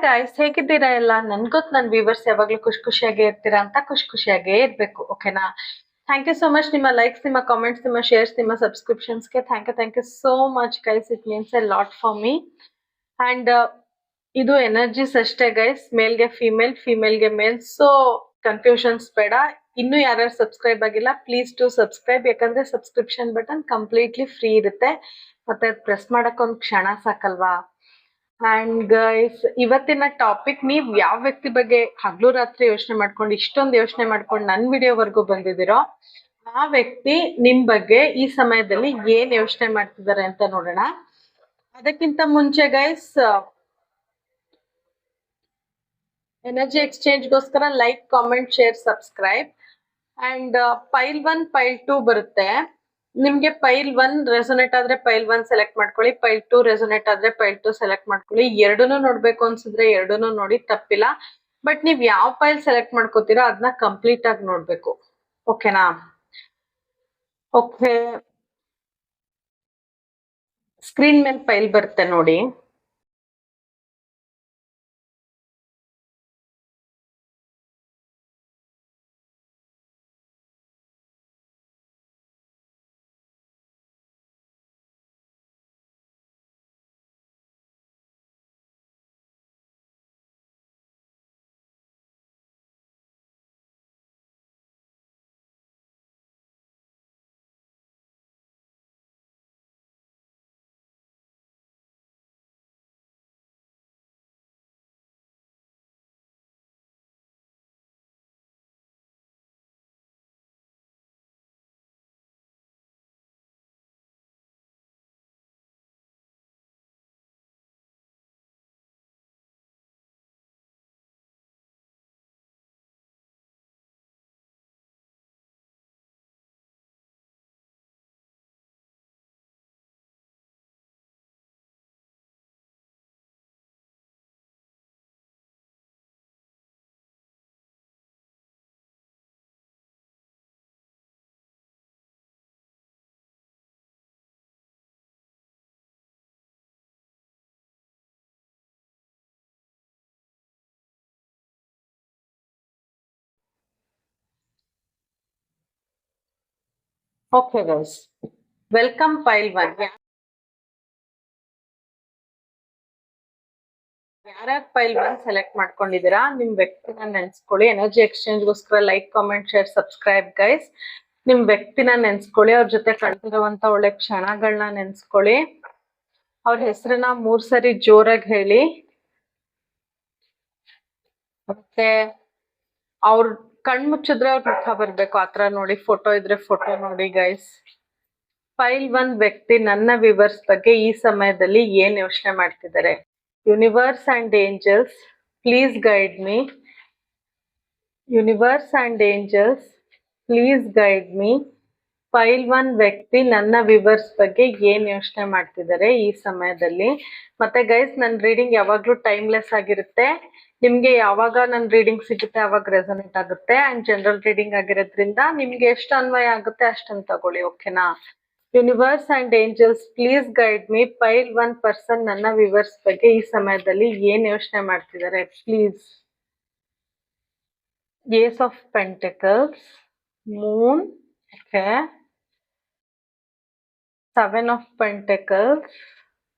Guys, ಹೇಗಿದ್ದೀರಾ ಎಲ್ಲ? ನನ್ಗೊತ್ತು ನನ್ನ ವ್ಯೂವರ್ಸ್ ಯಾವಾಗ್ಲೂ ಖುಷಿಯಾಗೇ ಇರ್ತೀರಾ ಅಂತ. ಖುಷಿಯಾಗೇ ಇರ್ಬೇಕು, ಓಕೆನಾ? Thank you so much. ನಿಮ್ಮ ಲೈಕ್ಸ್, ನಿಮ್ಮ ಕಾಮೆಂಟ್ಸ್, ನಿಮ್ಮ ಶೇರ್ಸ್, ನಿಮ್ಮ ಸಬ್ಸ್ಕ್ರಿಪ್ಷನ್ಸ್ಗೆ thank you so much guys. It means a lot for me. And ಇದು ಎನರ್ಜೀಸ್ ಅಷ್ಟೇ ಗೈಸ್, ಮೇಲ್ಗೆ ಫಿಮೇಲ್, ಫಿಮೇಲ್ಗೆ ಮೇಲ್. ಸೊ ಕನ್ಫ್ಯೂಷನ್ಸ್ ಬೇಡ. ಇನ್ನು ಯಾರ್ಯಾರು ಸಬ್ಸ್ಕ್ರೈಬ್ ಆಗಿಲ್ಲ, ಪ್ಲೀಸ್ ಟು ಸಬ್ಸ್ಕ್ರೈಬ್. ಯಾಕಂದ್ರೆ ಸಬ್ಸ್ಕ್ರಿಪ್ಷನ್ ಬಟನ್ ಕಂಪ್ಲೀಟ್ಲಿ ಫ್ರೀ ಇರುತ್ತೆ, ಮತ್ತೆ ಪ್ರೆಸ್ ಮಾಡಕ್ ಒಂದು ಕ್ಷಣ ಸಾಕಲ್ವಾ? ಅಂಡ್ ಗೈಸ್, ಇವತ್ತಿನ ಟಾಪಿಕ್, ನೀವ್ ಯಾವ ವ್ಯಕ್ತಿ ಬಗ್ಗೆ ಹಗಲು ರಾತ್ರಿ ಯೋಚನೆ ಮಾಡ್ಕೊಂಡು ಇಷ್ಟೊಂದು ಯೋಚನೆ ಮಾಡ್ಕೊಂಡು ನನ್ ವಿಡಿಯೋವರೆಗೂ ಬಂದಿದ್ದೀರೋ, ಆ ವ್ಯಕ್ತಿ ನಿಮ್ ಬಗ್ಗೆ ಈ ಸಮಯದಲ್ಲಿ ಏನ್ ಯೋಚನೆ ಮಾಡ್ತಿದ್ದಾರೆ ಅಂತ ನೋಡೋಣ. ಅದಕ್ಕಿಂತ ಮುಂಚೆ ಗೈಸ್, ಎನರ್ಜಿ ಎಕ್ಸ್ಚೇಂಜ್ಗೋಸ್ಕರ like, comment, share, subscribe. And pile 1, pile 2 ಬರುತ್ತೆ. ನಿಮ್ಗೆ ಪೈಲ್ 1 ರೆಸೊನೇಟ್ ಆದ್ರೆ ಪೈಲ್ 1 ಸೆಲೆಕ್ಟ್ ಮಾಡ್ಕೊಳ್ಳಿ, ಪೈಲ್ 2 ರೆಸೊನೇಟ್ ಆದ್ರೆ ಪೈಲ್ 2 ಸೆಲೆಕ್ಟ್ ಮಾಡ್ಕೊಳ್ಳಿ. ಎರಡನ್ನೂ ನೋಡ್ಬೇಕು ಅನ್ಸಿದ್ರೆ ಎರಡನ್ನೂ ನೋಡಿ, ತಪ್ಪಿಲ್ಲ. ಬಟ್ ನೀವ್ ಯಾವ ಪೈಲ್ ಸೆಲೆಕ್ಟ್ ಮಾಡ್ಕೋತೀರೋ ಅದನ್ನ ಕಂಪ್ಲೀಟ್ ಆಗಿ ನೋಡ್ಬೇಕು, ಓಕೆನಾ? ಓಕೆ, ಸ್ಕ್ರೀನ್ ಮೇಲೆ ಪೈಲ್ ಬರುತ್ತೆ ನೋಡಿ. Okay guys, welcome pile 1. ಯಾರ್ಯಾರು ಪೈಲ್ 1 ಸೆಲೆಕ್ಟ್ ಮಾಡ್ಕೊಂಡಿದ್ದೀರಾ, ನಿಮ್ ವ್ಯಕ್ತಿನ ನೆನ್ಸ್ಕೊಳ್ಳಿ. ಎನರ್ಜಿ ಎಕ್ಸ್ಚೇಂಜ್ಗೋಸ್ಕರ like, comment, share, subscribe guys. ನಿಮ್ ವ್ಯಕ್ತಿನ ನೆನ್ಸ್ಕೊಳ್ಳಿ, ಅವ್ರ ಜೊತೆ ಕಳೆದಿರುವಂತ ಒಳ್ಳೆ ಕ್ಷಣಗಳನ್ನ ನೆನ್ಸ್ಕೊಳ್ಳಿ. ಅವ್ರ ಹೆಸರನ್ನ 3 ಸರಿ ಜೋರಾಗಿ ಹೇಳಿ. ಮತ್ತೆ ಅವ್ರ ಕಣ್ ಮುಚ್ಚಿದ್ರೆ ಅವ್ರ ಮುಖ ಬರ್ಬೇಕು, ಆತರ ನೋಡಿ. ಫೋಟೋ ಇದ್ರೆ ಫೋಟೋ ನೋಡಿ ಗೈಸ್. ಪೈಲ್ 1 ವ್ಯಕ್ತಿ ನನ್ನ ವ್ಯೂವರ್ಸ್ ಬಗ್ಗೆ ಈ ಸಮಯದಲ್ಲಿ ಏನ್ ಯೋಚನೆ ಮಾಡ್ತಿದ್ದಾರೆ? Universe and angels, please guide me. Universe and angels, please guide me. Pile 1 ವ್ಯಕ್ತಿ ನನ್ನ ವ್ಯೂವರ್ಸ್ ಬಗ್ಗೆ ಏನ್ ಯೋಚನೆ ಮಾಡ್ತಿದ್ದಾರೆ ಈ ಸಮಯದಲ್ಲಿ? ಮತ್ತೆ ಗೈಸ್, ನನ್ನ ರೀಡಿಂಗ್ ಯಾವಾಗ್ಲೂ ಟೈಮ್ಲೆಸ್ ಆಗಿರುತ್ತೆ. ನಿಮ್ಗೆ ಯಾವಾಗ ನನ್ನ ರೀಡಿಂಗ್ ಸಿಗುತ್ತೆ ಅವಾಗ ರೆಸೊನೇಟ್ ಆಗುತ್ತೆ. ಅಂಡ್ ಜನರಲ್ ರೀಡಿಂಗ್ ಆಗಿರೋದ್ರಿಂದ ನಿಮ್ಗೆ ಎಷ್ಟು ಅನ್ವಯ ಆಗುತ್ತೆ ಅಷ್ಟನ್ನು ತಗೊಳ್ಳಿ, ಓಕೆನಾ? Universe and angels, please guide me. Pile 1 person ನನ್ನ ವ್ಯೂವರ್ಸ್ ಬಗ್ಗೆ ಈ ಸಮಯದಲ್ಲಿ ಏನ್ ಯೋಚನೆ ಮಾಡ್ತಿದ್ದಾರೆ please. Ace of pentacles, moon, okay, 7 of pentacles,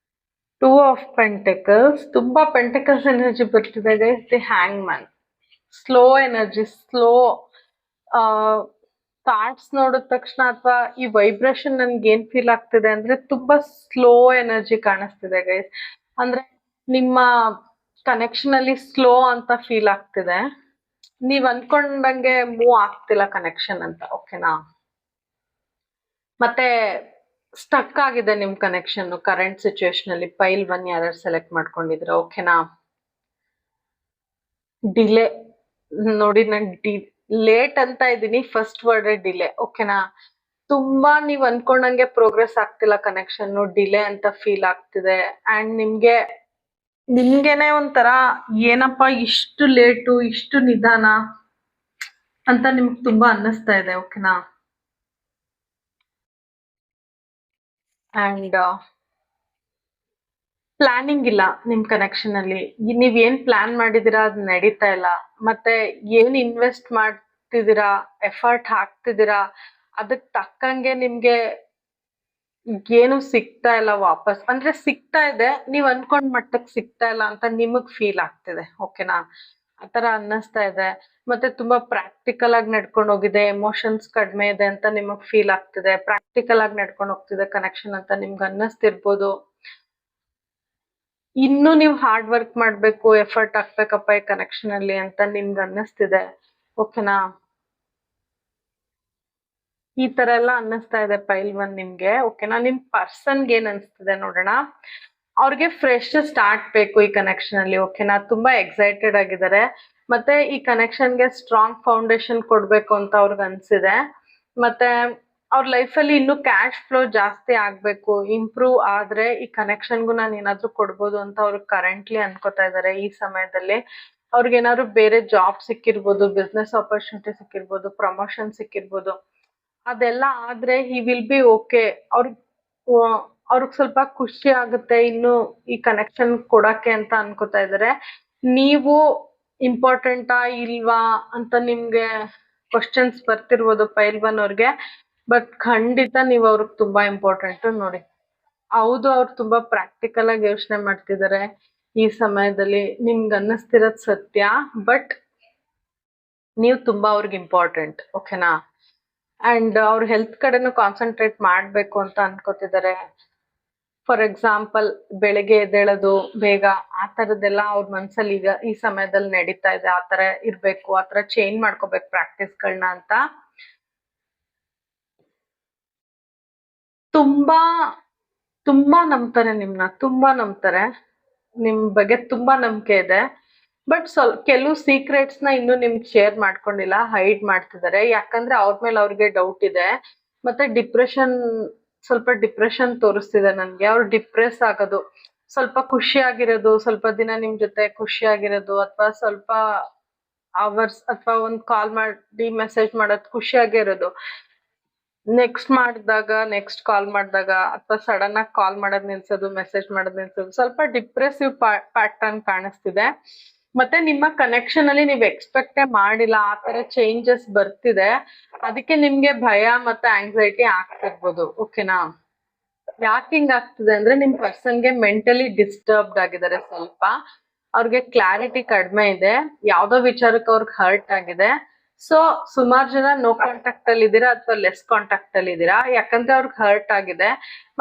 2 of pentacles. ತುಂಬಾ ಪೆಂಟಿಕಲ್ಸ್ ಎನರ್ಜಿ ಬರ್ತಿದೆ guys. The hang man, slow energy, slow thoughts ನೋಡಿದ ತಕ್ಷಣ, ಅಥವಾ ಈ ವೈಬ್ರೇಷನ್ ನನ್ಗೆ ಏನ್ ಫೀಲ್ ಆಗ್ತಿದೆ ಅಂದ್ರೆ ತುಂಬಾ ಸ್ಲೋ ಎನರ್ಜಿ ಕಾಣಿಸ್ತಿದೆ ಗೈಸ್. ಅಂದ್ರೆ ನಿಮ್ಮ ಕನೆಕ್ಷನ್ ಅಲ್ಲಿ ಸ್ಲೋ ಅಂತ ಫೀಲ್ ಆಗ್ತಿದೆ. ನೀವ್ ಅನ್ಕೊಂಡಂಗೆ ಮೂವ್ ಆಗ್ತಿಲ್ಲ ಕನೆಕ್ಷನ್ ಅಂತ, ಓಕೆನಾ? ಮತ್ತೆ ಸ್ಟಕ್ ಆಗಿದೆ ನಿಮ್ ಕನೆಕ್ಷನ್ ಕರೆಂಟ್ ಸಿಚುವೇಶನ್ ಅಲ್ಲಿ. ಪೈಲ್ 1 ಯಾರ್ಯಾರು ಸೆಲೆಕ್ಟ್ ಮಾಡ್ಕೊಂಡಿದ್ರ, ಓಕೆನಾ? ಡಿಲೇ ನೋಡಿ, ನಾನು ಲೇಟ್ ಅಂತ ಇದೀನಿ, ಫಸ್ಟ್ ವರ್ಡ್ ಡಿಲೇ, ಓಕೆನಾ? ತುಂಬಾ ನೀವ್ ಅನ್ಕೊಂಡಂಗೆ ಪ್ರೋಗ್ರೆಸ್ ಆಗ್ತಿಲ್ಲ ಕನೆಕ್ಷನ್, ಡಿಲೇ ಅಂತ ಫೀಲ್ ಆಗ್ತಿದೆ. ಅಂಡ್ ನಿಮ್ಗೆನೆ ಒಂಥರ ಏನಪ್ಪಾ ಇಷ್ಟು ಲೇಟು, ಇಷ್ಟು ನಿಧಾನ ಅಂತ ನಿಮ್ಗೆ ತುಂಬಾ ಅನ್ನಿಸ್ತಾ ಇದೆ, ಓಕೆನಾ? ಅಂಡ್ ಪ್ಲಾನಿಂಗ್ ಇಲ್ಲ ನಿಮ್ ಕನೆಕ್ಷನ್ ಅಲ್ಲಿ. ನೀವ್ ಏನ್ ಪ್ಲಾನ್ ಮಾಡಿದೀರಾ ಅದ್ ನಡೀತಾ ಇಲ್ಲ. ಮತ್ತೆ ಏನ್ ಇನ್ವೆಸ್ಟ್ ಮಾಡ್ತಿದ್ದೀರಾ, ಎಫರ್ಟ್ ಹಾಕ್ತಿದ್ದೀರಾ, ಅದಕ್ ತಕ್ಕಂಗೆ ನಿಮ್ಗೆ ಏನು ಸಿಗ್ತಾ ಇಲ್ಲ ವಾಪಸ್. ಅಂದ್ರೆ ಸಿಗ್ತಾ ಇದೆ, ನೀವ್ ಅನ್ಕೊಂಡ್ ಮಟ್ಟಕ್ ಸಿಗ್ತಾ ಇಲ್ಲ ಅಂತ ನಿಮಗ್ ಫೀಲ್ ಆಗ್ತಿದೆ. ಓಕೆನಾ? ಆತರ ಅನ್ನಿಸ್ತಾ ಇದೆ. ಮತ್ತೆ ತುಂಬಾ ಪ್ರಾಕ್ಟಿಕಲ್ ಆಗಿ ನಡ್ಕೊಂಡು ಹೋಗಿದೆ, ಎಮೋಷನ್ಸ್ ಕಡಿಮೆ ಇದೆ ಅಂತ ನಿಮಗ್ ಫೀಲ್ ಆಗ್ತಿದೆ. ಪ್ರಾಕ್ಟಿಕಲ್ ಆಗಿ ನಡ್ಕೊಂಡು ಹೋಗ್ತಿದೆ ಕನೆಕ್ಷನ್ ಅಂತ ನಿಮ್ಗೆ ಅನ್ನಿಸ್ತಿರ್ಬೋದು. ಇನ್ನು ನೀವು ಹಾರ್ಡ್ ವರ್ಕ್ ಮಾಡ್ಬೇಕು, ಎಫರ್ಟ್ ಹಾಕ್ಬೇಕಪ್ಪ ಈ ಕನೆಕ್ಷನ್ ಅಲ್ಲಿ ಅಂತ ನಿಮ್ಗೆ ಅನ್ನಿಸ್ತಿದೆ. ಓಕೆನಾ? ಈ ತರ ಎಲ್ಲ ಅನ್ನಿಸ್ತಾ ಇದೆ ಪೈಲ್ 1 ನಿಮ್ಗೆ. ಓಕೆನಾ? ನಿಮ್ ಪರ್ಸನ್ಗೆ ಏನ್ ಅನ್ಸ್ತಿದೆ ನೋಡೋಣ. ಅವ್ರಿಗೆ ಫ್ರೆಶ್ ಸ್ಟಾರ್ಟ್ ಬೇಕು ಈ ಕನೆಕ್ಷನ್ ಅಲ್ಲಿ. ಓಕೆನಾ? ತುಂಬಾ ಎಕ್ಸೈಟೆಡ್ ಆಗಿದ್ದಾರೆ. ಮತ್ತೆ ಈ ಕನೆಕ್ಷನ್ಗೆ ಸ್ಟ್ರಾಂಗ್ ಫೌಂಡೇಶನ್ ಕೊಡ್ಬೇಕು ಅಂತ ಅವ್ರಿಗೆ ಅನ್ಸಿದೆ. ಮತ್ತೆ ಅವ್ರ ಲೈಫಲ್ಲಿ ಇನ್ನು ಕ್ಯಾಶ್ ಫ್ಲೋ ಜಾಸ್ತಿ ಆಗ್ಬೇಕು, ಇಂಪ್ರೂವ್ ಆದ್ರೆ ಈ ಕನೆಕ್ಷನ್ಗೂ ನಾನು ಏನಾದ್ರು ಕೊಡ್ಬೋದು ಅಂತ ಅವ್ರು ಕರೆಂಟ್ಲಿ ಅನ್ಕೋತಾ ಇದ್ದಾರೆ ಈ ಸಮಯದಲ್ಲಿ. ಅವ್ರಿಗೆ ಏನಾದ್ರು ಬೇರೆ ಜಾಬ್ ಸಿಕ್ಕಿರ್ಬೋದು, ಬಿಸ್ನೆಸ್ ಆಪರ್ಚುನಿಟಿ ಸಿಕ್ಕಿರ್ಬೋದು, ಪ್ರಮೋಷನ್ ಸಿಕ್ಕಿರ್ಬೋದು. ಅದೆಲ್ಲ ಆದ್ರೆ ಹಿ ವಿಲ್ ಬಿ ಓಕೆ. ಅವ್ರಿಗೆ ಸ್ವಲ್ಪ ಖುಷಿ ಆಗುತ್ತೆ ಇನ್ನು ಈ ಕನೆಕ್ಷನ್ ಕೊಡಕ್ಕೆ ಅಂತ ಅನ್ಕೋತಾ ಇದಾರೆ. ನೀವು ಇಂಪಾರ್ಟೆಂಟಾ ಇಲ್ವಾ ಅಂತ ನಿಮ್ಗೆ ಕ್ವಶನ್ಸ್ ಬರ್ತಿರ್ಬೋದು ಪೈಲ್ 1 ಅವ್ರಿಗೆ. ಬಟ್ ಖಂಡಿತ ನೀವು ಅವ್ರಿಗೆ ತುಂಬಾ ಇಂಪಾರ್ಟೆಂಟ್ ನೋಡಿ. ಹೌದು, ಅವ್ರು ತುಂಬಾ ಪ್ರಾಕ್ಟಿಕಲ್ ಆಗಿ ಯೋಚನೆ ಮಾಡ್ತಿದ್ದಾರೆ ಈ ಸಮಯದಲ್ಲಿ. ನಿಮ್ಗೆ ಅನ್ನಿಸ್ತಿರೋದ್ ಸತ್ಯ. ಬಟ್ ನೀವು ತುಂಬಾ ಅವ್ರಿಗೆ ಇಂಪಾರ್ಟೆಂಟ್. ಓಕೆನಾ? ಅಂಡ್ ಅವ್ರ ಹೆಲ್ತ್ ಕಡೆನೂ ಕಾನ್ಸಂಟ್ರೇಟ್ ಮಾಡ್ಬೇಕು ಅಂತ ಅನ್ಕೋತಿದ್ದಾರೆ. ಫಾರ್ ಎಕ್ಸಾಂಪಲ್ ಬೆಳಗ್ಗೆ ಎದ್ದೇಳೋದು ಬೇಗ, ಆ ತರದ್ದೆಲ್ಲ ಅವ್ರ ಮನ್ಸಲ್ಲಿ ಈಗ ಈ ಸಮಯದಲ್ಲಿ ನಡೀತಾ ಇದೆ. ಆ ತರ ಇರ್ಬೇಕು, ಆ ತರ ಚೇಂಜ್ ಮಾಡ್ಕೋಬೇಕು ಪ್ರಾಕ್ಟೀಸ್ಗಳನ್ನ ಅಂತ ತುಂಬಾ ತುಂಬಾ ನಂಬ್ತಾರೆ ನಿಮ್ನ. ತುಂಬಾ ನಂಬ್ತಾರೆ. ನಿಮ್ ಬಗ್ಗೆ ತುಂಬಾ ನಂಬಿಕೆ ಇದೆ. ಬಟ್ ಕೆಲವು ಸೀಕ್ರೆಟ್ಸ್ ನ ಇನ್ನು ನಿಮ್ಗೆ ಶೇರ್ ಮಾಡ್ಕೊಂಡಿಲ್ಲ, ಹೈಡ್ ಮಾಡ್ತಿದ್ದಾರೆ. ಯಾಕಂದ್ರೆ ಅವ್ರ ಮೇಲೆ ಅವ್ರಿಗೆ ಡೌಟ್ ಇದೆ. ಮತ್ತೆ ಸ್ವಲ್ಪ ಡಿಪ್ರೆಷನ್ ತೋರಿಸ್ತಿದೆ ನನ್ಗೆ. ಅವ್ರು ಡಿಪ್ರೆಸ್ ಆಗೋದು, ಸ್ವಲ್ಪ ಖುಷಿಯಾಗಿರೋದು, ಸ್ವಲ್ಪ ದಿನ ನಿಮ್ ಜೊತೆ ಖುಷಿಯಾಗಿರೋದು, ಅಥವಾ ಸ್ವಲ್ಪ ಅವರ್ಸ್ ಅಥವಾ ಒಂದ್ ಕಾಲ್ ಮಾಡಿ ಮೆಸೇಜ್ ಮಾಡೋದು ಖುಷಿಯಾಗೇ ಇರೋದು. ನೆಕ್ಸ್ಟ್ ಕಾಲ್ ಮಾಡಿದಾಗ ಅಥವಾ ಸಡನ್ ಆಗಿ ಕಾಲ್ ಮಾಡೋದ್ ನಿಲ್ಸೋದು, ಮೆಸೇಜ್ ಮಾಡೋದ್ ನಿಲ್ಸೋದು, ಸ್ವಲ್ಪ ಡಿಪ್ರೆಸಿವ್ ಪ್ಯಾಟರ್ನ್ ಕಾಣಿಸ್ತಿದೆ. ಮತ್ತೆ ನಿಮ್ಮ ಕನೆಕ್ಷನ್ ಅಲ್ಲಿ ನೀವು ಎಕ್ಸ್ಪೆಕ್ಟೇ ಮಾಡಿಲ್ಲ ಆ ತರ ಚೇಂಜಸ್ ಬರ್ತಿದೆ. ಅದಕ್ಕೆ ನಿಮ್ಗೆ ಭಯ ಮತ್ತೆ ಆಂಗ್ಸೈಟಿ ಆಗ್ತಿರ್ಬೋದು. ಓಕೆನಾ? ಯಾಕೆ ಹಿಂಗ್ ಆಗ್ತಿದೆ ಅಂದ್ರೆ ನಿಮ್ ಪರ್ಸನ್ಗೆ ಮೆಂಟಲಿ ಡಿಸ್ಟರ್ಬ್ಡ್ ಆಗಿದ್ದಾರೆ ಸ್ವಲ್ಪ. ಅವ್ರಿಗೆ ಕ್ಲಾರಿಟಿ ಕಡಿಮೆ ಇದೆ. ಯಾವ್ದೋ ವಿಚಾರಕ್ಕೆ ಅವ್ರಿಗೆ ಹರ್ಟ್ ಆಗಿದೆ. ಸೊ ಸುಮಾರು ಜನ ನೋ ಕಾಂಟ್ಯಾಕ್ಟ್ ಅಲ್ಲಿ ಇದ್ದೀರಾ ಅಥವಾ ಲೆಸ್ ಕಾಂಟ್ಯಾಕ್ಟ್ ಅಲ್ಲಿ ಇದ್ದೀರಾ. ಯಾಕಂದ್ರೆ ಅವ್ರಿಗೆ ಹರ್ಟ್ ಆಗಿದೆ.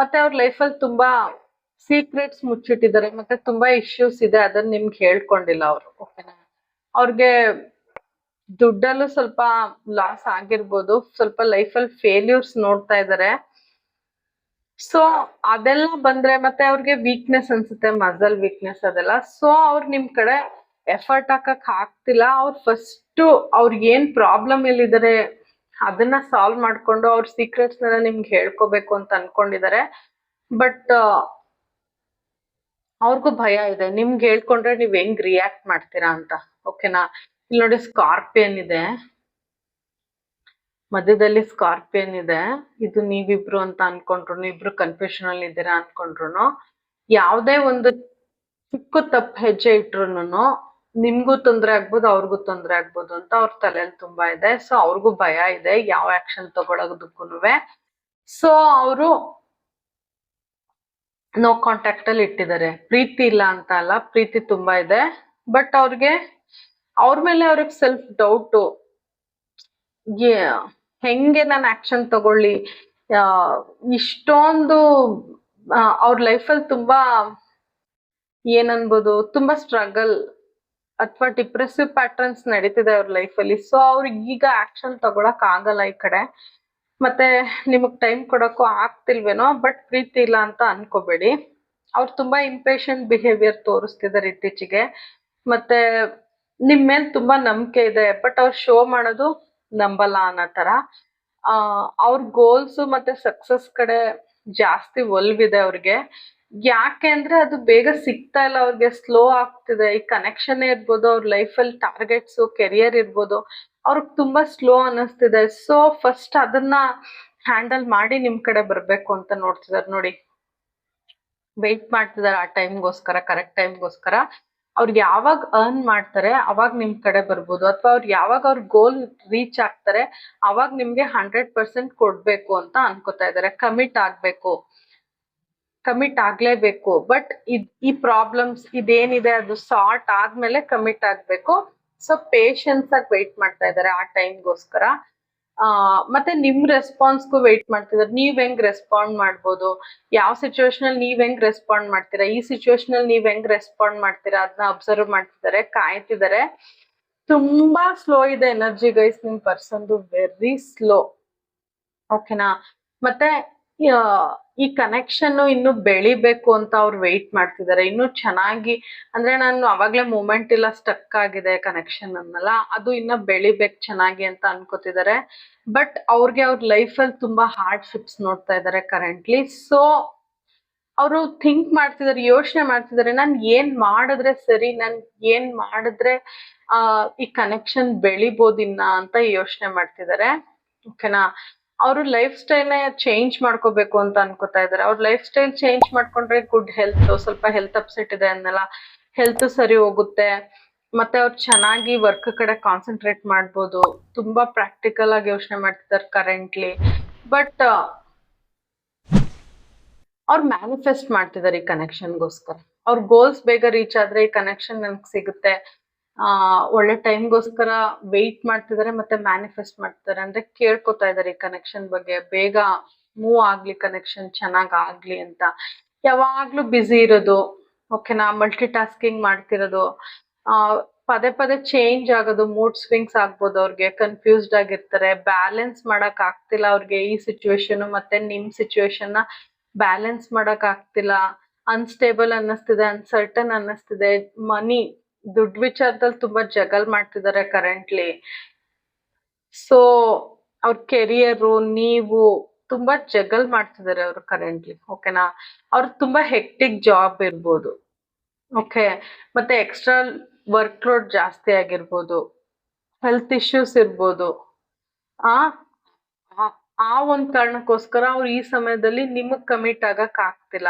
ಮತ್ತೆ ಅವ್ರ ಲೈಫಲ್ಲಿ ತುಂಬಾ ಸೀಕ್ರೆಟ್ಸ್ ಮುಚ್ಚಿಟ್ಟಿದ್ದಾರೆ. ಮತ್ತೆ ತುಂಬಾ ಇಶ್ಯೂಸ್ ಇದೆ, ಅದನ್ನ ನಿಮ್ಗೆ ಹೇಳ್ಕೊಂಡಿಲ್ಲ ಅವ್ರು. ಓಕೆನಾ? ಅವ್ರಿಗೆ ದುಡ್ಡಲ್ಲೂ ಸ್ವಲ್ಪ ಲಾಸ್ ಆಗಿರ್ಬೋದು. ಸ್ವಲ್ಪ ಲೈಫಲ್ಲಿ ಫೇಲ್ಯೂರ್ಸ್ ನೋಡ್ತಾ ಇದ್ದಾರೆ. ಸೊ ಅದೆಲ್ಲ ಬಂದ್ರೆ ಮತ್ತೆ ಅವ್ರಿಗೆ ವೀಕ್ನೆಸ್ ಅನ್ಸುತ್ತೆ, ಮಸಲ್ ವೀಕ್ನೆಸ್ ಅದೆಲ್ಲ. ಸೊ ಅವ್ರು ನಿಮ್ ಕಡೆ ಎಫರ್ಟ್ ಹಾಕಕ್ ಆಗ್ತಿಲ್ಲ. ಅವ್ರು ಫಸ್ಟ್ ಅವ್ರಿಗೆ ಏನ್ ಪ್ರಾಬ್ಲಮ್ ಎಲ್ಲಿದ್ದಾರೆ ಅದನ್ನ ಸಾಲ್ವ್ ಮಾಡ್ಕೊಂಡು ಅವ್ರ ಸೀಕ್ರೆಟ್ಸ್ ನಿಮ್ಗೆ ಹೇಳ್ಕೋಬೇಕು ಅಂತ ಅನ್ಕೊಂಡಿದ್ದಾರೆ. ಬಟ್ ಅವ್ರಿಗೂ ಭಯ ಇದೆ ನಿಮ್ಗೆ ಹೇಳ್ಕೊಂಡ್ರೆ ನೀವ್ ಹೆಂಗ್ ರಿಯಾಕ್ಟ್ ಮಾಡ್ತೀರಾ ಅಂತ. ಓಕೆನಾ? ಇಲ್ಲಿ ನೋಡಿ ಸ್ಕಾರ್ಪಿಯನ್ ಇದೆ, ಮಧ್ಯದಲ್ಲಿ ಸ್ಕಾರ್ಪಿಯನ್ ಇದೆ. ಇದು ನೀವಿಬ್ರು ಅಂತ ಅನ್ಕೊಂಡ್ರು, ಇಬ್ರು ಕನ್ಫ್ಯೂಷನ್ ಅಲ್ಲಿ ಇದ್ದೀರಾ ಅನ್ಕೊಂಡ್ರು, ಯಾವ್ದೇ ಒಂದು ಚಿಕ್ಕ ತಪ್ಪು ಹೆಜ್ಜೆ ಇಟ್ರುನು ನಿಮ್ಗೂ ತೊಂದ್ರೆ ಆಗ್ಬೋದು, ಅವ್ರಿಗೂ ತೊಂದ್ರೆ ಆಗ್ಬೋದು ಅಂತ ಅವ್ರ ತಲೆಯಲ್ಲಿ ತುಂಬಾ ಇದೆ. ಸೊ ಅವ್ರಿಗೂ ಭಯ ಇದೆ ಯಾವ ಆಕ್ಷನ್ ತಗೊಳೋದಕ್ಕೂನುವೆ. ಸೊ ಅವರು ನೋ ಕಾಂಟ್ಯಾಕ್ಟ್ ಅಲ್ಲಿ ಇಟ್ಟಿದ್ದಾರೆ. ಪ್ರೀತಿ ಇಲ್ಲ ಅಂತ ಅಲ್ಲ, ಪ್ರೀತಿ ತುಂಬಾ ಇದೆ. ಬಟ್ ಅವ್ರಿಗೆ ಅವ್ರ ಮೇಲೆ ಅವ್ರಿಗೆ ಸೆಲ್ಫ್ ಡೌಟು, ಹೆಂಗೆ ನಾನು ಆಕ್ಷನ್ ತಗೊಳ್ಳಿ. ಇಷ್ಟೊಂದು ಅವ್ರ ಲೈಫಲ್ಲಿ ತುಂಬಾ ಏನನ್ಬೋದು, ತುಂಬಾ ಸ್ಟ್ರಗಲ್ ಅಥವಾ ಡಿಪ್ರೆಸಿವ್ ಪ್ಯಾಟರ್ನ್ಸ್ ನಡೀತಿದೆ ಅವ್ರ ಲೈಫಲ್ಲಿ. ಸೊ ಅವ್ರಿಗೆ ಈಗ ಆಕ್ಷನ್ ತಗೊಳಕ್ ಆಗಲ್ಲ ಈ ಕಡೆ. ಮತ್ತೆ ನಿಮಗ್ ಟೈಮ್ ಕೊಡಕ್ಕೂ ಆಗ್ತಿಲ್ವೇನೋ. ಬಟ್ ಪ್ರೀತಿ ಇಲ್ಲ ಅಂತ ಅನ್ಕೋಬೇಡಿ. ಅವ್ರು ತುಂಬಾ ಇಂಪೇಷಂಟ್ ಬಿಹೇವಿಯರ್ ತೋರಿಸ್ತಿದ್ದಾರೆ ಇತ್ತೀಚೆಗೆ. ಮತ್ತೆ ನಿಮ್ ಮೇಲೆ ತುಂಬಾ ನಂಬಿಕೆ ಇದೆ. ಬಟ್ ಅವ್ರು ಶೋ ಮಾಡೋದು ನಂಬಲ್ಲ ಅನ್ನೋ ತರ. ಅವ್ರ ಗೋಲ್ಸ್ ಮತ್ತೆ ಸಕ್ಸಸ್ ಕಡೆ ಜಾಸ್ತಿ ಒಲ್ವಿದೆ ಅವ್ರಿಗೆ. ಯಾಕೆ ಅಂದ್ರೆ ಅದು ಬೇಗ ಸಿಗ್ತಾ ಇಲ್ಲ ಅವ್ರಿಗೆ, ಸ್ಲೋ ಆಗ್ತಿದೆ. ಈ ಕನೆಕ್ಷನ್ ಇರ್ಬೋದು, ಅವ್ರ ಲೈಫಲ್ಲಿ ಟಾರ್ಗೆಟ್ಸ್, ಕೆರಿಯರ್ ಇರ್ಬೋದು, ಅವ್ರಿಗೆ ತುಂಬಾ ಸ್ಲೋ ಅನ್ನಿಸ್ತಿದೆ. ಸೊ ಫಸ್ಟ್ ಅದನ್ನ ಹ್ಯಾಂಡಲ್ ಮಾಡಿ ನಿಮ್ ಕಡೆ ಬರ್ಬೇಕು ಅಂತ ನೋಡ್ತಿದಾರೆ ನೋಡಿ. ವೆಯ್ಟ್ ಮಾಡ್ತಿದ್ದಾರೆ ಆ ಟೈಮ್ಗೋಸ್ಕರ, ಕರೆಕ್ಟ್ ಟೈಮ್ಗೋಸ್ಕರ. ಅವ್ರಿಗೆ ಯಾವಾಗ ಅರ್ನ್ ಮಾಡ್ತಾರೆ ಅವಾಗ ನಿಮ್ ಕಡೆ ಬರ್ಬೋದು, ಅಥವಾ ಅವ್ರು ಯಾವಾಗ ಅವ್ರ ಗೋಲ್ ರೀಚ್ ಆಗ್ತಾರೆ ಅವಾಗ ನಿಮ್ಗೆ 100% ಕೊಡ್ಬೇಕು ಅಂತ ಅನ್ಕೋತಾ ಇದ್ದಾರೆ. ಕಮಿಟ್ ಆಗ್ಲೇಬೇಕು. ಬಟ್ ಈ ಪ್ರಾಬ್ಲಮ್ಸ್ ಇದೇನಿದೆ ಅದು ಸಾರ್ಟ್ ಆದ್ಮೇಲೆ ಕಮಿಟ್ ಆಗ್ಬೇಕು. ಸೊ ಪೇಶನ್ಸ್ ಆಗಿ ವೆಯ್ಟ್ ಮಾಡ್ತಾ ಇದ್ದಾರೆ ಆ ಟೈಮ್ಗೋಸ್ಕರ. ಮತ್ತೆ ನಿಮ್ ರೆಸ್ಪಾನ್ಸ್ಗೂ ವೆಯ್ಟ್ ಮಾಡ್ತಿದ್ದಾರೆ. ನೀವ್ ಹೆಂಗ್ ರೆಸ್ಪಾಂಡ್ ಮಾಡ್ಬೋದು, ಯಾವ ಸಿಚುವೇಶನ್ ಅಲ್ಲಿ ನೀವ್ ಹೆಂಗ್ ರೆಸ್ಪಾಂಡ್ ಮಾಡ್ತೀರಾ, ಈ ಸಿಚುವೇಶನ್ ಅಲ್ಲಿ ನೀವ್ ಹೆಂಗ್ ರೆಸ್ಪಾಂಡ್ ಮಾಡ್ತೀರಾ ಅದನ್ನ ಅಬ್ಸರ್ವ್ ಮಾಡ್ತಿದ್ದಾರೆ, ಕಾಯ್ತಿದ್ದಾರೆ. ತುಂಬಾ ಸ್ಲೋ ಇದೆ ಎನರ್ಜಿ ಗೈಸ್ ನಿಮ್ ಪರ್ಸನ್ದು, ವೆರಿ ಸ್ಲೋ. ಓಕೆನಾ. ಮತ್ತೆ ಈ ಕನೆಕ್ಷನ್ ಇನ್ನು ಬೆಳಿಬೇಕು ಅಂತ ಅವ್ರು ವೆಯ್ಟ್ ಮಾಡ್ತಿದ್ದಾರೆ. ಇನ್ನು ಚೆನ್ನಾಗಿ, ಅಂದ್ರೆ ನಾನು ಅವಾಗ್ಲೇ ಮೂಮೆಂಟ್ ಇಲ್ಲ ಸ್ಟಕ್ ಆಗಿದೆ ಕನೆಕ್ಷನ್ ಅನ್ನಲ್ಲ, ಅದು ಇನ್ನ ಬೆಳಿಬೇಕು ಚೆನ್ನಾಗಿ ಅಂತ ಅನ್ಕೋತಿದ್ದಾರೆ. ಬಟ್ ಅವ್ರಿಗೆ ಅವ್ರ ಲೈಫಲ್ಲಿ ತುಂಬಾ ಹಾರ್ಡ್ಶಿಪ್ಸ್ ನೋಡ್ತಾ ಇದ್ದಾರೆ ಕರೆಂಟ್ಲಿ. ಸೊ ಅವರು ಥಿಂಕ್ ಮಾಡ್ತಿದ್ದಾರೆ, ಯೋಚನೆ ಮಾಡ್ತಿದ್ದಾರೆ, ನಾನ್ ಏನ್ ಮಾಡಿದ್ರೆ ಸರಿ, ನಾನ್ ಏನ್ ಮಾಡಿದ್ರೆ ಈ ಕನೆಕ್ಷನ್ ಬೆಳಿಬೋದಿನ್ನ ಅಂತ ಯೋಚನೆ ಮಾಡ್ತಿದ್ದಾರೆ. ಓಕೆನಾ. ಅವರು ಲೈಫ್ ಸ್ಟೈಲ್ ಚೇಂಜ್ ಮಾಡ್ಕೋಬೇಕು ಅಂತ ಅನ್ಕೋತಾ ಇದ್ದಾರೆ. ಅವ್ರ ಲೈಫ್ ಸ್ಟೈಲ್ ಚೇಂಜ್ ಮಾಡ್ಕೊಂಡ್ರೆ ಗುಡ್ ಹೆಲ್ತ್, ಸ್ವಲ್ಪ ಹೆಲ್ತ್ ಅಪ್ಸೆಟ್ ಇದೆ ಅನ್ನಲ್ಲ, ಹೆಲ್ತ್ ಸರಿ ಹೋಗುತ್ತೆ. ಮತ್ತೆ ಅವ್ರು ಚೆನ್ನಾಗಿ ವರ್ಕ್ ಕಡೆ ಕಾನ್ಸಂಟ್ರೇಟ್ ಮಾಡ್ಬೋದು. ತುಂಬಾ ಪ್ರಾಕ್ಟಿಕಲ್ ಆಗಿ ಯೋಚನೆ ಮಾಡ್ತಿದ್ದಾರೆ ಕರೆಂಟ್ಲಿ. ಬಟ್ ಅವ್ರು ಮ್ಯಾನಿಫೆಸ್ಟ್ ಮಾಡ್ತಿದ್ದಾರೆ ಈ ಕನೆಕ್ಷನ್ಗೋಸ್ಕರ. ಅವ್ರ ಗೋಲ್ಸ್ ಬೇಗ ರೀಚ್ ಆದ್ರೆ ಈ ಕನೆಕ್ಷನ್ ನನ್ಗೆ ಸಿಗುತ್ತೆ, ಒಳ್ಳೆ ಟೈಮ್ಗೋಸ್ಕರ ವೆಯ್ಟ್ ಮಾಡ್ತಿದ್ದಾರೆ, ಮತ್ತೆ ಮ್ಯಾನಿಫೆಸ್ಟ್ ಮಾಡ್ತಿದ್ದಾರೆ. ಅಂದ್ರೆ ಕೇಳ್ಕೊತಾ ಇದ್ದಾರೆ ಈ ಕನೆಕ್ಷನ್ ಬಗ್ಗೆ, ಬೇಗ ಮೂವ್ ಆಗ್ಲಿ, ಕನೆಕ್ಷನ್ ಚೆನ್ನಾಗ್ ಆಗ್ಲಿ ಅಂತ. ಯಾವಾಗ್ಲೂ ಬ್ಯುಸಿ ಇರೋದು, ಓಕೆನಾ, ಮಲ್ಟಿ ಟಾಸ್ಕಿಂಗ್ ಮಾಡ್ತಿರೋದು, ಪದೇ ಪದೇ ಚೇಂಜ್ ಆಗೋದು, ಮೂಡ್ ಸ್ವಿಂಗ್ಸ್ ಆಗ್ಬೋದು, ಅವ್ರಿಗೆ ಕನ್ಫ್ಯೂಸ್ಡ್ ಆಗಿರ್ತಾರೆ, ಬ್ಯಾಲೆನ್ಸ್ ಮಾಡಕ್ ಆಗ್ತಿಲ್ಲ ಅವ್ರಿಗೆ ಈ ಸಿಚುವೇಶನ್ ಮತ್ತೆ ನಿಮ್ ಸಿಚುವೇಶನ್ ನ ಬ್ಯಾಲೆನ್ಸ್ ಮಾಡಕ್ ಆಗ್ತಿಲ್ಲ. ಅನ್ಸ್ಟೇಬಲ್ ಅನ್ನಿಸ್ತಿದೆ, ಅನ್ಸರ್ಟನ್ ಅನ್ನಿಸ್ತಿದೆ. ಮನಿ, ದುಡ್ಡು ವಿಚಾರದಲ್ಲಿ ತುಂಬಾ ಜಗಲ್ ಮಾಡ್ತಿದ್ದಾರೆ ಕರೆಂಟ್ಲಿ. ಸೊ ಅವ್ರ ಕೆರಿಯರು, ನೀವು ತುಂಬಾ ಜಗಲ್ ಮಾಡ್ತಿದ್ದಾರೆ ಅವರು ಕರೆಂಟ್ಲಿ. ಓಕೆನಾ. ಅವ್ರ ತುಂಬಾ ಹೆಕ್ಟಿಕ್ ಜಾಬ್ ಇರ್ಬೋದು. ಓಕೆ. ಮತ್ತೆ ಎಕ್ಸ್ಟ್ರಾ ವರ್ಕ್ ಲೋಡ್ ಜಾಸ್ತಿ ಆಗಿರ್ಬೋದು, ಹೆಲ್ತ್ ಇಶ್ಯೂಸ್ ಇರ್ಬೋದು. ಆ ಆ ಒಂದ್ ಕಾರಣಕ್ಕೋಸ್ಕರ ಅವ್ರು ಈ ಸಮಯದಲ್ಲಿ ನಿಮಗ್ ಕಮಿಟ್ ಆಗಕ್ ಆಗ್ತಿಲ್ಲ.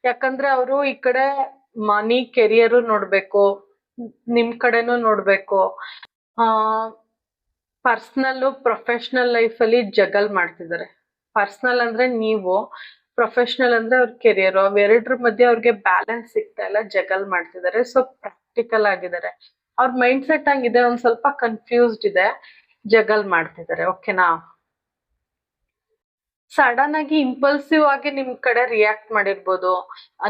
ಯಾಕಂದ್ರೆ ಅವರು ಈ ಕಡೆ ಮನಿ, ಕೆರಿಯರ್ ನೋಡ್ಬೇಕು, ನಿಮ್ ಕಡೆನೂ ನೋಡ್ಬೇಕು. ಪರ್ಸನಲ್ ಪ್ರೊಫೆಷನಲ್ ಲೈಫ್ ಅಲ್ಲಿ ಜಗಲ್ ಮಾಡ್ತಿದ್ದಾರೆ. ಪರ್ಸನಲ್ ಅಂದ್ರೆ ನೀವು, ಪ್ರೊಫೆಷನಲ್ ಅಂದ್ರೆ ಅವ್ರ ಕೆರಿಯರ್, ಅವೆರಡರ ಮಧ್ಯೆ ಅವ್ರಿಗೆ ಬ್ಯಾಲೆನ್ಸ್ ಸಿಗ್ತಾ ಇಲ್ಲ, ಜಗಲ್ ಮಾಡ್ತಿದ್ದಾರೆ. ಸೊ ಪ್ರಾಕ್ಟಿಕಲ್ ಆಗಿದ್ದಾರೆ. ಅವ್ರ ಮೈಂಡ್ ಸೆಟ್ ಹಂಗಿದೆ, ಒಂದ್ ಸ್ವಲ್ಪ ಕನ್ಫ್ಯೂಸ್ಡ್ ಇದೆ, ಜಗಲ್ ಮಾಡ್ತಿದ್ದಾರೆ. ಓಕೆನಾ. ಸಡನ್ ಆಗಿ ಇಂಪಲ್ಸಿವ್ ಆಗಿ ನಿಮ್ ಕಡೆ ರಿಯಾಕ್ಟ್ ಮಾಡಿರ್ಬೋದು,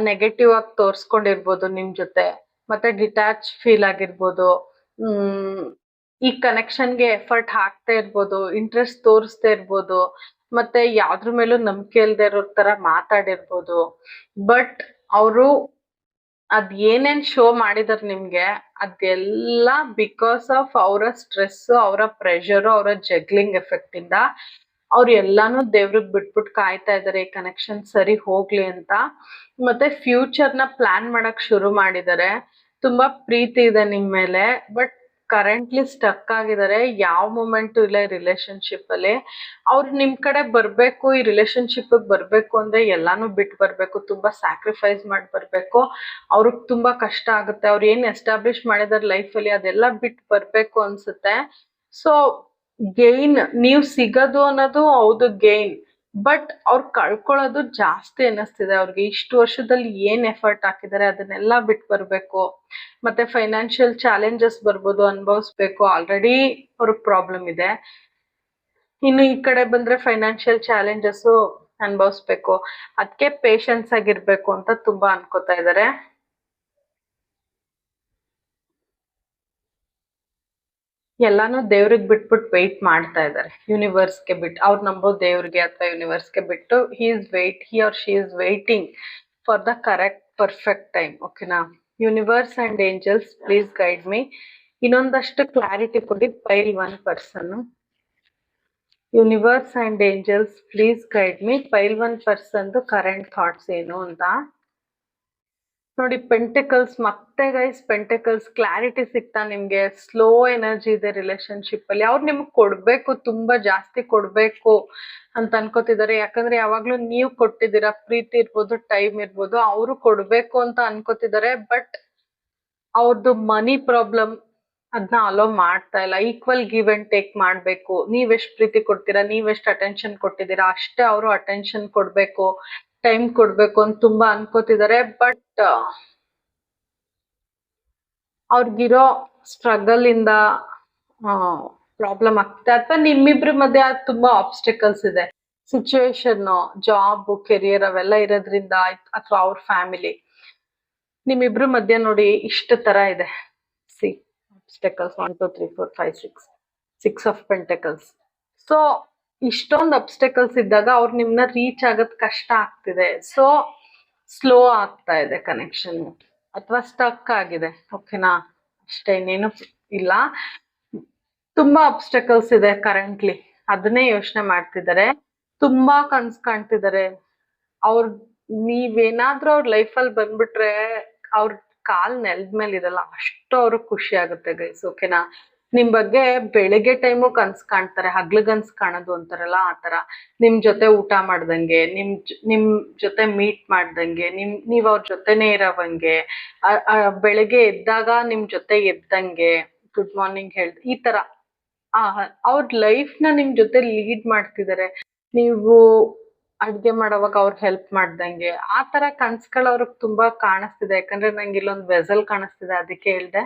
ನೆಗೆಟಿವ್ ಆಗಿ ತೋರ್ಸ್ಕೊಂಡಿರ್ಬೋದು ನಿಮ್ ಜೊತೆ, ಮತ್ತೆ ಡಿಟ್ಯಾಚ್ ಫೀಲ್ ಆಗಿರ್ಬೋದು. ಈ ಕನೆಕ್ಷನ್ಗೆ ಎಫರ್ಟ್ ಹಾಕ್ತಾ ಇರ್ಬೋದು, ಇಂಟ್ರೆಸ್ಟ್ ತೋರಿಸ್ತಾ ಇರ್ಬೋದು, ಮತ್ತೆ ಯಾವ್ದ್ರ ಮೇಲೂ ನಂಬಿಕೆ ಇಲ್ದೇ ಇರೋ ತರ ಮಾತಾಡಿರ್ಬೋದು. ಬಟ್ ಅವರು ಅದ್ ಏನೇನ್ ಶೋ ಮಾಡಿದಾರೆ ನಿಮ್ಗೆ, ಅದೆಲ್ಲ ಬಿಕಾಸ್ ಆಫ್ ಅವರ ಸ್ಟ್ರೆಸ್, ಅವರ ಪ್ರೆಷರ್, ಅವರ ಜಗ್ಲಿಂಗ್ ಎಫೆಕ್ಟ್ ಇಂದ ಅವ್ರು ಎಲ್ಲಾನು ದೇವ್ರಿಗೆ ಬಿಟ್ಬಿಟ್ಟು ಕಾಯ್ತಾ ಇದಾರೆ ಈ ಕನೆಕ್ಷನ್ ಸರಿ ಹೋಗ್ಲಿ ಅಂತ. ಮತ್ತೆ ಫ್ಯೂಚರ್ ನ ಪ್ಲಾನ್ ಮಾಡಕ್ ಶುರು ಮಾಡಿದ್ದಾರೆ. ತುಂಬಾ ಪ್ರೀತಿ ಇದೆ ನಿಮ್ ಮೇಲೆ. ಬಟ್ ಕರೆಂಟ್ಲಿ ಸ್ಟಕ್ ಆಗಿದ್ದಾರೆ, ಯಾವ ಮೂಮೆಂಟ್ ಇಲ್ಲ ಈ ರಿಲೇಶನ್ಶಿಪ್ ಅಲ್ಲಿ. ಅವ್ರು ನಿಮ್ ಕಡೆ ಬರ್ಬೇಕು, ಈ ರಿಲೇಶನ್ಶಿಪ್ ಬರ್ಬೇಕು ಅಂದ್ರೆ ಎಲ್ಲಾನು ಬಿಟ್ಟು ಬರ್ಬೇಕು, ತುಂಬಾ ಸ್ಯಾಕ್ರಿಫೈಸ್ ಮಾಡಿ ಬರ್ಬೇಕು. ಅವ್ರಿಗೆ ತುಂಬಾ ಕಷ್ಟ ಆಗುತ್ತೆ. ಅವ್ರು ಏನ್ ಎಸ್ಟಾಬ್ಲಿಷ್ ಮಾಡಿದಾರೆ ಲೈಫ್ ಅಲ್ಲಿ ಅದೆಲ್ಲ ಬಿಟ್ಟು ಬರ್ಬೇಕು ಅನ್ಸುತ್ತೆ. ಸೊ ಗೇನ್, ನೀವ್ ಸಿಗೋದು ಅನ್ನೋದು ಹೌದು ಗೇನ್, ಬಟ್ ಅವ್ರು ಕಳ್ಕೊಳ್ಳೋದು ಜಾಸ್ತಿ ಅನ್ನಿಸ್ತಿದೆ ಅವ್ರಿಗೆ. ಇಷ್ಟು ವರ್ಷದಲ್ಲಿ ಏನ್ ಎಫರ್ಟ್ ಹಾಕಿದ್ದಾರೆ ಅದನ್ನೆಲ್ಲ ಬಿಟ್ಟು ಬರ್ಬೇಕು. ಮತ್ತೆ ಫೈನಾನ್ಷಿಯಲ್ ಚಾಲೆಂಜಸ್ ಬರ್ಬೋದು, ಅನುಭವಿಸ್ಬೇಕು. ಆಲ್ರೆಡಿ ಅವ್ರಿಗೆ ಪ್ರಾಬ್ಲಮ್ ಇದೆ, ಇನ್ನು ಈ ಕಡೆ ಬಂದ್ರೆ ಫೈನಾನ್ಷಿಯಲ್ ಚಾಲೆಂಜಸ್ ಅನುಭವಿಸ್ಬೇಕು. ಅದಕ್ಕೆ ಪೇಶನ್ಸ್ ಆಗಿರ್ಬೇಕು ಅಂತ ತುಂಬಾ ಅನ್ಕೋತಾ ಇದ್ದಾರೆ. ಎಲ್ಲಾನು ದೇವ್ರಿಗೆ ಬಿಟ್ಬಿಟ್ಟು ವೆಯ್ಟ್ ಮಾಡ್ತಾ ಇದ್ದಾರೆ, ಯೂನಿವರ್ಸ್ಗೆ ಬಿಟ್ಟು. ಅವ್ರು ನಂಬೋ ದೇವ್ರಿಗೆ ಅಥವಾ ಯೂನಿವರ್ಸ್ಗೆ ಬಿಟ್ಟು he or she is waiting for the correct perfect time. ಓಕೆನಾ. Universe and angels please guide me. ಇನ್ನೊಂದಷ್ಟು ಕ್ಲಾರಿಟಿ ಕೊಡಿ pile 1 person. Universe and angels please guide me, pile 1 ಪರ್ಸನ್ದು ಕರೆಂಟ್ ಥಾಟ್ಸ್ ಏನು ಅಂತ ನೋಡಿ ಪೆಂಟಕಲ್ಸ್ ಮತ್ತೆ ಗೈಸ್, ಪೆಂಟಕಲ್ಸ್ ಕ್ಲಾರಿಟಿ ಸಿಗ್ತಾ ನಿಮ್ಗೆ. ಸ್ಲೋ ಎನರ್ಜಿ ಇದೆ ರಿಲೇಶನ್ಶಿಪ್ ಅಲ್ಲಿ. ಅವ್ರು ನಿಮ್ಗೆ ಕೊಡ್ಬೇಕು, ತುಂಬಾ ಜಾಸ್ತಿ ಕೊಡ್ಬೇಕು ಅಂತ ಅನ್ಕೋತಿದ್ದಾರೆ. ಯಾಕಂದ್ರೆ ಯಾವಾಗ್ಲೂ ನೀವು ಕೊಟ್ಟಿದ್ದೀರಾ, ಪ್ರೀತಿ ಇರ್ಬೋದು, ಟೈಮ್ ಇರ್ಬೋದು. ಅವರು ಕೊಡ್ಬೇಕು ಅಂತ ಅನ್ಕೋತಿದ್ದಾರೆ, ಬಟ್ ಅವ್ರದ್ದು ಮನಿ ಪ್ರಾಬ್ಲಮ್ ಅದನ್ನ ಅಲೋ ಮಾಡ್ತಾ ಇಲ್ಲ. ಈಕ್ವಲ್ ಗಿವ್ ಅಂಡ್ ಟೇಕ್ ಮಾಡ್ಬೇಕು. ನೀವೆಷ್ಟು ಪ್ರೀತಿ ಕೊಡ್ತೀರಾ, ನೀವೆಷ್ಟು ಅಟೆನ್ಷನ್ ಕೊಟ್ಟಿದ್ದೀರಾ ಅಷ್ಟೇ ಅವರು ಅಟೆನ್ಷನ್ ಕೊಡ್ಬೇಕು, ಟೈಮ್ ಕೊಡ್ಬೇಕು ಅಂತ ತುಂಬಾ ಅನ್ಕೋತಿದ್ದಾರೆ. ಬಟ್ ಅವ್ರಿಗಿರೋ ಸ್ಟ್ರಗಲ್ ಇಂದ ಪ್ರಾಬ್ಲಮ್ ಆಗ್ತದೆ, ಅಥವಾ ನಿಮ್ಮಿಬ್ರ ಮಧ್ಯೆ ತುಂಬಾ ಆಬ್ಸ್ಟಿಕಲ್ಸ್ ಇದೆ. ಸಿಚುವೇಶನ್, ಜಾಬ್, ಕೆರಿಯರ್ ಅವೆಲ್ಲ ಇರೋದ್ರಿಂದ, ಅಥವಾ ಅವ್ರ ಫ್ಯಾಮಿಲಿ, ನಿಮ್ಮಿಬ್ರ ಮಧ್ಯೆ ನೋಡಿ ಇಷ್ಟ ತರ ಇದೆ. C obstacles 1 2 3 4 5 6 6 of pentacles. So ಇಷ್ಟೊಂದು ಅಬ್ಸ್ಟಿಕಲ್ಸ್ ಇದ್ದಾಗ ಅವ್ರು ನಿಮ್ನ ರೀಚ್ ಆಗೋದ್ ಕಷ್ಟ ಆಗ್ತಿದೆ. ಸೊ ಸ್ಲೋ ಆಗ್ತಾ ಇದೆ ಕನೆಕ್ಷನ್, ಅಥವಾ ಸ್ಟಕ್ ಆಗಿದೆ. ಓಕೆನಾ, ಅಷ್ಟೇ, ಇನ್ನೇನು ಇಲ್ಲ. ತುಂಬಾ ಅಬ್ಸ್ಟಿಕಲ್ಸ್ ಇದೆ ಕರೆಂಟ್ಲಿ, ಅದನ್ನೇ ಯೋಚನೆ ಮಾಡ್ತಿದ್ದಾರೆ. ತುಂಬಾ ಕನ್ಸ್ ಕಾಣ್ತಿದ್ದಾರೆ. ಅವ್ರ ನೀವೇನಾದ್ರೂ ಅವ್ರ ಲೈಫಲ್ಲಿ ಬಂದ್ಬಿಟ್ರೆ ಅವ್ರ ಕಾಲ್ ನೆಲದ ಮೇಲೆ ಇರಲ್ಲ, ಅಷ್ಟು ಅವ್ರಿಗೆ ಖುಷಿ ಆಗುತ್ತೆ ಗೈಸ್. ಓಕೆನಾ, ನಿಮ್ ಬಗ್ಗೆ ಬೆಳಿಗ್ಗೆ ಟೈಮು ಕನ್ಸ್ ಕಾಣ್ತಾರೆ, ಹಗ್ಲಗನ್ಸ್ ಕಾಣೋದು ಅಂತಾರಲ್ಲ ಆ ತರ. ನಿಮ್ ಜೊತೆ ಊಟ ಮಾಡ್ದಂಗೆ, ನಿಮ್ ಜೊತೆ ಮೀಟ್ ಮಾಡ್ದಂಗೆ, ನೀವ್ ಅವ್ರ ಜೊತೆನೆ ಇರೋವಂಗೆ, ಬೆಳಿಗ್ಗೆ ಎದ್ದಾಗ ನಿಮ್ ಜೊತೆ ಎದ್ದಂಗೆ, ಗುಡ್ ಮಾರ್ನಿಂಗ್ ಹೇಳ್ದ, ಈ ತರ ಅವ್ರ ಲೈಫ್ ನ ನಿಮ್ ಜೊತೆ ಲೀಡ್ ಮಾಡ್ತಿದ್ದಾರೆ. ನೀವು ಅಡ್ಗೆ ಮಾಡೋವಾಗ ಅವ್ರ ಹೆಲ್ಪ್ ಮಾಡ್ದಂಗೆ, ಆ ತರ ಕನ್ಸ್ಗಳು ಅವ್ರಿಗೆ ತುಂಬಾ ಕಾಣಿಸ್ತಿದೆ. ಯಾಕಂದ್ರೆ ನಂಗೆ ಇಲ್ಲೊಂದು ವೆಸಲ್ ಕಾಣಿಸ್ತಿದೆ, ಅದಕ್ಕೆ ಹೇಳ್ದೆ.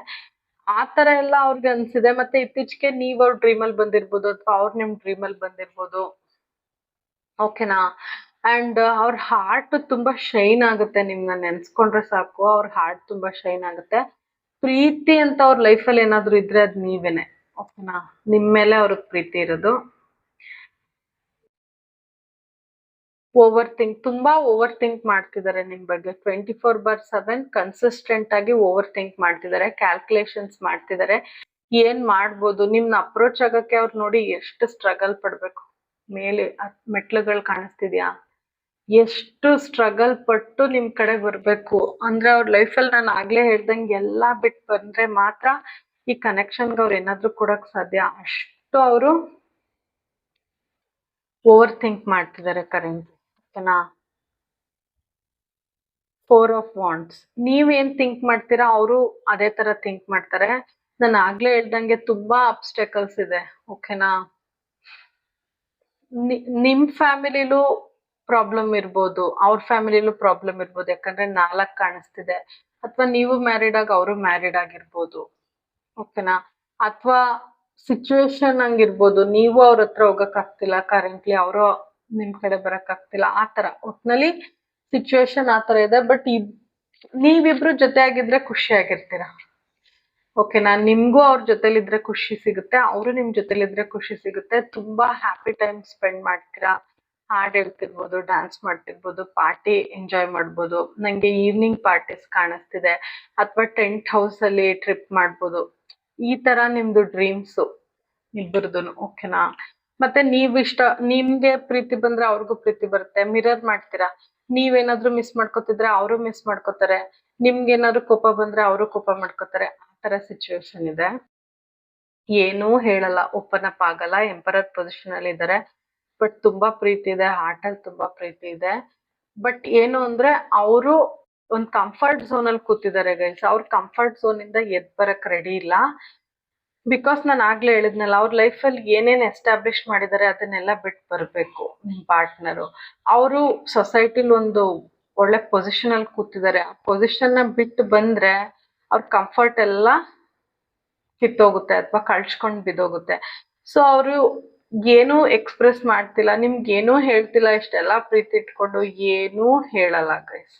ಆ ತರ ಎಲ್ಲ ಅವ್ರಿಗೆ ಅನ್ಸಿದೆ. ಮತ್ತೆ ಇತ್ತೀಚೆಗೆ ನೀವ್ ಅವ್ರ ಡ್ರೀಮಲ್ಲಿ ಬಂದಿರ್ಬೋದು, ಅಥವಾ ಅವ್ರು ನಿಮ್ ಡ್ರೀಮಲ್ಲಿ ಬಂದಿರ್ಬೋದು. ಓಕೆನಾ, ಅಂಡ್ ಅವ್ರ ಹಾರ್ಟ್ ತುಂಬಾ ಶೈನ್ ಆಗುತ್ತೆ. ನಿಮ್ನ ನೆನ್ಸ್ಕೊಂಡ್ರೆ ಸಾಕು, ಅವ್ರ ಹಾರ್ಟ್ ತುಂಬಾ ಶೈನ್ ಆಗುತ್ತೆ. ಪ್ರೀತಿ ಅಂತ ಅವ್ರ ಲೈಫಲ್ಲಿ ಏನಾದ್ರು ಇದ್ರೆ ಅದ್ ನೀವೇನೆ. ಓಕೆನಾ, ನಿಮ್ ಮೇಲೆ ಅವ್ರಿಗೆ ಪ್ರೀತಿ ಇರೋದು. ತುಂಬಾ ಓವರ್ ಥಿಂಕ್ ಮಾಡ್ತಿದ್ದಾರೆ ನಿಮ್ ಬಗ್ಗೆ. 24/7 ಕನ್ಸಿಸ್ಟೆಂಟ್ ಆಗಿ ಓವರ್ ಥಿಂಕ್ ಮಾಡ್ತಿದ್ದಾರೆ, ಕ್ಯಾಲ್ಕುಲೇಷನ್ಸ್ ಮಾಡ್ತಿದ್ದಾರೆ. ಏನ್ ಮಾಡ್ಬೋದು, ನಿಮ್ನ ಅಪ್ರೋಚ್ ಆಗಕ್ಕೆ ಅವ್ರು ನೋಡಿ ಎಷ್ಟು ಸ್ಟ್ರಗಲ್ ಪಡ್ಬೇಕು. ಮೇಲೆ ಮೆಟ್ಲುಗಳು ಕಾಣಿಸ್ತಿದ್ಯಾ, ಎಷ್ಟು ಸ್ಟ್ರಗಲ್ ಪಟ್ಟು ನಿಮ್ ಕಡೆ ಬರ್ಬೇಕು ಅಂದ್ರೆ ಅವ್ರ ಲೈಫಲ್ಲಿ ನಾನು ಆಗ್ಲೇ ಹೇಳ್ದಂಗೆ ಎಲ್ಲಾ ಬಿಟ್ಟು ಬಂದ್ರೆ ಮಾತ್ರ ಈ ಕನೆಕ್ಷನ್ಗೆ ಅವ್ರು ಏನಾದ್ರು ಕೊಡಕ್ ಸಾಧ್ಯ. ಅಷ್ಟು ಅವರು ಓವರ್ ಥಿಂಕ್ ಮಾಡ್ತಿದ್ದಾರೆ ಕರೆಂಟ್. ಓಕೆನಾ, 4 ಆಫ್ ವಾಂಡ್ಸ್. ನೀವೇನ್ ಥಿಂಕ್ ಮಾಡ್ತೀರಾ ಅವರು ಅದೇ ತರ ಥಿಂಕ್ ಮಾಡ್ತಾರೆ. ನಾನು ಆಗ್ಲೇ ಹೇಳ್ದಂಗೆ ತುಂಬಾ ಅಬ್ಸ್ಟೆಕಲ್ಸ್ ಇದೆ. ಓಕೆನಾ, ನಿಮ್ ಫ್ಯಾಮಿಲಿಲೂ ಪ್ರಾಬ್ಲಮ್ ಇರ್ಬೋದು, ಅವ್ರ ಫ್ಯಾಮಿಲಿಲೂ ಪ್ರಾಬ್ಲಮ್ ಇರ್ಬೋದು. ಯಾಕಂದ್ರೆ 4 ಕಾಣಿಸ್ತಿದೆ. ಅಥವಾ ನೀವು ಮ್ಯಾರಿಡ್ ಆಗಿ ಅವರು ಮ್ಯಾರಿಡ್ ಆಗಿರ್ಬೋದು. ಓಕೆನಾ, ಅಥವಾ ಸಿಚುವೇಶನ್ ಹಂಗಿರ್ಬೋದು, ನೀವು ಅವ್ರ ಹತ್ರ ಹೋಗಕ್ ಆಗ್ತಿಲ್ಲ ಕರೆಂಟ್ಲಿ, ಅವರು ನಿಮ್ ಕಡೆ ಬರಕ್ ಆಗ್ತಿಲ್ಲ. ಆ ತರ ಒಟ್ನಲ್ಲಿ ಸಿಚುವೇಶನ್ ಆ ತರ ಇದೆ. ಬಟ್ ನೀವಿಬ್ರು ಜೊತೆ ಆಗಿದ್ರೆ ಖುಷಿ ಆಗಿರ್ತೀರ. ಓಕೆನಾ, ನಿಮ್ಗೂ ಅವ್ರ ಜೊತೆಲಿದ್ರೆ ಖುಷಿ ಸಿಗುತ್ತೆ, ಅವರು ನಿಮ್ ಜೊತೆಲಿದ್ರೆ ಖುಷಿ ಸಿಗುತ್ತೆ. ತುಂಬಾ ಹ್ಯಾಪಿ ಟೈಮ್ ಸ್ಪೆಂಡ್ ಮಾಡ್ತೀರಾ. ಹಾಡ್ ಹೇಳ್ತಿರ್ಬೋದು, ಡ್ಯಾನ್ಸ್ ಮಾಡ್ತಿರ್ಬೋದು, ಪಾರ್ಟಿ ಎಂಜಾಯ್ ಮಾಡ್ಬೋದು. ನಂಗೆ ಈವ್ನಿಂಗ್ ಪಾರ್ಟೀಸ್ ಕಾಣಿಸ್ತಿದೆ, ಅಥವಾ ಟೆಂಟ್ ಹೌಸ್ ಅಲ್ಲಿ ಟ್ರಿಪ್ ಮಾಡ್ಬೋದು. ಈ ತರ ನಿಮ್ದು ಡ್ರೀಮ್ಸು ಇಬ್ಬರದೂನು. ಓಕೆನಾ, ಮತ್ತೆ ನಿಮ್ಗೆ ಪ್ರೀತಿ ಬಂದ್ರೆ ಅವ್ರಿಗೂ ಪ್ರೀತಿ ಬರುತ್ತೆ. ಮಿರರ್ ಮಾಡ್ತೀರಾ. ನೀವೇನಾದ್ರೂ ಮಿಸ್ ಮಾಡ್ಕೋತಿದ್ರೆ ಅವರು ಮಿಸ್ ಮಾಡ್ಕೋತಾರೆ. ನಿಮ್ಗೇನಾದ್ರು ಕೋಪ ಬಂದ್ರೆ ಅವರು ಕೋಪ ಮಾಡ್ಕೋತಾರೆ. ಆ ತರ ಸಿಚುವೇಶನ್ ಇದೆ. ಏನೂ ಹೇಳಲ್ಲ, ಓಪನ್ ಅಪ್ ಆಗಲ್ಲ. ಎಂಪರರ್ ಪೊಸಿಷನ್ ಅಲ್ಲಿ ಇದ್ದಾರೆ. ಬಟ್ ತುಂಬಾ ಪ್ರೀತಿ ಇದೆ, ಹಾರ್ಟ್ ಅಲ್ಲಿ ತುಂಬಾ ಪ್ರೀತಿ ಇದೆ. ಬಟ್ ಏನು ಅಂದ್ರೆ ಅವರು ಒಂದ್ ಕಂಫರ್ಟ್ ಝೋನ್ ಅಲ್ಲಿ ಕೂತಿದ್ದಾರೆ ಗೈಸ್. ಅವ್ರ ಕಂಫರ್ಟ್ ಝೋನ್ ಇಂದ ಎದ್ ಬರಕ್ ರೆಡಿ ಇಲ್ಲ. ಬಿಕಾಸ್ ನಾನು ಆಗ್ಲೇ ಹೇಳಿದ್ನಲ್ಲ, ಅವ್ರ ಲೈಫಲ್ಲಿ ಏನೇನ್ ಎಸ್ಟಾಬ್ಲಿಷ್ ಮಾಡಿದ್ದಾರೆ ಅದನ್ನೆಲ್ಲ ಬಿಟ್ಟು ಬರ್ಬೇಕು ನಿಮ್ ಪಾರ್ಟ್ನರು. ಅವರು ಸೊಸೈಟಿಲಿ ಒಂದು ಒಳ್ಳೆ ಪೊಸಿಷನ್ ಅಲ್ಲಿ ಕೂತಿದ್ದಾರೆ. ಆ ಪೊಸಿಷನ್ ನ ಬಿಟ್ಟು ಬಂದ್ರೆ ಅವ್ರ ಕಂಫರ್ಟ್ ಎಲ್ಲ ಕಿತ್ತೋಗುತ್ತೆ, ಅಥವಾ ಕಳ್ಸ್ಕೊಂಡ್ ಬಿದ್ದೋಗುತ್ತೆ. ಸೊ ಅವರು ಏನೂ ಎಕ್ಸ್ಪ್ರೆಸ್ ಮಾಡ್ತಿಲ್ಲ, ನಿಮ್ಗೇನೂ ಹೇಳ್ತಿಲ್ಲ. ಇಷ್ಟೆಲ್ಲಾ ಪ್ರೀತಿ ಇಟ್ಕೊಂಡು ಏನೂ ಹೇಳಲ್ಲ ಗೈಸ್.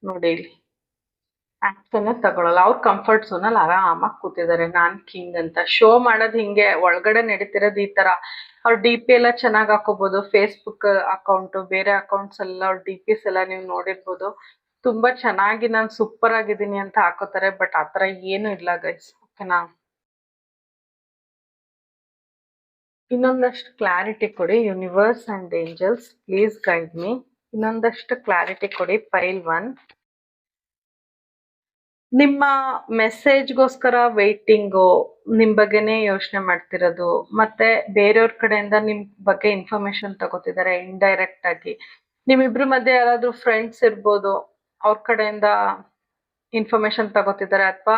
ನೋಡಿ ಇಲ್ಲಿ ಆಕ್ಷನ್ ತಗೊಳಲ್ಲ. ಅವ್ರ ಕಂಫರ್ಟ್ ಝೋನ್ ಅಲ್ಲಿ ಆರಾಮಾಗಿ ಕೂತಿದ್ದಾರೆ. ನಾನ್ ಕಿಂಗ್ ಅಂತ ಶೋ ಮಾಡೋದು ಹಿಂಗೆ, ಒಳಗಡೆ ನಡೀತಿರೋದು ಈ ತರ. ಅವ್ರ DP ಎಲ್ಲ ಚೆನ್ನಾಗಿ ಹಾಕೋಬಹುದು. ಫೇಸ್ಬುಕ್ ಅಕೌಂಟ್, ಬೇರೆ ಅಕೌಂಟ್ಸ್ ಎಲ್ಲ ಅವ್ರ DPs ಎಲ್ಲ ನೀವು ನೋಡಿರ್ಬೋದು. ತುಂಬಾ ಚೆನ್ನಾಗಿ ನಾನು ಸೂಪರ್ ಆಗಿದ್ದೀನಿ ಅಂತ ಹಾಕೋತಾರೆ. ಬಟ್ ಆತರ ಏನು ಇಲ್ಲ ಗೈಸ್. ಓಕೆನಾ, ಇನ್ನೊಂದಷ್ಟು ಕ್ಲಾರಿಟಿ ಕೊಡಿ universe and angels, please guide me. ಇನ್ನೊಂದಷ್ಟು ಕ್ಲಾರಿಟಿ ಕೊಡಿ. ಪೈಲ್ 1. ನಿಮ್ಮ ಮೆಸೇಜ್ಗೋಸ್ಕರ ವೇಟಿಂಗು, ನಿಮ್ ಬಗ್ಗೆನೇ ಯೋಚನೆ ಮಾಡ್ತಿರೋದು, ಮತ್ತೆ ಬೇರೆಯವ್ರ ಕಡೆಯಿಂದ ನಿಮ್ ಬಗ್ಗೆ ಇನ್ಫಾರ್ಮೇಶನ್ ತಗೋತಿದ್ದಾರೆ ಇಂಡೈರೆಕ್ಟ್ ಆಗಿ. ನಿಮ್ಮಿಬ್ರ ಮಧ್ಯೆ ಯಾರಾದ್ರೂ ಫ್ರೆಂಡ್ಸ್ ಇರ್ಬೋದು, ಅವ್ರ ಕಡೆಯಿಂದ ಇನ್ಫಾರ್ಮೇಶನ್ ತಗೋತಿದ್ದಾರೆ, ಅಥವಾ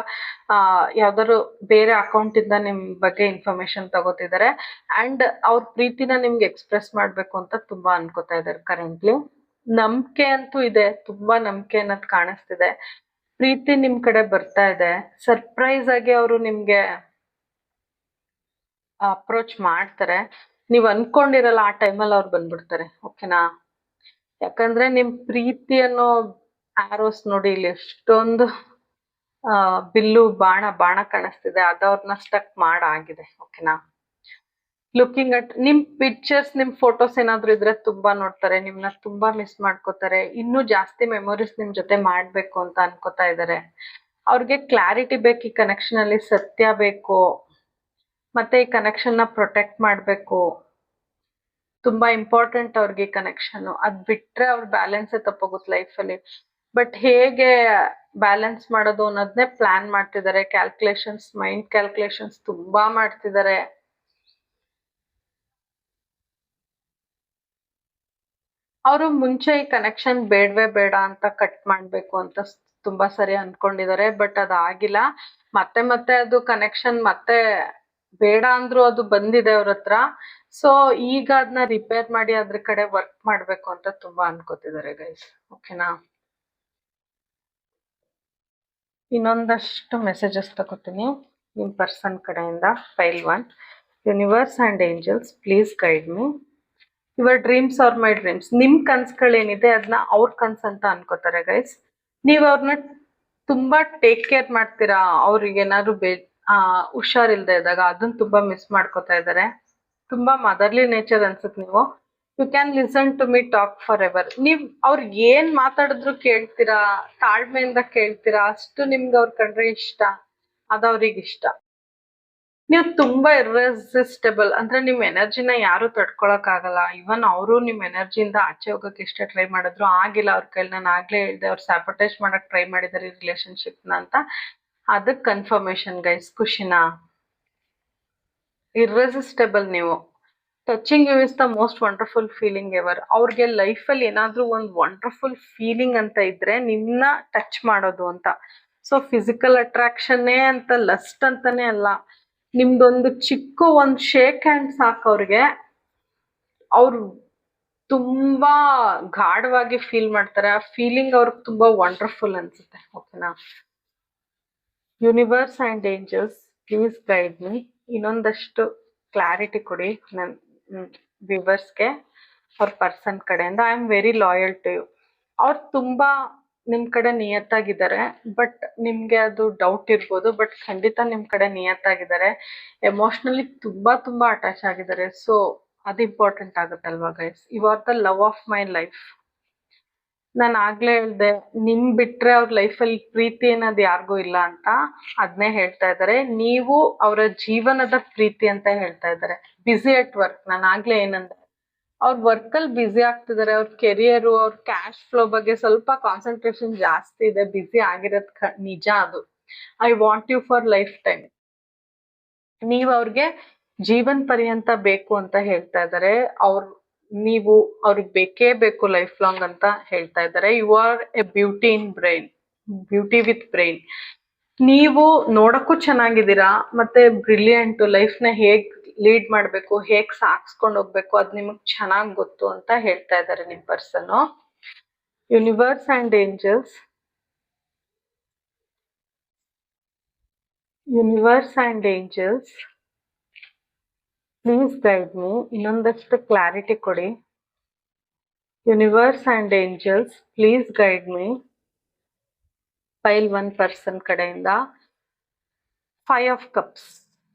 ಯಾವ್ದಾದ್ರು ಬೇರೆ ಅಕೌಂಟ್ ಇಂದ ನಿಮ್ ಬಗ್ಗೆ ಇನ್ಫಾರ್ಮೇಶನ್ ತಗೋತಿದ್ದಾರೆ ಅಂಡ್ ಅವ್ರ ಪ್ರೀತಿನ ನಿಮ್ಗೆ ಎಕ್ಸ್ಪ್ರೆಸ್ ಮಾಡ್ಬೇಕು ಅಂತ ತುಂಬಾ ಅನ್ಕೋತಾ ಇದ್ದಾರೆ ಕರೆಂಟ್ಲಿ. ನಂಬಿಕೆ ಅಂತೂ ಇದೆ, ತುಂಬಾ ನಂಬಿಕೆ ಅನ್ನೋದು ಕಾಣಿಸ್ತಿದೆ. ಪ್ರೀತಿ ನಿಮ್ ಕಡೆ ಬರ್ತಾ ಇದೆ. ಸರ್ಪ್ರೈಸ್ ಆಗಿ ಅವರು ನಿಮ್ಗೆ ಅಪ್ರೋಚ್ ಮಾಡ್ತಾರೆ. ನೀವ್ ಅನ್ಕೊಂಡಿರಲ್ಲ ಆ ಟೈಮಲ್ಲಿ ಅವ್ರು ಬಂದ್ಬಿಡ್ತಾರೆ. ಓಕೆನಾ? ಯಾಕಂದ್ರೆ ನಿಮ್ ಪ್ರೀತಿ ಅನ್ನೋ ಆರೋಸ್ ನೋಡಿ ಇಲ್ಲಿ ಎಷ್ಟೊಂದು ಬಿಲ್ಲು ಬಾಣ ಕಾಣಿಸ್ತಿದೆ. ಅದವ್ರನ್ನ ಸ್ಟಕ್ ಮಾಡಾಗಿದೆ. ಓಕೆನಾ? ಲುಕಿಂಗ್ ಅಟ್ ನಿಮ್ ಪಿಕ್ಚರ್ಸ್, ನಿಮ್ ಫೋಟೋಸ್ ಏನಾದ್ರು ಇದ್ರೆ ತುಂಬಾ ನೋಡ್ತಾರೆ, ನಿಮ್ನ ತುಂಬಾ ಮಿಸ್ ಮಾಡ್ಕೋತಾರೆ. ಇನ್ನೂ ಜಾಸ್ತಿ ಮೆಮೊರೀಸ್ ನಿಮ್ ಜೊತೆ ಮಾಡ್ಬೇಕು ಅಂತ ಅನ್ಕೋತಾ ಇದಾರೆ. ಅವ್ರಿಗೆ ಕ್ಲಾರಿಟಿ ಬೇಕು, ಈ ಕನೆಕ್ಷನ್ ಅಲ್ಲಿ ಸತ್ಯ ಬೇಕು, ಮತ್ತೆ ಈ ಕನೆಕ್ಷನ್ ನ ಪ್ರೊಟೆಕ್ಟ್ ಮಾಡ್ಬೇಕು. ತುಂಬಾ ಇಂಪಾರ್ಟೆಂಟ್ ಅವ್ರಿಗೆ ಕನೆಕ್ಷನ್. ಅದ್ ಬಿಟ್ರೆ ಅವ್ರ ಬ್ಯಾಲೆನ್ಸ್ ತಪ್ಪೋಗುತ್ತೆ ಲೈಫ್ ಅಲ್ಲಿ. ಬಟ್ ಹೇಗೆ ಬ್ಯಾಲೆನ್ಸ್ ಮಾಡೋದು ಅನ್ನೋದನ್ನೇ ಪ್ಲಾನ್ ಮಾಡ್ತಿದ್ದಾರೆ. ಕ್ಯಾಲ್ಕುಲೇಷನ್ಸ್, ಮೈಂಡ್ ಕ್ಯಾಲ್ಕುಲೇಷನ್ಸ್ ತುಂಬಾ ಮಾಡ್ತಿದ್ದಾರೆ. ಅವರು ಮುಂಚೆ ಈ ಕನೆಕ್ಷನ್ ಬೇಡವೇ ಬೇಡ ಅಂತ ಕಟ್ ಮಾಡ್ಬೇಕು ಅಂತ ತುಂಬಾ ಸರಿ ಅನ್ಕೊಂಡಿದ್ದಾರೆ. ಬಟ್ ಅದಾಗಿಲ್ಲ. ಮತ್ತೆ ಮತ್ತೆ ಅದು ಕನೆಕ್ಷನ್ ಮತ್ತೆ ಬೇಡ ಅಂದ್ರು ಅದು ಬಂದಿದೆ ಅವ್ರ ಹತ್ರ. ಸೊ ಈಗ ಅದನ್ನ ರಿಪೇರ್ ಮಾಡಿ ಅದ್ರ ಕಡೆ ವರ್ಕ್ ಮಾಡ್ಬೇಕು ಅಂತ ತುಂಬಾ ಅನ್ಕೋತಿದ್ದಾರೆ ಗೈಸ್. ಓಕೆನಾ? ಇನ್ನೊಂದಷ್ಟು ಮೆಸೇಜಸ್ ತಗೋತೀನಿ ನಿಮ್ ಪರ್ಸನ್ ಕಡೆಯಿಂದ. File 1. Universe and angels please guide me. Your dreams R my dreams. ನಿಮ್ ಕನ್ಸುಗಳೇನಿದೆ ಅದನ್ನ ಅವ್ರ ಕನ್ಸು ಅಂತ ಅನ್ಕೋತಾರೆ ಗೈಸ್. ನೀವ್ ಅವ್ರನ್ನ ತುಂಬಾ ಟೇಕ್ ಕೇರ್ ಮಾಡ್ತೀರಾ. ಅವ್ರಿಗೆ ಏನಾದ್ರು ಹುಷಾರಿಲ್ದೆ ಇದ್ದಾಗ ಅದನ್ನ ತುಂಬಾ ಮಿಸ್ ಮಾಡ್ಕೋತಾ ಇದ್ದಾರೆ. ತುಂಬಾ ಮದರ್ಲಿ ನೇಚರ್ ಅನ್ಸುತ್ತೆ ನೀವು. You can listen to me talk forever. ನೀವ್ ಅವ್ರು ಏನ್ ಮಾತಾಡಿದ್ರು ಕೇಳ್ತೀರಾ, ತಾಳ್ಮೆಯಿಂದ ಕೇಳ್ತೀರಾ. ಅಷ್ಟು ನಿಮ್ಗೆ ಅವ್ರ ಕಂಡ್ರೆ ಇಷ್ಟ, ಅದವ್ರಿಗೆ ಇಷ್ಟ. ನೀವು ತುಂಬಾ ಇರ್ರೆಸಿಸ್ಟಬಲ್. ಅಂದ್ರೆ ನಿಮ್ ಎನರ್ಜಿನ ಯಾರು ತಡ್ಕೊಳಕ್ ಆಗಲ್ಲ. ಇವನ್ ಅವರು ನಿಮ್ ಎನರ್ಜಿಯಿಂದ ಆಚೆ ಹೋಗಕ್ ಎಷ್ಟೇ ಟ್ರೈ ಮಾಡಿದ್ರು ಆಗಿಲ್ಲ ಅವ್ರ ಕೈಲಿ. ನಾನು ಆಗ್ಲೇ ಹೇಳ್ದೆ, ಅವ್ರು ಸ್ಯಾಬೊಟೇಜ್ ಮಾಡಕ್ ಟ್ರೈ ಮಾಡಿದಾರೆ ರಿಲೇಶನ್ಶಿಪ್ ನ ಅಂತ. ಅದಕ್ ಕನ್ಫರ್ಮೇಶನ್ ಗೈಸ್. ಖುಷಿನಾ? ಇರ್ರೆಸಿಸ್ಟಬಲ್ ನೀವು. Touching you is the most wonderful feeling ever. ಅವ್ರಿಗೆ ಲೈಫಲ್ಲಿ ಏನಾದ್ರೂ ಒಂದು ವಂಡರ್ಫುಲ್ ಫೀಲಿಂಗ್ ಅಂತ ಇದ್ರೆ ನಿಮ್ನ ಟಚ್ ಮಾಡೋದು ಅಂತ. ಸೊ ಫಿಸಿಕಲ್ ಅಟ್ರಾಕ್ಷನ್ನೇ ಅಂತ, ಲಸ್ಟ್ ಅಂತಾನೆ ಅಲ್ಲ. ನಿಮ್ದೊಂದು ಚಿಕ್ಕ ಒಂದು ಶೇಕ್ ಹ್ಯಾಂಡ್ ಸಾಕು ಅವ್ರಿಗೆ. ಅವ್ರು ತುಂಬಾ ಗಾಢವಾಗಿ ಫೀಲ್ ಮಾಡ್ತಾರೆ. ಆ ಫೀಲಿಂಗ್ ಅವ್ರಿಗೆ ತುಂಬಾ ವಂಡರ್ಫುಲ್ ಅನ್ಸುತ್ತೆ. ಓಕೆನಾ? Universe and angels please guide me. ಇನ್ನೊಂದಷ್ಟು ಕ್ಲಾರಿಟಿ ಕೊಡಿ ನನ್ ವ್ಯೂವರ್ಸ್ಗೆ ಅವ್ರ ಪರ್ಸನ್ ಕಡೆಯಿಂದ. I am very loyal to you. ಅವ್ರು ತುಂಬಾ ನಿಮ್ ಕಡೆ ನಿಯತ್ತಾಗಿದ್ದಾರೆ. ಬಟ್ ನಿಮ್ಗೆ ಅದು ಡೌಟ್ ಇರ್ಬೋದು, ಬಟ್ ಖಂಡಿತ ನಿಮ್ ಕಡೆ ನಿಯತ್ತಾಗಿದ್ದಾರೆ. ಎಮೋಷನಲಿ ತುಂಬಾ ತುಂಬಾ ಅಟ್ಯಾಚ್ ಆಗಿದ್ದಾರೆ. ಸೊ ಅದು ಇಂಪಾರ್ಟೆಂಟ್ ಆಗುತ್ತಲ್ವಾ guys. You are the love of my life. ನಾನು ಆಗ್ಲೇ ಹೇಳ್ದೆ, ನಿಮ್ ಬಿಟ್ರೆ ಅವ್ರ ಲೈಫಲ್ಲಿ ಪ್ರೀತಿ ಅನ್ನೋದು ಯಾರಿಗೂ ಇಲ್ಲ ಅಂತ. ಅದನ್ನೇ ಹೇಳ್ತಾ ಇದ್ದಾರೆ. ನೀವು ಅವರ ಜೀವನದ ಪ್ರೀತಿ ಅಂತ ಹೇಳ್ತಾ ಇದ್ದಾರೆ. Busy at work. ನಾನು ಆಗ್ಲೇ ಏನಂದೆ, ಅವ್ರ ವರ್ಕಲ್ಲಿ ಬ್ಯುಸಿ ಆಗ್ತಿದ್ದಾರೆ. ಅವ್ರ ಕೆರಿಯರು, ಅವ್ರ ಕ್ಯಾಶ್ ಫ್ಲೋ ಬಗ್ಗೆ ಸ್ವಲ್ಪ ಕಾನ್ಸಂಟ್ರೇಷನ್ ಜಾಸ್ತಿ ಇದೆ. ಬ್ಯುಸಿ ಆಗಿರೋದು ನಿಜ. ಅದು I want you for lifetime. ನೀವು ಅವ್ರಿಗೆ ಜೀವನ್ ಪರ್ಯಂತ ಬೇಕು ಅಂತ ಹೇಳ್ತಾ ಇದ್ದಾರೆ. ನೀವು ಅವ್ರಿಗೆ ಬೇಕೇ ಬೇಕು ಲೈಫ್ ಲಾಂಗ್ ಅಂತ ಹೇಳ್ತಾ ಇದ್ದಾರೆ. You are a beauty in brain, beauty with brain. ನೀವು ನೋಡಕ್ಕೂ ಚೆನ್ನಾಗಿದ್ದೀರಾ, ಮತ್ತೆ ಬ್ರಿಲಿಯಂಟ್. ಲೈಫ್ನ ಹೇಗ್ ಲೀಡ್ ಮಾಡ್ಬೇಕು, ಹೇಗ್ ಸಾಕ್ಸ್ಕೊಂಡು ಹೋಗ್ಬೇಕು, ಅದ್ ನಿಮಗ್ ಚೆನ್ನಾಗ್ ಗೊತ್ತು ಅಂತ ಹೇಳ್ತಾ ಇದ್ದಾರೆ ನಿಮ್ person. Universe and angels, universe and angels please guide me. ಇನ್ನೊಂದಷ್ಟು ಕ್ಲಾರಿಟಿ ಕೊಡಿ. Universe and angels please guide me. File 1 person ಕಡೆಯಿಂದ 5 ಆಫ್ ಕಪ್ಸ್.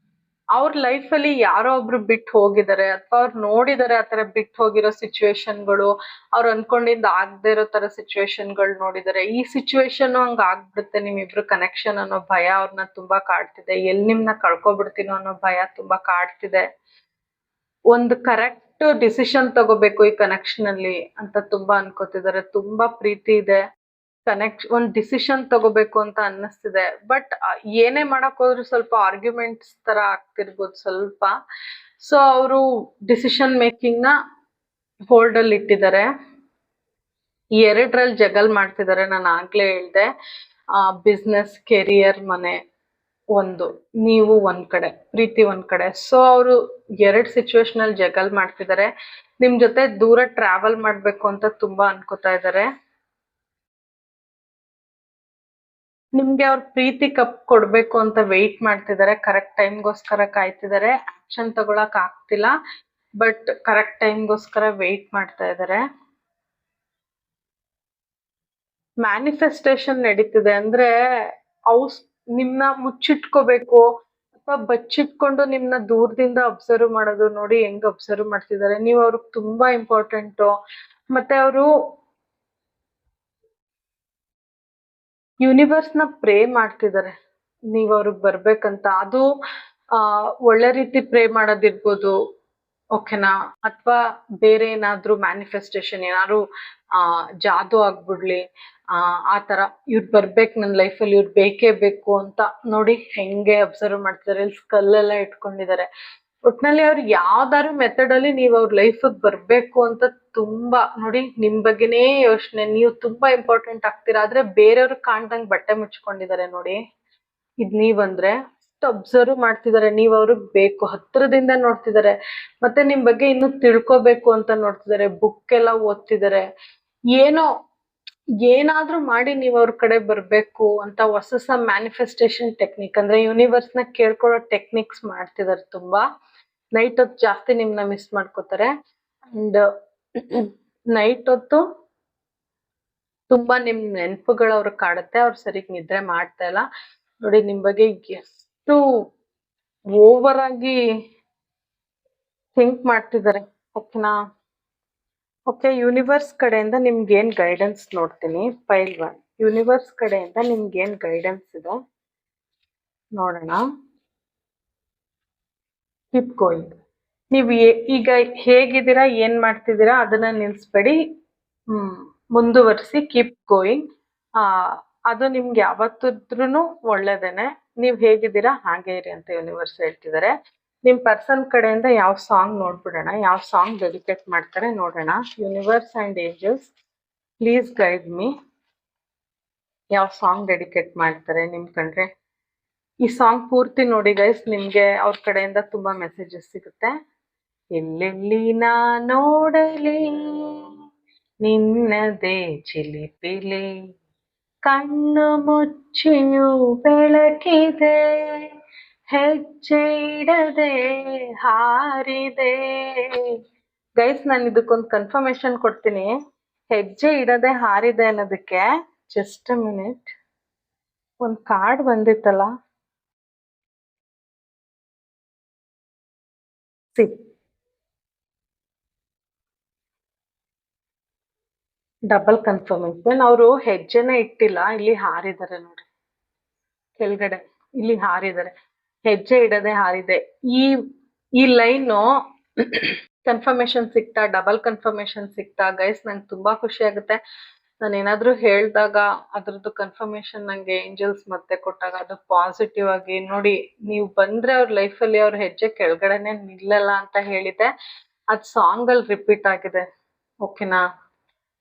ಅವ್ರ ಲೈಫಲ್ಲಿ ಯಾರೋ ಒಬ್ರು ಬಿಟ್ಟು ಹೋಗಿದ್ದಾರೆ, ಅಥವಾ ಅವ್ರು ನೋಡಿದ್ದಾರೆ ಆತರ ಬಿಟ್ಟು ಹೋಗಿರೋ ಸಿಚುವೇಶನ್ಗಳು. ಅವ್ರು ಅನ್ಕೊಂಡಿದ್ದು ಆಗದೆ ಇರೋ ತರ ಸಿಚುವೇಶನ್ಗಳು ನೋಡಿದ್ದಾರೆ. ಈ ಸಿಚುವೇಶನ್ ಹಂಗ ಆಗ್ಬಿಡುತ್ತೆ ನಿಮ್ಮಿಬ್ರು ಕನೆಕ್ಷನ್ ಅನ್ನೋ ಭಯ ಅವ್ರನ್ನ ತುಂಬಾ ಕಾಡ್ತಿದೆ. ಎಲ್ಲಿ ನಿಮ್ನ ಕಳ್ಕೊಬಿಡ್ತೀನೋ ಅನ್ನೋ ಭಯ ತುಂಬಾ ಕಾಡ್ತಿದೆ. ಒಂದು ಕರೆಕ್ಟ್ ಡಿಸಿಷನ್ ತಗೋಬೇಕು ಈ ಕನೆಕ್ಷನ್ ಅಲ್ಲಿ ಅಂತ ತುಂಬಾ ಅನ್ಕೋತಿದ್ದಾರೆ. ತುಂಬಾ ಪ್ರೀತಿ ಇದೆ. ಒಂದು ಡಿಸಿಷನ್ ತಗೋಬೇಕು ಅಂತ ಅನ್ನಿಸ್ತಿದೆ. ಬಟ್ ಏನೇ ಮಾಡಕ್ ಹೋದ್ರು ಸ್ವಲ್ಪ ಆರ್ಗ್ಯುಮೆಂಟ್ಸ್ ತರ ಆಗ್ತಿರ್ಬೋದು ಸ್ವಲ್ಪ. ಸೊ ಅವರು ಡಿಸಿಷನ್ ಮೇಕಿಂಗ್ ನ ಹೋಲ್ಡ್ ಅಲ್ಲಿ ಇಟ್ಟಿದ್ದಾರೆ. ಎರಡರಲ್ಲಿ ಜಗಲ್ ಮಾಡ್ತಿದ್ದಾರೆ. ನಾನು ಆಗ್ಲೇ ಹೇಳ್ದೆ, ಬಿಸ್ನೆಸ್, ಕೆರಿಯರ್, ಮನೆ ಒಂದು, ನೀವು ಒಂದ್ ಕಡೆ, ಪ್ರೀತಿ ಒಂದ್ ಕಡೆ. ಸೊ ಅವರು ಎರಡ್ ಸಿಚುವೇಶನ್ ಅಲ್ಲಿ ಜಗಲ್ ಮಾಡ್ತಿದ್ದಾರೆ. ನಿಮ್ ಜೊತೆ ದೂರ ಟ್ರಾವೆಲ್ ಮಾಡ್ಬೇಕು ಅಂತ ತುಂಬಾ ಅನ್ಕೋತಾ ಇದ್ದಾರೆ. ನಿಮ್ಗೆ ಅವ್ರ ಪ್ರೀತಿ ಕಪ್ ಕೊಡ್ಬೇಕು ಅಂತ ವೆಯ್ಟ್ ಮಾಡ್ತಿದ್ದಾರೆ. ಕರೆಕ್ಟ್ ಟೈಮ್ಗೋಸ್ಕರ ಕಾಯ್ತಿದ್ದಾರೆ. ಆಕ್ಷನ್ ತಗೊಳಕ್ ಆಗ್ತಿಲ್ಲ, ಬಟ್ ಕರೆಕ್ಟ್ ಟೈಮ್ಗೋಸ್ಕರ ವೆಯ್ಟ್ ಮಾಡ್ತಾ ಇದ್ದಾರೆ. ಮ್ಯಾನಿಫೆಸ್ಟೇಷನ್ ನಡೀತಿದೆ. ಅಂದ್ರೆ ಅವು ನಿಮ್ನ ಮುಚ್ಚಿಟ್ಕೋಬೇಕು ಅಥವಾ ಬಚ್ಚಿಟ್ಕೊಂಡು ನಿಮ್ನ ದೂರದಿಂದ ಅಬ್ಸರ್ವ್ ಮಾಡೋದು. ನೋಡಿ ಹೆಂಗ್ ಅಬ್ಸರ್ವ್ ಮಾಡ್ತಿದ್ದಾರೆ. ನೀವು ಅವ್ರಿಗೆ ತುಂಬಾ ಇಂಪಾರ್ಟೆಂಟು. ಮತ್ತೆ ಅವರು ಯೂನಿವರ್ಸ್ ನ ಪ್ರೇ ಮಾಡ್ತಿದ್ದಾರೆ ನೀವ್ ಅವ್ರಿಗೆ ಬರ್ಬೇಕಂತ. ಅದು ಒಳ್ಳೆ ರೀತಿ ಪ್ರೇ ಮಾಡೋದಿರ್ಬೋದು, ಓಕೆನಾ, ಅಥವಾ ಬೇರೆ ಏನಾದ್ರು ಮ್ಯಾನಿಫೆಸ್ಟೇಷನ್, ಏನಾದ್ರು ಜಾದು ಆಗ್ಬಿಡ್ಲಿ, ಆ ತರ ಇವ್ರು ಬರ್ಬೇಕು ನನ್ನ ಲೈಫಲ್ಲಿ, ಇವ್ರು ಬೇಕೇ ಬೇಕು ಅಂತ. ನೋಡಿ ಹೆಂಗೆ ಅಬ್ಸರ್ವ್ ಮಾಡ್ತಿದ್ದಾರೆ. ಇಲ್ಲಿ ಸ್ಕಲ್ ಎಲ್ಲ ಇಟ್ಕೊಂಡಿದ್ದಾರೆ. ಒಟ್ನಲ್ಲಿ ಅವ್ರು ಯಾವ್ದಾದ್ರು ಮೆಥಡ್ ಅಲ್ಲಿ ನೀವು ಅವ್ರ ಲೈಫಿಗೆ ಬರ್ಬೇಕು ಅಂತ ತುಂಬಾ, ನೋಡಿ ನಿಮ್ ಬಗ್ಗೆನೇ ಯೋಚನೆ, ನೀವು ತುಂಬಾ ಇಂಪಾರ್ಟೆಂಟ್ ಆಗ್ತೀರಾ. ಆದ್ರೆ ಬೇರೆಯವ್ರಿಗೆ ಕಾಣ್ದಂಗ್ ಬಟ್ಟೆ ಮುಚ್ಕೊಂಡಿದ್ದಾರೆ. ನೋಡಿ ಇದ್ ನೀವಂದ್ರೆ ಅಬ್ಸರ್ವ್ ಮಾಡ್ತಿದ್ದಾರೆ. ನೀವ್ ಅವ್ರಿಗೆ ಬೇಕು, ಹತ್ರದಿಂದ ನೋಡ್ತಿದ್ದಾರೆ. ಮತ್ತೆ ನಿಮ್ ಬಗ್ಗೆ ಇನ್ನು ತಿಳ್ಕೊಬೇಕು ಅಂತ ನೋಡ್ತಿದ್ದಾರೆ. ಬುಕ್ ಎಲ್ಲ ಓದ್ತಿದ್ದಾರೆ. ಏನೋ ಏನಾದ್ರೂ ಮಾಡಿ ನೀವ್ ಅವ್ರ ಕಡೆ ಬರ್ಬೇಕು ಅಂತ ಹೊಸ ಮ್ಯಾನಿಫೆಸ್ಟೇಷನ್ ಟೆಕ್ನಿಕ್, ಅಂದ್ರೆ ಯೂನಿವರ್ಸ್ ನ ಕೇಳ್ಕೊಳ್ಳೋ ಟೆಕ್ನಿಕ್ಸ್ ಮಾಡ್ತಿದ್ದಾರೆ ತುಂಬಾ. ನೈಟ್ ಹೊತ್ತು ಜಾಸ್ತಿ ನಿಮ್ನ ಮಿಸ್ ಮಾಡ್ಕೋತಾರೆ. ಅಂಡ್ ನೈಟ್ ಹೊತ್ತು ತುಂಬಾ ನಿಮ್ ನೆನಪುಗಳು ಅವ್ರಿಗೆ ಕಾಡುತ್ತೆ. ಅವ್ರು ಸರಿಗ್ ನಿದ್ರೆ ಮಾಡ್ತಾ ಇಲ್ಲ. ನೋಡಿ ನಿಮ್ ಬಗ್ಗೆ ಎಷ್ಟು ಓವರ್ ಆಗಿ ಥಿಂಕ್ ಮಾಡ್ತಿದ್ದಾರೆ, ಓಕೆನಾ. ಓಕೆ, ಯೂನಿವರ್ಸ್ ಕಡೆಯಿಂದ ನಿಮ್ಗೆ ಏನ್ ಗೈಡೆನ್ಸ್ ನೋಡ್ತೀನಿ. ಫೈಲ್ 1, ಯೂನಿವರ್ಸ್ ಕಡೆಯಿಂದ ನಿಮ್ಗೆ ಏನ್ ಗೈಡೆನ್ಸ್ ಇದೆ ನೋಡೋಣ. Keep going. ನೀವು ಈಗ ಹೇಗಿದ್ದೀರಾ, ಏನ್ ಮಾಡ್ತಿದ್ದೀರಾ ಅದನ್ನ ನಿಲ್ಸ್ಬೇಡಿ, ಮುಂದುವರಿಸಿ. Keep going. ಅದು ನಿಮ್ಗೆ ಯಾವತ್ತಿದ್ರೂ ಒಳ್ಳೇದೇನೆ. ನೀವ್ ಹೇಗಿದ್ದೀರಾ ಹಾಗೆ ಇರಿ ಅಂತ ಯೂನಿವರ್ಸ್ ಹೇಳ್ತಿದ್ದಾರೆ. ನಿಮ್ ಪರ್ಸನ್ ಕಡೆಯಿಂದ ಯಾವ ಸಾಂಗ್ ನೋಡ್ಬಿಡೋಣ, ಯಾವ ಸಾಂಗ್ ಡೆಡಿಕೇಟ್ ಮಾಡ್ತಾರೆ ನೋಡೋಣ. Universe and angels please guide me. ಯಾವ ಸಾಂಗ್ ಡೆಡಿಕೇಟ್ ಮಾಡ್ತಾರೆ ನಿಮ್ ಕಂಡ್ರೆ. ಈ ಸಾಂಗ್ ಪೂರ್ತಿ ನೋಡಿ ಗೈಸ್, ನಿಮ್ಗೆ ಅವ್ರ ಕಡೆಯಿಂದ ತುಂಬಾ ಮೆಸೇಜಸ್ ಸಿಗುತ್ತೆ. ಎಲ್ಲೆಲ್ಲಿ ನಾ ನೋಡಲಿ ನಿನ್ನದೇ ಚಿಲಿಪಿಲಿ, ಕಣ್ಣು ಮುಚ್ಚಿಯೂ ಬೆಳಕಿದೆ, ಹೆಜ್ಜೆ ಇಡದೆ ಹಾರಿದೆ. ಗೈಸ್ ನಾನು ಇದಕ್ಕೊಂದು ಕನ್ಫರ್ಮೇಶನ್ ಕೊಡ್ತೀನಿ. ಹೆಜ್ಜೆ ಇಡದೆ ಹಾರಿದೆ ಅನ್ನೋದಕ್ಕೆ ಜಸ್ಟ್ ಅ ಮಿನಿಟ್, ಒಂದ್ ಕಾರ್ಡ್ ಬಂದಿತ್ತಲ್ಲ, ಡಬಲ್ ಕನ್ಫರ್ಮೇಶನ್. ಅವರು ಹೆಜ್ಜೆನ ಇಟ್ಟಿಲ್ಲ, ಇಲ್ಲಿ ಹಾರಿದ್ದಾರೆ ನೋಡಿ ಕೆಳಗಡೆ, ಇಲ್ಲಿ ಹಾರಿದ್ದಾರೆ. ಹೆಜ್ಜೆ ಇಡದೆ ಹಾರಿದೆ. ಈ ಲೈನು ಕನ್ಫರ್ಮೇಶನ್ ಸಿಕ್ತಾ, ಡಬಲ್ ಕನ್ಫರ್ಮೇಶನ್ ಸಿಕ್ತಾ ಗೈಸ್, ನಂಗೆ ತುಂಬಾ ಖುಷಿ ಆಗುತ್ತೆ. ನಾನು ಏನಾದ್ರೂ ಹೇಳಿದಾಗ ಅದ್ರದ್ದು ಕನ್ಫರ್ಮೇಶನ್ ನಂಗೆ ಏಂಜಲ್ಸ್ ಮತ್ತೆ ಕೊಟ್ಟಾಗ ಅದು ಪಾಸಿಟಿವ್ ಆಗಿ, ನೋಡಿ ನೀವು ಬಂದ್ರೆ ಅವ್ರ ಲೈಫಲ್ಲಿ ಅವ್ರ ಹೆಜ್ಜೆ ಕೆಳಗಡೆನೆ ನಿಲ್ಲಲ್ಲ ಅಂತ ಹೇಳಿದೆ. ಅದ್ ಸಾಂಗ್ ಅಲ್ಲಿ ರಿಪೀಟ್ ಆಗಿದೆ, ಓಕೆನಾ.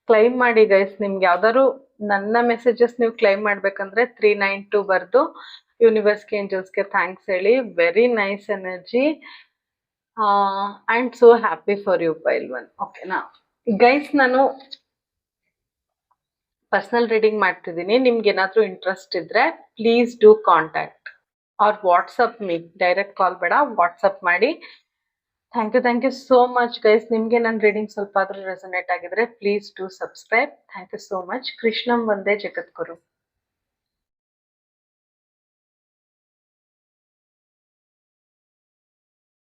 ಕ್ಲೈಮ್ ಮಾಡಿ ಗೈಸ್. ನಿಮ್ಗೆ ಯಾವ್ದಾದ್ರು ನನ್ನ ಮೆಸೇಜಸ್ ನೀವು ಕ್ಲೈಮ್ ಮಾಡ್ಬೇಕಂದ್ರೆ 392 ಬರ್ದು ಯೂನಿವರ್ಸ್ಗೆ, ಏಂಜಲ್ಸ್ಗೆ ಥ್ಯಾಂಕ್ಸ್ ಹೇಳಿ. Very nice energy. I am so happy for you pile 1, ಓಕೆನಾ. ಗೈಸ್ ನಾನು ಪರ್ಸನಲ್ ರೀಡಿಂಗ್ ಮಾಡ್ತಿದ್ದೀನಿ. ನಿಮ್ಗೆ ಏನಾದ್ರೂ ಇಂಟ್ರೆಸ್ಟ್ ಇದ್ರೆ please do contact or WhatsApp me. Direct call ಬೇಡ, ವಾಟ್ಸಪ್ ಮಾಡಿ. Thank you so much guys. ನಿಮ್ಗೆ ನನ್ನ ರೀಡಿಂಗ್ ಸ್ವಲ್ಪ ಆದ್ರೂ ರೆಸನೇಟ್ ಆಗಿದ್ರೆ please do subscribe. Thank you so much. ಕೃಷ್ಣಂ ವಂದೇ ಜಗದ್ಗುರು.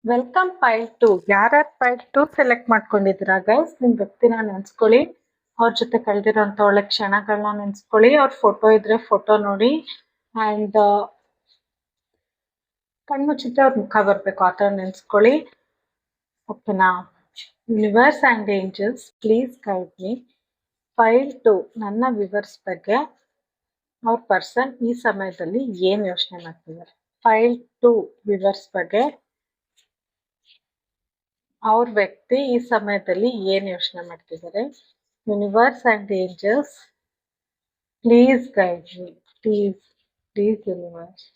ವೆಲ್ಕಮ್ ಪೈಲ್ 2. ಯಾರ್ಯಾರು ಪೈಲ್ 2 ಸೆಲೆಕ್ಟ್ ಮಾಡ್ಕೊಂಡಿದ್ದೀರಾ ಗೈಸ್, ನಿಮ್ ವ್ಯಕ್ತಿನ ನೆನ್ಸ್ಕೊಳ್ಳಿ. ಅವ್ರ ಜೊತೆ ಕಳೆದಿರೋಂಥ ಒಳ್ಳೆ ಕ್ಷಣಗಳನ್ನ ನೆನ್ಸ್ಕೊಳ್ಳಿ. ಅವ್ರ ಫೋಟೋ ಇದ್ರೆ ಫೋಟೋ ನೋಡಿ. ಅಂಡ್ ಕಣ್ಮುಚ್ಚಿದ್ರೆ ಅವ್ರ ಮುಖ ಬರ್ಬೇಕು, ಆ ಥರ ನೆನ್ಸ್ಕೊಳ್ಳಿ, ಓಕೆನಾ. Universe and angels please guide me. File 2 ನನ್ನ ವಿವರ್ಸ್ ಬಗ್ಗೆ ಅವ್ರ ಪರ್ಸನ್ ಈ ಸಮಯದಲ್ಲಿ ಏನ್ ಯೋಚನೆ ಮಾಡ್ತಿದ್ದಾರೆ. ಫೈಲ್ 2 ವಿವರ್ಸ್ ಬಗ್ಗೆ ಅವ್ರ ವ್ಯಕ್ತಿ ಈ ಸಮಯದಲ್ಲಿ ಏನ್ ಯೋಚನೆ ಮಾಡ್ತಿದ್ದಾರೆ. Universe and angels please guide me. Please universe.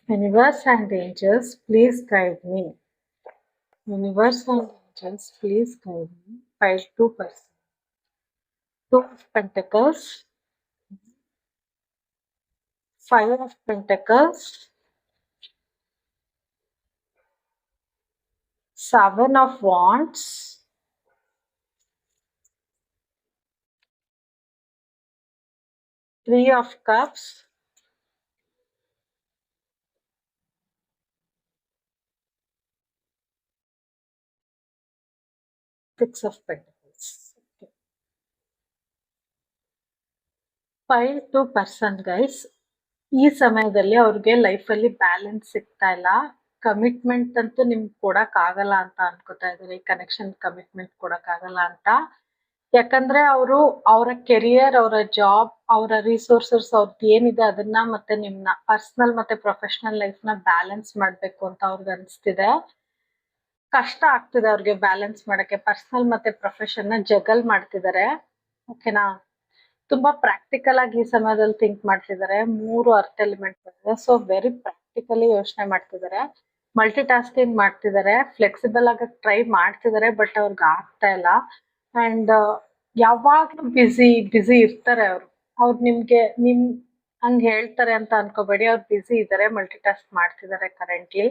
Universe and angels, please guide me. Universe and angels, please guide me. File 2 person. 2 of Pentacles. 5 of Pentacles. 7 of Wands. 3 of Cups. 6 of Pentacles. Okay. File 2 person guys. ಈ ಸಮಯದಲ್ಲಿ ಅವ್ರಿಗೆ ಲೈಫಲ್ಲಿ balance ಸಿಗ್ತಾ ಇಲ್ಲ. Commitment ಅಂತೂ ನಿಮ್ಗೆ ಕೊಡಕ್ ಆಗಲ್ಲ ಅಂತ ಅನ್ಕೋತಾ ಇದ್ದಾರೆ. ಕನೆಕ್ಷನ್ ಕಮಿಟ್ಮೆಂಟ್ ಕೊಡಕ್ ಆಗಲ್ಲ ಅಂತ. ಯಾಕಂದ್ರೆ ಅವರು ಅವರ ಕೆರಿಯರ್, ಅವರ ಜಾಬ್, ಅವರ ರಿಸೋರ್ಸಸ್ ಅವ್ರದ್ದು ಏನಿದೆ ಅದನ್ನ ಮತ್ತೆ ನಿಮ್ನ ಪರ್ಸನಲ್ ಮತ್ತೆ ಪ್ರೊಫೆಷನಲ್ ಲೈಫ್ ನ ಬ್ಯಾಲೆನ್ಸ್ ಮಾಡ್ಬೇಕು ಅಂತ ಅವ್ರಿಗೆ ಅನಿಸ್ತಿದೆ. ಕಷ್ಟ ಆಗ್ತಿದೆ ಅವ್ರಿಗೆ ಬ್ಯಾಲೆನ್ಸ್ ಮಾಡಕ್ಕೆ. ಪರ್ಸನಲ್ ಮತ್ತೆ ಪ್ರೊಫೆಷನ್ ನ ಜಗಲ್ ಮಾಡ್ತಿದ್ದಾರೆ. ಓಕೆನಾ. ತುಂಬಾ ಪ್ರಾಕ್ಟಿಕಲ್ ಆಗಿ ಈ ಸಮಯದಲ್ಲಿ ಥಿಂಕ್ ಮಾಡ್ತಿದ್ದಾರೆ. 3 ಅರ್ತ್ ಎಲಿಮೆಂಟ್ ಬಂದಿದೆ. ಸೊ ವೆರಿ ಪ್ರಾಕ್ಟಿಕಲಿ ಯೋಚನೆ ಮಾಡ್ತಿದ್ದಾರೆ. ಮಲ್ಟಿ ಟಾಸ್ಕಿಂಗ್ ಮಾಡ್ತಿದ್ದಾರೆ. ಫ್ಲೆಕ್ಸಿಬಲ್ ಆಗಿ ಟ್ರೈ ಮಾಡ್ತಿದ್ದಾರೆ. ಬಟ್ ಅವ್ರಿಗೆ ಆಗ್ತಾ ಇಲ್ಲ. ಅಂಡ್ ಯಾವಾಗ್ಲೂ ಬಿಸಿ ಇರ್ತಾರೆ ಅವರು. ಅವ್ರು ನಿಮ್ ಹಂಗ್ ಹೇಳ್ತಾರೆ ಅಂತ ಅನ್ಕೋಬೇಡಿ. ಅವ್ರು ಬಿಸಿ ಇದ್ದಾರೆ. ಮಲ್ಟಿ ಟಾಸ್ಕ್ ಮಾಡ್ತಿದ್ದಾರೆ ಕರೆಂಟ್ಲಿ.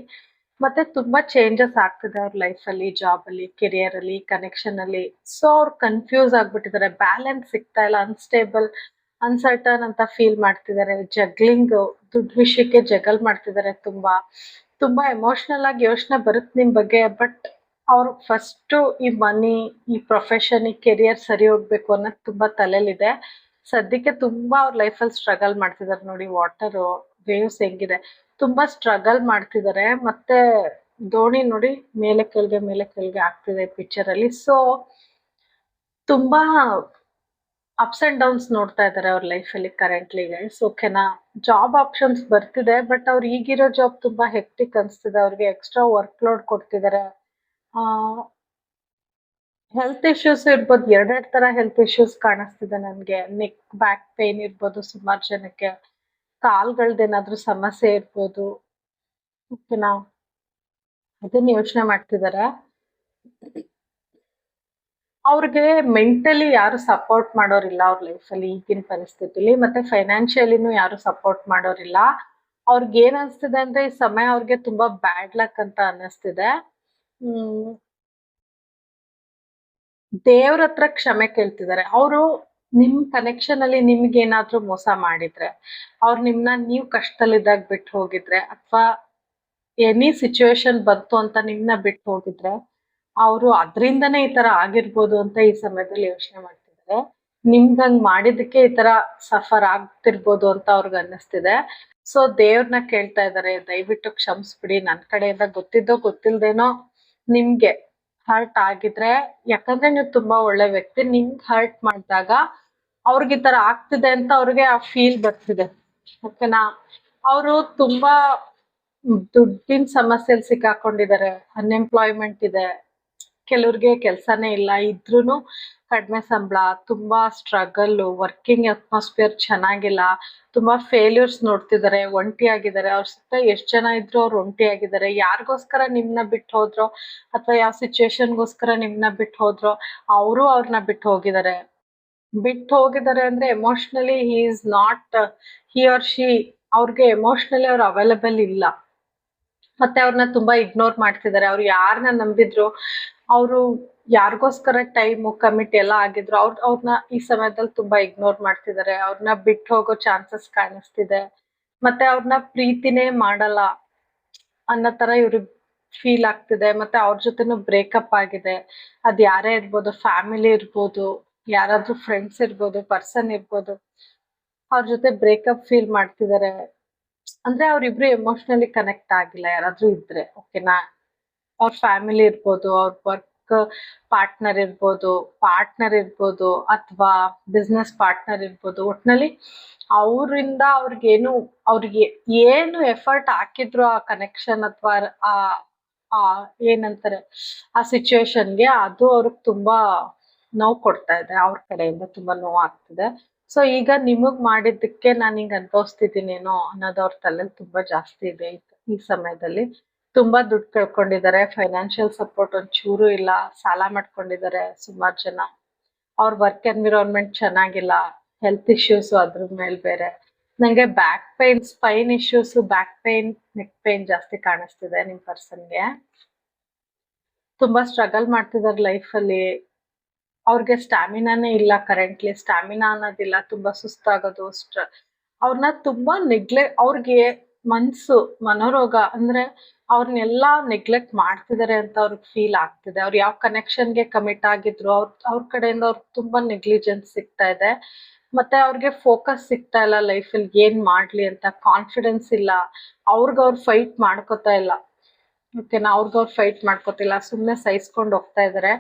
ಮತ್ತೆ ತುಂಬಾ ಚೇಂಜಸ್ ಆಗ್ತಿದೆ ಅವ್ರ ಲೈಫ್ ಅಲ್ಲಿ, ಜಾಬ್ ಅಲ್ಲಿ, ಕೆರಿಯರ್ ಅಲ್ಲಿ, ಕನೆಕ್ಷನ್ ಅಲ್ಲಿ. ಸೊ ಅವ್ರು ಕನ್ಫ್ಯೂಸ್ ಆಗ್ಬಿಟ್ಟಿದ್ದಾರೆ. ಬ್ಯಾಲೆನ್ಸ್ ಸಿಗ್ತಾ ಇಲ್ಲ. ಅನ್ಸ್ಟೇಬಲ್, ಅನ್ಸರ್ಟನ್ ಅಂತ ಫೀಲ್ ಮಾಡ್ತಿದ್ದಾರೆ. ಜಗ್ಲಿಂಗ್, ದುಡ್ಡು ವಿಷಯಕ್ಕೆ ಜಗಲ್ ಮಾಡ್ತಿದ್ದಾರೆ. ತುಂಬಾ ಎಮೋಷನಲ್ ಆಗಿ ಯೋಚನೆ ಬರುತ್ತೆ ನಿಮ್ ಬಗ್ಗೆ. ಬಟ್ ಅವ್ರು ಫಸ್ಟ್ ಈ ಮನಿ, ಈ ಪ್ರೊಫೆಷನ್, ಈ ಕೆರಿಯರ್ ಸರಿ ಹೋಗ್ಬೇಕು ಅನ್ನೋದು ತುಂಬಾ ತಲೆಯಲ್ಲಿದೆ. ಸದ್ಯಕ್ಕೆ ತುಂಬಾ ಅವ್ರ ಲೈಫಲ್ಲಿ ಸ್ಟ್ರಗಲ್ ಮಾಡ್ತಿದ್ದಾರೆ. ನೋಡಿ ವಾಟರ್ ವೇವ್ಸ್ ಹೆಂಗಿದೆ. ತುಂಬಾ ಸ್ಟ್ರಗಲ್ ಮಾಡ್ತಿದ್ದಾರೆ. ಮತ್ತೆ ದೋಣಿ ನೋಡಿ ಮೇಲೆ ಕೆಳಗೆ ಆಗ್ತಿದೆ ಪಿಕ್ಚರ್ ಅಲ್ಲಿ. ಸೊ ತುಂಬಾ ಅಪ್ಸ್ ಅಂಡ್ ಡೌನ್ಸ್ ನೋಡ್ತಾ ಇದ್ದಾರೆ ಅವ್ರ ಲೈಫಲ್ಲಿ ಕರೆಂಟ್ಲಿ ಗೈಸ್. ಓಕೆನಾ. ಜಾಬ್ ಆಪ್ಷನ್ಸ್ ಬರ್ತಿದೆ. ಬಟ್ ಅವ್ರು ಈಗಿರೋ ಜಾಬ್ ತುಂಬಾ ಹೆಕ್ಟಿಕ್ ಅನ್ಸ್ತಿದೆ. ಅವ್ರಿಗೆ ಎಕ್ಸ್ಟ್ರಾ ವರ್ಕ್ ಲೋಡ್ ಕೊಡ್ತಿದ್ದಾರೆ. ಹೆಲ್ತ್ ಇಶ್ಯೂಸ್ ಇರ್ಬೋದು. ಎರಡೆರಡು ತರ ಹೆಲ್ತ್ ಇಶ್ಯೂಸ್ ಕಾಣಿಸ್ತಿದೆ ನನ್ಗೆ. ನೆಕ್ ಬ್ಯಾಕ್ ಪೇನ್ ಇರ್ಬೋದು ಸುಮಾರು ಜನಕ್ಕೆ. ಕಾಲ್ಗಳ್ದೇನಾದ್ರೂ ಸಮಸ್ಯೆ ಇರ್ಬೋದು. ಓಕೆನಾ. ಅದನ್ನ ಯೋಚನೆ ಮಾಡ್ತಿದ್ದಾರೆ. ಅವ್ರಿಗೆ ಮೆಂಟಲಿ ಯಾರು ಸಪೋರ್ಟ್ ಮಾಡೋರಿಲ್ಲ ಅವ್ರ ಲೈಫಲ್ಲಿ ಈಗಿನ ಪರಿಸ್ಥಿತಿಲಿ. ಮತ್ತೆ ಫೈನಾನ್ಷಿಯಲಿನೂ ಯಾರು ಸಪೋರ್ಟ್ ಮಾಡೋರಿಲ್ಲ. ಅವ್ರಿಗೆ ಏನ್ ಅನ್ಸ್ತಿದೆ ಅಂದ್ರೆ ಈ ಸಮಯ ಅವ್ರಿಗೆ ತುಂಬಾ ಬ್ಯಾಡ್ ಲಕ್ ಅಂತ ಅನ್ನಿಸ್ತಿದೆ. ದೇವ್ರ ಹತ್ರ ಕ್ಷಮೆ ಕೇಳ್ತಿದ್ದಾರೆ. ಅವರು ನಿಮ್ ಕನೆಕ್ಷನ್ ಅಲ್ಲಿ ನಿಮ್ಗೆ ಏನಾದ್ರೂ ಮೋಸ ಮಾಡಿದ್ರೆ, ಅವ್ರು ನೀವು ಕಷ್ಟದಲ್ಲಿದ್ದಾಗ ಬಿಟ್ಟು ಹೋಗಿದ್ರೆ, ಅಥವಾ ಎನಿ ಸಿಚುವೇಶನ್ ಬಂತು ಅಂತ ನಿಮ್ನ ಬಿಟ್ಟು ಹೋಗಿದ್ರೆ, ಅವರು ಅದ್ರಿಂದನೇ ಈ ತರ ಆಗಿರ್ಬೋದು ಅಂತ ಈ ಸಮಯದಲ್ಲಿ ಯೋಚನೆ ಮಾಡ್ತಿದ್ದಾರೆ. ನಿಮ್ಗಂಗ್ ಮಾಡಿದಕ್ಕೆ ಈ ತರ ಸಫರ್ ಆಗ್ತಿರ್ಬೋದು ಅಂತ ಅವ್ರಿಗೆ ಅನ್ನಿಸ್ತಿದೆ. ಸೊ ದೇವ್ರನ್ನ ಕೇಳ್ತಾ ಇದ್ದಾರೆ, ದಯವಿಟ್ಟು ಕ್ಷಮಿಸ್ಬಿಡಿ. ನನ್ ಕಡೆಯಿಂದ ಗೊತ್ತಿದ್ದೋ ಗೊತ್ತಿಲ್ದೇನೋ ನಿಮ್ಗೆ ಹರ್ಟ್ ಆಗಿದ್ರೆ, ಯಾಕಂದ್ರೆ ನೀವು ತುಂಬಾ ಒಳ್ಳೆ ವ್ಯಕ್ತಿ. ನಿಮ್ಗೆ ಹರ್ಟ್ ಮಾಡಿದಾಗ ಅವ್ರಿಗೆ ಈ ತರ ಆಗ್ತಿದೆ ಅಂತ ಅವ್ರಿಗೆ ಆ ಫೀಲ್ ಬರ್ತಿದೆ. ಓಕೆನಾ. ಅವರು ತುಂಬಾ ದುಡ್ಡಿನ ಸಮಸ್ಯೆಯಲ್ಲಿ ಸಿಕ್ಕಾಕೊಂಡಿದ್ದಾರೆ. ಅನ್ಎಂಪ್ಲಾಯ್ಮೆಂಟ್ ಇದೆ. ಕೆಲವ್ರಿಗೆ ಕೆಲ್ಸನೇ ಇಲ್ಲ. ಇದ್ರೂನು ಕಡಿಮೆ ಸಂಬಳ, ತುಂಬಾ ಸ್ಟ್ರಗಲ್, ವರ್ಕಿಂಗ್ ಅಟ್ಮಾಸ್ಫಿಯರ್ ಚೆನ್ನಾಗಿಲ್ಲ. ತುಂಬಾ ಫೇಲ್ಯೂರ್ಸ್ ನೋಡ್ತಿದ್ದಾರೆ. ಒಂಟಿಯಾಗಿದ್ದಾರೆ. ಅವ್ರ ಸುತ್ತ ಎಷ್ಟ್ ಜನ ಇದ್ರು ಅವ್ರು ಒಂಟಿಯಾಗಿದ್ದಾರೆ. ಯಾರಿಗೋಸ್ಕರ ನಿಮ್ನ ಬಿಟ್ಟು ಹೋದ್ರೋ ಅಥವಾ ಯಾವ ಸಿಚುವೇಶನ್ಗೋಸ್ಕರ ನಿಮ್ನ ಬಿಟ್ಟು ಹೋದ್ರೋ ಅವರು ಅವ್ರನ್ನ ಬಿಟ್ಟು ಹೋಗಿದ್ದಾರೆ. ಅಂದ್ರೆ emotionally he is not, he or she, ಅವ್ರಿಗೆ ಎಮೋಷನಲಿ ಅವ್ರು ಅವೈಲಬಲ್ ಇಲ್ಲ. ಮತ್ತೆ ಅವ್ರನ್ನ ತುಂಬಾ ಇಗ್ನೋರ್ ಮಾಡ್ತಿದ್ದಾರೆ. ಅವ್ರು ಯಾರನ್ನ ನಂಬಿದ್ರು, ಅವರು ಯಾರಿಗೋಸ್ಕರ ಟೈಮು ಕಮಿಟ್ ಎಲ್ಲ ಆಗಿದ್ರು, ಅವ್ರನ್ನ ಈ ಸಮಯದಲ್ಲಿ ತುಂಬಾ ಇಗ್ನೋರ್ ಮಾಡ್ತಿದ್ದಾರೆ. ಅವ್ರನ್ನ ಬಿಟ್ಟು ಹೋಗೋ ಚಾನ್ಸಸ್ ಕಾಣಿಸ್ತಿದೆ. ಮತ್ತೆ ಅವ್ರನ್ನ ಪ್ರೀತಿನೇ ಮಾಡಲ್ಲ ಅನ್ನೋ ತರ ಇವ್ರಿಗೆ ಫೀಲ್ ಆಗ್ತಿದೆ. ಮತ್ತೆ ಅವ್ರ ಜೊತೆನೂ ಬ್ರೇಕಪ್ ಆಗಿದೆ. ಅದ್ ಯಾರೇ ಇರ್ಬೋದು, ಫ್ಯಾಮಿಲಿ ಇರ್ಬೋದು, ಯಾರಾದ್ರೂ ಫ್ರೆಂಡ್ಸ್ ಇರ್ಬೋದು, ಪರ್ಸನ್ ಇರ್ಬೋದು, ಅವ್ರ ಜೊತೆ ಬ್ರೇಕಪ್ ಫೀಲ್ ಮಾಡ್ತಿದ್ದಾರೆ. ಅಂದ್ರೆ ಅವ್ರಿಬ್ರು ಎಮೋಷನಲಿ ಕನೆಕ್ಟ್ ಆಗಿಲ್ಲ ಯಾರಾದ್ರೂ ಇದ್ರೆ. ಓಕೆನಾ. ಅವ್ರ ಫ್ಯಾಮಿಲಿ ಇರ್ಬೋದು, ಅವ್ರ ವರ್ಕ್ ಪಾರ್ಟ್ನರ್ ಇರ್ಬೋದು ಅಥವಾ ಬಿಸ್ನೆಸ್ ಪಾರ್ಟ್ನರ್ ಇರ್ಬೋದು. ಒಟ್ನಲ್ಲಿ ಅವರಿಂದ ಅವ್ರಿಗೆ ಏನು ಎಫರ್ಟ್ ಹಾಕಿದ್ರು ಆ ಕನೆಕ್ಷನ್ ಅಥವಾ ಆ ಆ ಏನಂತಾರೆ ಆ ಸಿಚುವೇಶನ್ಗೆ, ಅದು ಅವ್ರಿಗೆ ತುಂಬಾ ನೋವು ಕೊಡ್ತಾ ಇದೆ. ಅವ್ರ ಕಡೆಯಿಂದ ತುಂಬಾ ನೋವು ಆಗ್ತಿದೆ. ಸೊ ಈಗ ನಿಮಗ್ ಮಾಡಿದ್ದಕ್ಕೆ ನಾನು ಹಿಂಗ್ ಅನುಭವಿಸ್ತಿದ್ದೀನೇನೋ ಅನ್ನೋದು ಅವ್ರ ತಲೆಯಲ್ಲಿ ತುಂಬಾ ಜಾಸ್ತಿ ಇದೆ ಈ ಸಮಯದಲ್ಲಿ. ತುಂಬಾ ದುಡ್ಡು ಕಳ್ಕೊಂಡಿದ್ದಾರೆ, ಫೈನಾನ್ಷಿಯಲ್ ಸಪೋರ್ಟ್ ಒಂಚೂರು ಇಲ್ಲ, ಸಾಲ ಮಾಡ್ಕೊಂಡಿದ್ದಾರೆ ಸುಮಾರು ಜನ. ಅವ್ರ ವರ್ಕ್ ಎನ್ವಿರಾನ್ಮೆಂಟ್ ಚೆನ್ನಾಗಿಲ್ಲ, ಹೆಲ್ತ್ ಇಶ್ಯೂಸ್ ಅದ್ರ ಮೇಲೆ ಬೇರೆ. ನಂಗೆ back pain, spine issues, back pain, neck pain ಜಾಸ್ತಿ ಕಾಣಿಸ್ತಿದೆ ನಿಮ್ ಪರ್ಸನ್ಗೆ. ತುಂಬಾ ಸ್ಟ್ರಗಲ್ ಮಾಡ್ತಿದ್ದಾರೆ ಲೈಫಲ್ಲಿ. ಅವ್ರಿಗೆ ಸ್ಟ್ಯಾಮಿನಾನೇ ಇಲ್ಲ, ಕರೆಂಟ್ಲಿ ಸ್ಟ್ಯಾಮಿನಾ ಅನ್ನೋದಿಲ್ಲ, ತುಂಬಾ ಸುಸ್ತಾಗೋದು. ಅವ್ರನ್ನ ತುಂಬಾ ಅವ್ರಿಗೆ ಮನೋರೋಗ ಅಂದ್ರೆ ಅವ್ರನ್ನೆಲ್ಲಾ ನೆಗ್ಲೆಕ್ಟ್ ಮಾಡ್ತಿದ್ದಾರೆ ಅಂತ ಅವ್ರಿಗೆ ಫೀಲ್ ಆಗ್ತಿದೆ. ಅವ್ರು ಯಾವ ಕನೆಕ್ಷನ್ಗೆ ಕಮಿಟ್ ಆಗಿದ್ರು ಅವ್ರ ಕಡೆಯಿಂದ ಅವ್ರಿಗೆ ತುಂಬಾ ನೆಗ್ಲಿಜೆನ್ಸ್ ಸಿಗ್ತಾ ಇದೆ. ಮತ್ತೆ ಅವ್ರಿಗೆ ಫೋಕಸ್ ಸಿಗ್ತಾ ಇಲ್ಲ ಲೈಫಲ್ಲಿ, ಏನ್ ಮಾಡ್ಲಿ ಅಂತ ಕಾನ್ಫಿಡೆನ್ಸ್ ಇಲ್ಲ. ಅವ್ರು ಫೈಟ್ ಮಾಡ್ಕೋತಾ ಇಲ್ಲ. ಓಕೆನಾ, ಅವ್ರು ಫೈಟ್ ಮಾಡ್ಕೋತಿಲ್ಲ, ಸುಮ್ನೆ ಸಹಿಸ್ಕೊಂಡು ಹೋಗ್ತಾ ಇದಾರೆ.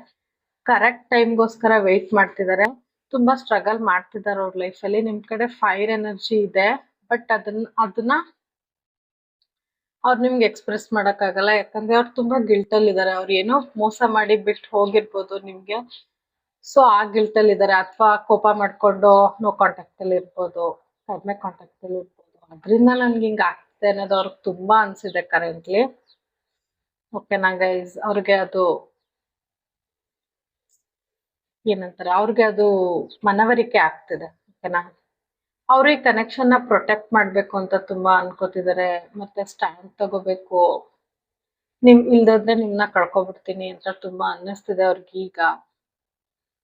ಕರೆಕ್ಟ್ ಟೈಮ್ಗೋಸ್ಕರ ವೆಯ್ಟ್ ಮಾಡ್ತಿದ್ದಾರೆ. ತುಂಬಾ ಸ್ಟ್ರಗಲ್ ಮಾಡ್ತಿದ್ದಾರೆ ಅವ್ರ ಲೈಫಲ್ಲಿ. ನಿಮ್ ಕಡೆ ಫೈರ್ ಎನರ್ಜಿ ಇದೆ, ಬಟ್ ಅದನ್ನ ಅವ್ರು ನಿಮ್ಗೆ ಎಕ್ಸ್ಪ್ರೆಸ್ ಆಗಲ್ಲ. ಯಾಕಂದ್ರೆ ಅವ್ರು ತುಂಬಾ ಗಿಲ್ಟಲ್ಲಿ ಇದಾರೆ. ಅವ್ರು ಏನೋ ಮೋಸ ಮಾಡಿ ಬಿಟ್ಟು ಹೋಗಿರ್ಬೋದು ನಿಮ್ಗೆ. ಸೊ ಆ ಗಿಲ್ಟಲ್ಲಿ ಇದಾರೆ, ಅಥವಾ ಕೋಪ ಮಾಡ್ಕೊಂಡು ನೋ ಕಾಂಟ್ಯಾಕ್ಟ್ ಅಲ್ಲಿ ಇರ್ಬೋದು, ಕಡಿಮೆ ಕಾಂಟ್ಯಾಕ್ಟ್ ಅಲ್ಲಿ ಇರ್ಬೋದು. ಅದರಿಂದ ನನ್ಗೆ ಹಿಂಗ ಆಗ್ತಿದೆ ಅನ್ನೋದು ಅವ್ರಿಗೆ ತುಂಬಾ ಅನ್ಸಿದೆ ಕರೆಂಟ್ಲಿ. ಓಕೆನಾ ಗೈಸ್, ಅವ್ರಿಗೆ ಅದು ಏನಂತಾರೆ, ಅವ್ರಿಗೆ ಅದು ಮನವರಿಕೆ ಆಗ್ತಿದೆ. ಓಕೆನಾ, ಅವ್ರು ಈ ಕನೆಕ್ಷನ್ ನ ಪ್ರೊಟೆಕ್ಟ್ ಮಾಡ್ಬೇಕು ಅಂತ ತುಂಬಾ ಅನ್ಕೋತಿದ್ದಾರೆ. ಮತ್ತೆ ಸ್ಟ್ಯಾಂಡ್ ತಗೋಬೇಕು, ಇಲ್ದೋದ್ರೆ ನಿಮ್ನ ಕಳ್ಕೊಬಿಡ್ತೀನಿ ಅಂತ ತುಂಬಾ ಅನ್ನಿಸ್ತಿದೆ ಅವ್ರಿಗೆ ಈಗ.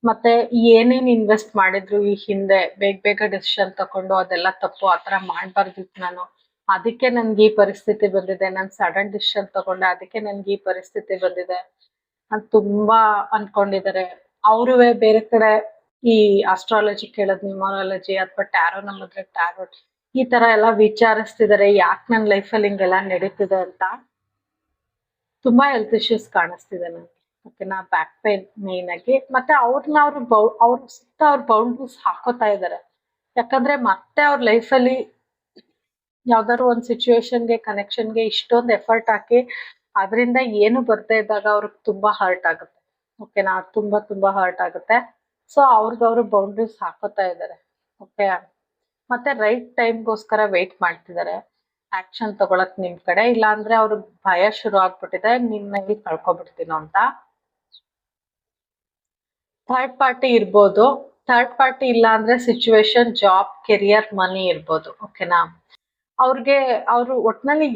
ಮತ್ತೆ ಏನೇನ್ ಇನ್ವೆಸ್ಟ್ ಮಾಡಿದ್ರು ಈ ಹಿಂದೆ, ಬೇಗ ಡಿಸಿಷನ್ ತಕೊಂಡು ಅದೆಲ್ಲ ತಪ್ಪು, ಆತರ ಮಾಡ್ಬಾರ್ದಿತ್ತು ನಾನು, ಅದಕ್ಕೆ ನನ್ಗೆ ಈ ಪರಿಸ್ಥಿತಿ ಬಂದಿದೆ, ನಾನು ಸಡನ್ ಡಿಸಿಷನ್ ತಗೊಂಡೆ, ಅದಕ್ಕೆ ನನ್ಗೆ ಈ ಪರಿಸ್ಥಿತಿ ಬಂದಿದೆ ಅಂತ ತುಂಬಾ ಅನ್ಕೊಂಡಿದ್ದಾರೆ. ಅವ್ರುವೆ ಬೇರೆ ಕಡೆ ಈ ಆಸ್ಟ್ರಾಲಜಿ ಕೇಳೋದ್, ನ್ಯೂಮರಾಲಜಿ ಅಥವಾ ಟ್ಯಾರೋ ನಂಬಿದ್ರೆ ಟ್ಯಾರೋ, ಈ ತರ ಎಲ್ಲ ವಿಚಾರಿಸ್ತಿದ್ದಾರೆ, ಯಾಕೆ ನನ್ನ ಲೈಫಲ್ಲಿ ಹಿಂಗೆಲ್ಲ ನಡೀತಿದೆ ಅಂತ. ತುಂಬಾ ಹೆಲ್ತ್ ಇಶ್ಯೂಸ್ ಕಾಣಿಸ್ತಿದೆ ನನ್ಗೆ. ಓಕೆನಾ, ಬ್ಯಾಕ್ ಪೈನ್ ಮೇನ್ ಆಗಿ. ಮತ್ತೆ ಅವ್ರ ಸುತ್ತ ಅವ್ರ ಬೌಂಡ್ರೀಸ್ ಹಾಕೋತಾ ಇದ್ದಾರೆ. ಯಾಕಂದ್ರೆ ಮತ್ತೆ ಅವ್ರ ಲೈಫಲ್ಲಿ ಯಾವ್ದಾದ್ರು ಒಂದ್ ಸಿಚುವೇಶನ್ಗೆ, ಕನೆಕ್ಷನ್ಗೆ ಇಷ್ಟೊಂದು ಎಫರ್ಟ್ ಹಾಕಿ ಅದರಿಂದ ಏನು ಬರ್ತಾ ಇದ್ದಾಗ ಅವ್ರಿಗೆ ತುಂಬಾ ಹರ್ಟ್ ಆಗುತ್ತೆ. ಓಕೆನಾ, ತುಂಬಾ ಹರ್ಟ್ ಆಗುತ್ತೆ. ಸೊ ಅವ್ರು ಬೌಂಡ್ರೀಸ್ ಹಾಕೋತಾ ಇದ್ದಾರೆ. ಓಕೆ, ಮತ್ತೆ ರೈಟ್ ಟೈಮ್ಗೋಸ್ಕರ ವೇಟ್ ಮಾಡ್ತಿದ್ದಾರೆ ಆಕ್ಷನ್ ತಗೊಳಕ್ ನಿಮ್ ಕಡೆ. ಇಲ್ಲ ಅಂದ್ರೆ ಅವ್ರಿಗೆ ಭಯ ಶುರು ಆಗ್ಬಿಟ್ಟಿದೆ, ನಿಮ್ನ ಇಲ್ಲಿ ಕಳ್ಕೊಬಿಡ್ತೀನೋ ಅಂತ. ಥರ್ಡ್ ಪಾರ್ಟಿ ಇರ್ಬೋದು, ಥರ್ಡ್ ಪಾರ್ಟಿ ಇಲ್ಲ ಅಂದ್ರೆ ಸಿಚುವೇಶನ್, ಜಾಬ್, ಕೆರಿಯರ್, ಮನಿ ಇರ್ಬೋದು. ಓಕೆನಾ, ಅವ್ರು ಒಟ್ನಲ್ಲಿ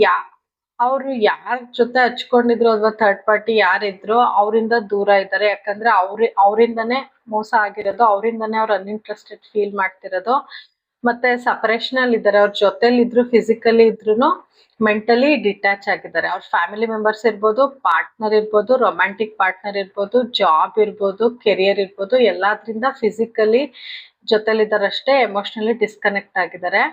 ಅವ್ರು ಯಾರ ಜೊತೆ ಹಚ್ಕೊಂಡಿದ್ರು ಅಥವಾ ಥರ್ಡ್ ಪಾರ್ಟಿ ಯಾರಿದ್ರು ಅವರಿಂದ ದೂರ ಇದ್ದಾರೆ. ಯಾಕಂದ್ರೆ ಅವರಿಂದನೇ ಮೋಸ ಆಗಿರೋದು, ಅವರಿಂದನೇ ಅವ್ರು ಅನ್ಇಂಟ್ರೆಸ್ಟೆಡ್ ಫೀಲ್ ಮಾಡ್ತಿರೋದು. ಮತ್ತೆ ಸಪರೇಷನ್ ಅಲ್ಲಿ ಇದ್ದಾರೆ. ಅವ್ರ ಜೊತೆಲಿ ಇದ್ರು, ಫಿಸಿಕಲಿ ಇದ್ರು, ಮೆಂಟಲಿ ಡಿಟ್ಯಾಚ್ ಆಗಿದ್ದಾರೆ. ಅವ್ರ ಫ್ಯಾಮಿಲಿ ಮೆಂಬರ್ಸ್ ಇರ್ಬೋದು, ಪಾರ್ಟ್ನರ್ ಇರ್ಬೋದು, ರೊಮ್ಯಾಂಟಿಕ್ ಪಾರ್ಟ್ನರ್ ಇರ್ಬೋದು, ಜಾಬ್ ಇರ್ಬೋದು, ಕೆರಿಯರ್ ಇರ್ಬೋದು, ಎಲ್ಲಾದ್ರಿಂದ ಫಿಸಿಕಲಿ ಜೊತೆಲಿದ್ದಾರಷ್ಟೇ, ಎಮೋಷನಲಿ ಡಿಸ್ಕನೆಕ್ಟ್ ಆಗಿದ್ದಾರೆ.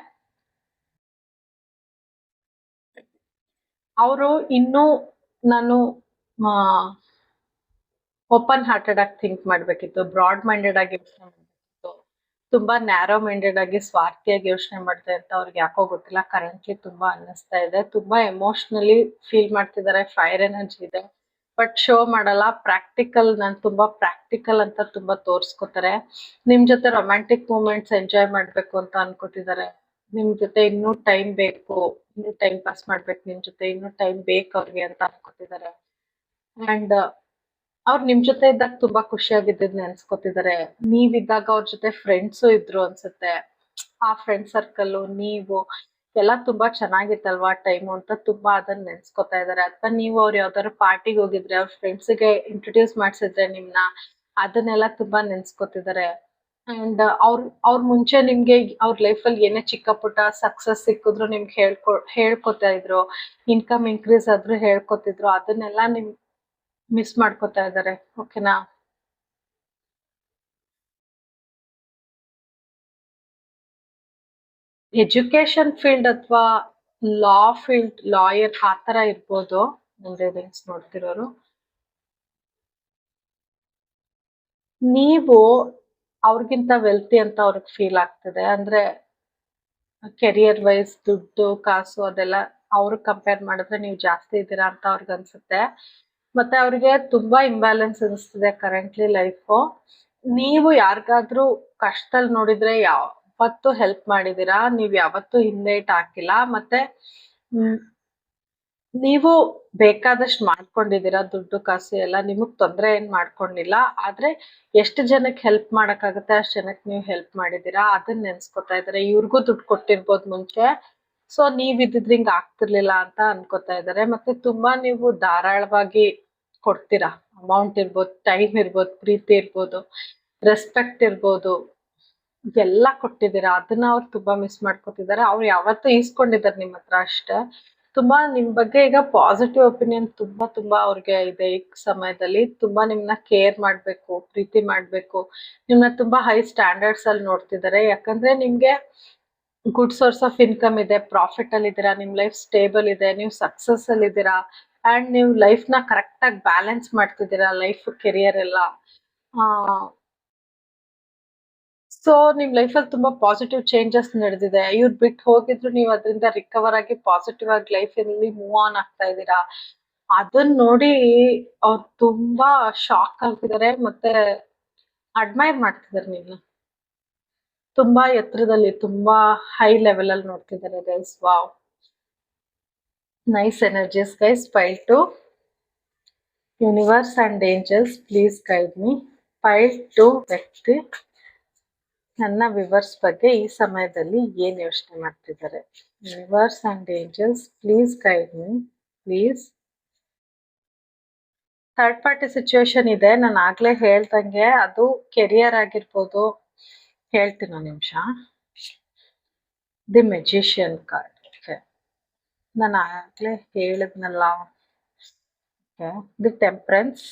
ಅವರು ಇನ್ನೂ ನಾನು ಓಪನ್ ಹಾರ್ಟೆಡ್ ಆಗಿ ಥಿಂಕ್ ಮಾಡ್ಬೇಕಿತ್ತು, ಬ್ರಾಡ್ ಮೈಂಡೆಡ್ ಆಗಿ ಯೋಚನೆ ಮಾಡ್ಬೇಕಿತ್ತು. ತುಂಬಾ ನ್ಯಾರೋ ಮೈಂಡೆಡ್ ಆಗಿ ಸ್ವಾರ್ಥಿಯಾಗಿ ಯೋಚನೆ ಮಾಡ್ತಾ ಅಂತ ಅವ್ರಿಗೆ ಯಾಕೋ ಗೊತ್ತಿಲ್ಲ ಕರೆಂಟ್ಲಿ ತುಂಬಾ ಅನ್ನಿಸ್ತಾ ಇದೆ. ತುಂಬಾ ಎಮೋಷನಲಿ ಫೀಲ್ ಮಾಡ್ತಿದ್ದಾರೆ, ಫೈರ್ ಎನರ್ಜಿ ಇದೆ, ಬಟ್ ಶೋ ಮಾಡಲ್ಲ. ನಾನು ತುಂಬಾ ಪ್ರಾಕ್ಟಿಕಲ್ ಅಂತ ತುಂಬಾ ತೋರ್ಸ್ಕೊತಾರೆ. ನಿಮ್ ಜೊತೆ ರೊಮ್ಯಾಂಟಿಕ್ ಮೂಮೆಂಟ್ಸ್ ಎಂಜಾಯ್ ಮಾಡ್ಬೇಕು ಅಂತ ಅನ್ಕೋತಿದ್ದಾರೆ. ನಿಮ್ ಜೊತೆ ಇನ್ನೂ ಟೈಮ್ ಬೇಕು, ಇನ್ನೂ ಟೈಮ್ ಪಾಸ್ ಮಾಡ್ಬೇಕು ನಿಮ್ ಜೊತೆ, ಇನ್ನೂ ಟೈಮ್ ಬೇಕು ಅವ್ರಿಗೆ ಅಂತ ಅನ್ಕೋತಿದ್ದಾರೆ. ಅಂಡ್ ಅವ್ರು ನಿಮ್ ಜೊತೆ ಇದ್ದಾಗ ತುಂಬಾ ಖುಷಿಯಾಗಿದ್ದದ್ ನೆನ್ಸ್ಕೊತಿದ್ದಾರೆ. ನೀವಿದ್ದಾಗ ಅವ್ರ ಜೊತೆ ಫ್ರೆಂಡ್ಸು ಇದ್ರು ಅನ್ಸುತ್ತೆ. ಆ ಫ್ರೆಂಡ್ ಸರ್ಕಲ್, ನೀವು ಎಲ್ಲ ತುಂಬಾ ಚೆನ್ನಾಗಿತ್ತಲ್ವಾ ಟೈಮು ಅಂತ ತುಂಬಾ ಅದನ್ನ ನೆನ್ಸ್ಕೊತಾ ಇದಾರೆ. ಅಥವಾ ನೀವು ಅವ್ರು ಯಾವ್ದಾದ್ರು ಪಾರ್ಟಿಗೆ ಹೋಗಿದ್ರೆ, ಅವ್ರ ಫ್ರೆಂಡ್ಸ್ಗೆ ಇಂಟ್ರೊಡ್ಯೂಸ್ ಮಾಡ್ಸಿದ್ರೆ ನಿಮ್ನ, ಅದನ್ನೆಲ್ಲ ತುಂಬಾ ನೆನ್ಸ್ಕೊತಿದ್ದಾರೆ. ಅಂಡ್ ಅವ್ರ ಮುಂಚೆ ನಿಮ್ಗೆ ಅವ್ರ ಲೈಫಲ್ಲಿ ಏನೇ ಚಿಕ್ಕ ಪುಟ್ಟ ಸಕ್ಸಸ್ ಸಿಕ್ಕಿದ್ರು ನಿಮ್ಗೆ ಹೇಳ್ಕೊತಾ ಇದ್ರು, ಇನ್ಕಮ್ ಇನ್ಕ್ರೀಸ್ ಆದ್ರೂ ಹೇಳ್ಕೊತಿದ್ರು, ಅದನ್ನೆಲ್ಲ ಮಿಸ್ ಮಾಡ್ಕೊತಾ ಇದ್ದಾರೆ. ಓಕೆನಾ, ಎಜುಕೇಶನ್ ಫೀಲ್ಡ್ ಅಥವಾ ಲಾ ಫೀಲ್ಡ್, ಲಾಯರ್ ಆ ತರ ಇರ್ಬೋದು. ನನ್ ರೀಡಿಂಗ್ಸ್ ನೋಡ್ತಿರೋರು ನೀವು ಅವ್ರಿಗಿಂತ ವೆಲ್ತಿ ಅಂತ ಅವ್ರಿಗೆ ಫೀಲ್ ಆಗ್ತಿದೆ. ಅಂದ್ರೆ ಕೆರಿಯರ್ ವೈಸ್ ದುಡ್ಡು ಕಾಸು ಅದೆಲ್ಲ ಅವ್ರಿಗೆ ಕಂಪೇರ್ ಮಾಡಿದ್ರೆ ನೀವು ಜಾಸ್ತಿ ಇದ್ದೀರಾ ಅಂತ ಅವ್ರಿಗೆ ಅನ್ಸುತ್ತೆ. ಮತ್ತೆ ಅವ್ರಿಗೆ ತುಂಬಾ ಇಂಬ್ಯಾಲೆನ್ಸ್ ಅನಿಸ್ತಿದೆ ಕರೆಂಟ್ಲಿ ಲೈಫು. ನೀವು ಯಾರಿಗಾದ್ರೂ ಕಷ್ಟದಲ್ಲಿ ನೋಡಿದ್ರೆ ಯಾವತ್ತೂ ಹೆಲ್ಪ್ ಮಾಡಿದೀರಾ, ನೀವ್ ಯಾವತ್ತೂ ಹಿಂದೆ ಇಟ್ ಹಾಕಿಲ್ಲ. ಮತ್ತೆ ನೀವು ಬೇಕಾದಷ್ಟು ಮಾಡ್ಕೊಂಡಿದೀರಾ, ದುಡ್ಡು ಕಾಸು ಎಲ್ಲ ನಿಮಗ್ ತೊಂದ್ರೆ ಏನ್ ಮಾಡ್ಕೊಂಡಿಲ್ಲ. ಆದ್ರೆ ಎಷ್ಟು ಜನಕ್ಕೆ ಹೆಲ್ಪ್ ಮಾಡಕ್ಕಾಗತ್ತೆ ಅಷ್ಟ್ ಜನಕ್ಕೆ ನೀವು ಹೆಲ್ಪ್ ಮಾಡಿದೀರಾ, ಅದನ್ನ ನೆನ್ಸ್ಕೊತಾ ಇದಾರೆ. ಇವ್ರಿಗೂ ದುಡ್ಡು ಕೊಟ್ಟಿರ್ಬೋದು ಮುಂಚೆ, ಸೊ ನೀವ್ ಇದ್ದಿದ್ರೆ ಹಿಂಗ್ ಆಗ್ತಿರ್ಲಿಲ್ಲ ಅಂತ ಅನ್ಕೋತಾ ಇದಾರೆ. ಮತ್ತೆ ತುಂಬಾ ನೀವು ಧಾರಾಳವಾಗಿ ಕೊಡ್ತೀರಾ. ಅಮೌಂಟ್ ಇರ್ಬೋದು, ಟೈಮ್ ಇರ್ಬೋದು, ಪ್ರೀತಿ ಇರ್ಬೋದು, ರೆಸ್ಪೆಕ್ಟ್ ಇರ್ಬೋದು, ಎಲ್ಲ ಕೊಟ್ಟಿದ್ದೀರಾ. ಅದನ್ನ ಅವ್ರು ತುಂಬಾ ಮಿಸ್ ಮಾಡ್ಕೊತಿದ್ದಾರೆ. ಅವ್ರು ಯಾವತ್ತೂ ಈಸ್ಕೊಂಡಿದ್ದಾರೆ ನಿಮ್ಮ ಹತ್ರ ಅಷ್ಟೇ. ತುಂಬಾ ನಿಮ್ ಬಗ್ಗೆ ಈಗ ಪಾಸಿಟಿವ್ ಒಪಿನಿಯನ್ ತುಂಬಾ ತುಂಬಾ ಅವ್ರಿಗೆ ಇದೆ. ಈ ಸಮಯದಲ್ಲಿ ತುಂಬಾ ನಿಮ್ನ ಕೇರ್ ಮಾಡ್ಬೇಕು, ಪ್ರೀತಿ ಮಾಡ್ಬೇಕು, ನಿಮ್ನ ತುಂಬಾ ಹೈ ಸ್ಟ್ಯಾಂಡರ್ಡ್ಸ್ ಅಲ್ಲಿ ನೋಡ್ತಿದ್ದಾರೆ. ಯಾಕಂದ್ರೆ ನಿಮ್ಗೆ ಗುಡ್ ಸೋರ್ಸ್ ಆಫ್ ಇನ್ಕಮ್ ಇದೆ, ಪ್ರಾಫಿಟ್ ಅಲ್ಲಿ ಇದ್ದೀರಾ, ನಿಮ್ ಲೈಫ್ ಸ್ಟೇಬಲ್ ಇದೆ, ನೀವು ಸಕ್ಸಸ್ ಅಲ್ಲಿ ಇದ್ದೀರಾ, ಅಂಡ್ ನೀವು ಲೈಫ್ ನ ಕರೆಕ್ಟ್ ಆಗಿ ಬ್ಯಾಲೆನ್ಸ್ ಮಾಡ್ತಿದ್ದೀರಾ, ಲೈಫ್ ಕೆರಿಯರ್ ಎಲ್ಲ. ಸೊ ನಿಮ್ ಲೈಫಲ್ಲಿ ತುಂಬಾ ಪಾಸಿಟಿವ್ ಚೇಂಜಸ್ ನಡೆದಿದೆ. ಇವ್ರು ಬಿಟ್ಟು ಹೋಗಿದ್ರು ನೀವು ಅದರಿಂದ ರಿಕವರ್ ಆಗಿ ಪಾಸಿಟಿವ್ ಆಗಿ ಲೈಫ್ ಅಲ್ಲಿ ಮೂವ್ ಆನ್ ಆಗ್ತಾ ಇದ್ದೀರಾ. ಅದನ್ನ ನೋಡಿ ಅವ್ರು ತುಂಬಾ ಶಾಕ್ ಆಗ್ತಿದ್ದಾರೆ, ಮತ್ತೆ ಅಡ್ಮೈರ್ ಮಾಡ್ತಿದ್ದಾರೆ. ನೀವು ತುಂಬಾ ಎತ್ತರದಲ್ಲಿ, ತುಂಬಾ ಹೈ ಲೆವೆಲ್ ಅಲ್ಲಿ ನೋಡ್ತಿದ್ದಾರೆ guys. Wow, nice energies guys. Pile two universe and angels, please guide me. Pile two ವ್ಯಕ್ತಿ ನನ್ನ ವಿವರ್ಸ್ ಬಗ್ಗೆ ಈ ಸಮಯದಲ್ಲಿ ಏನ್ ಯೋಚನೆ ಮಾಡ್ತಿದ್ದಾರೆ. Universe and angels, please guide me please. Third party situation ಇದೆ, ನಾನು ಆಗ್ಲೇ ಹೇಳ್ದಂಗೆ. ಅದು ಕೆರಿಯರ್ ಆಗಿರ್ಬೋದು. ಹೇಳ್ತೀನಿ ಒಂದು ನಿಮಿಷ. The magician card. ನಾನು ಆಗ್ಲೇ ಹೇಳಿದ್ನಲ್ಲ. The temperance,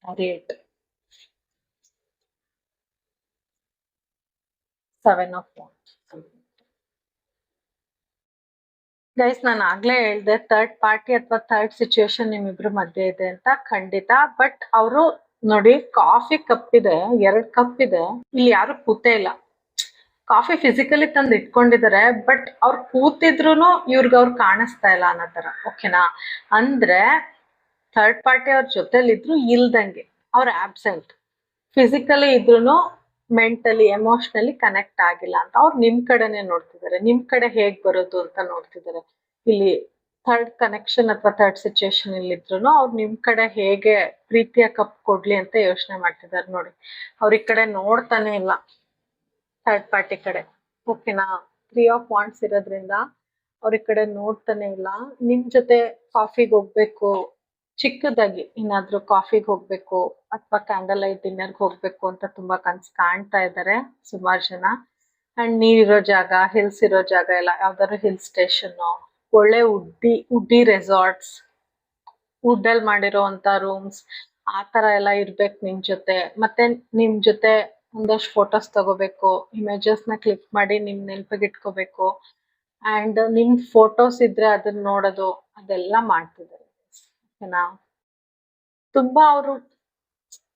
rate, 7 of Wands. Guys, ನಾನು ಆಗ್ಲೇ ಹೇಳ್ದೆ ಥರ್ಡ್ ಪಾರ್ಟಿ ಅಥವಾ ಥರ್ಡ್ ಸಿಚುವೇಶನ್ ನಿಮ್ಮಿಬ್ರು ಮಧ್ಯೆ ಇದೆ ಅಂತ. ಖಂಡಿತ. ಬಟ್ ಅವರು ನೋಡಿ, ಕಾಫಿ ಕಪ್ ಇದೆ, 2 ಕಪ್ ಇದೆ, ಇಲ್ಲಿ ಯಾರು ಕೂತೇ ಇಲ್ಲ. ಕಾಫಿ ಫಿಸಿಕಲಿ ತಂದು ಇಟ್ಕೊಂಡಿದ್ದಾರೆ, ಬಟ್ ಅವ್ರು ಕೂತಿದ್ರು ಇವ್ರಿಗೆ ಅವ್ರು ಕಾಣಿಸ್ತಾ ಇಲ್ಲ ಅನ್ನೋ ತರ. ಓಕೆನಾ? ಅಂದ್ರೆ ಥರ್ಡ್ ಪಾರ್ಟಿ ಅವ್ರ ಜೊತೆಲಿದ್ರು ಇಲ್ದಂಗೆ, ಅವ್ರ ಆಬ್ಸೆಂಟ್. ಫಿಸಿಕಲಿ ಇದ್ರು ಮೆಂಟಲಿ ಎಮೋಷನಲಿ ಕನೆಕ್ಟ್ ಆಗಿಲ್ಲ ಅಂತ ಅವ್ರು ನಿಮ್ ಕಡೆನೆ ನೋಡ್ತಿದ್ದಾರೆ. ನಿಮ್ ಕಡೆ ಹೇಗ್ ಬರೋದು ಅಂತ ನೋಡ್ತಿದ್ದಾರೆ. ಇಲ್ಲಿ ಥರ್ಡ್ ಕನೆಕ್ಷನ್ ಅಥವಾ ಥರ್ಡ್ ಸಿಚುವೇಶನ್ ಇಲ್ಲಿ ಇದ್ರು ಅವ್ರು ನಿಮ್ ಕಡೆ ಹೇಗೆ ಪ್ರೀತಿಯ ಕಪ್ ಕೊಡ್ಲಿ ಅಂತ ಯೋಚನೆ ಮಾಡ್ತಿದ್ದಾರೆ. ನೋಡಿ, ಅವ್ರ ಈ ಕಡೆ ನೋಡ್ತಾನೆ ಇಲ್ಲ, ಥರ್ಡ್ ಪಾರ್ಟಿ ಕಡೆ. ಓಕೆನಾ? 3 of Wands ಇರೋದ್ರಿಂದ ಅವ್ರ ಈ ಕಡೆ ನೋಡ್ತಾನೆ ಇಲ್ಲ. ನಿಮ್ ಜೊತೆ ಕಾಫಿಗೆ ಹೋಗ್ಬೇಕು, ಚಿಕ್ಕದಾಗಿ ಏನಾದ್ರೂ ಕಾಫಿಗೆ ಹೋಗ್ಬೇಕು ಅಥವಾ ಕ್ಯಾಂಡಲ್ ಲೈಟ್ ಡಿನ್ನರ್ಗೆ ಹೋಗ್ಬೇಕು ಅಂತ ತುಂಬಾ ಕನ್ಸ್ ಕಾಣ್ತಾ ಇದ್ದಾರೆ ಸುಮಾರು ಜನ. ಅಂಡ್ ನೀರಿರೋ ಜಾಗ, ಹಿಲ್ಸ್ ಇರೋ ಜಾಗ, ಎಲ್ಲ ಯಾವ್ದಾದ್ರು ಹಿಲ್ ಸ್ಟೇಷನ್, ಒಳ್ಳೆ ಉಡ್ಡಿ ರೆಸಾರ್ಟ್ಸ್, ವುಡ್ ಅಲ್ಲಿ ಮಾಡಿರೋ ಅಂತ ರೂಮ್ಸ್, ಆ ತರ ಎಲ್ಲ ಇರ್ಬೇಕು ನಿಮ್ ಜೊತೆ. ಮತ್ತೆ ನಿಮ್ ಜೊತೆ ಒಂದಷ್ಟು ಫೋಟೋಸ್ ತಗೋಬೇಕು, ಇಮೇಜಸ್ ನ ಕ್ಲಿಕ್ ಮಾಡಿ ನಿಮ್ ನೆನಪಿಗೆ ಇಟ್ಕೋಬೇಕು. ಅಂಡ್ ನಿಮ್ ಫೋಟೋಸ್ ಇದ್ರೆ ಅದನ್ನ ನೋಡೋದು, ಅದೆಲ್ಲ ಮಾಡ್ತಿದ್ದಾರೆ. ಓಕೆನಾ? ತುಂಬಾ ಅವರು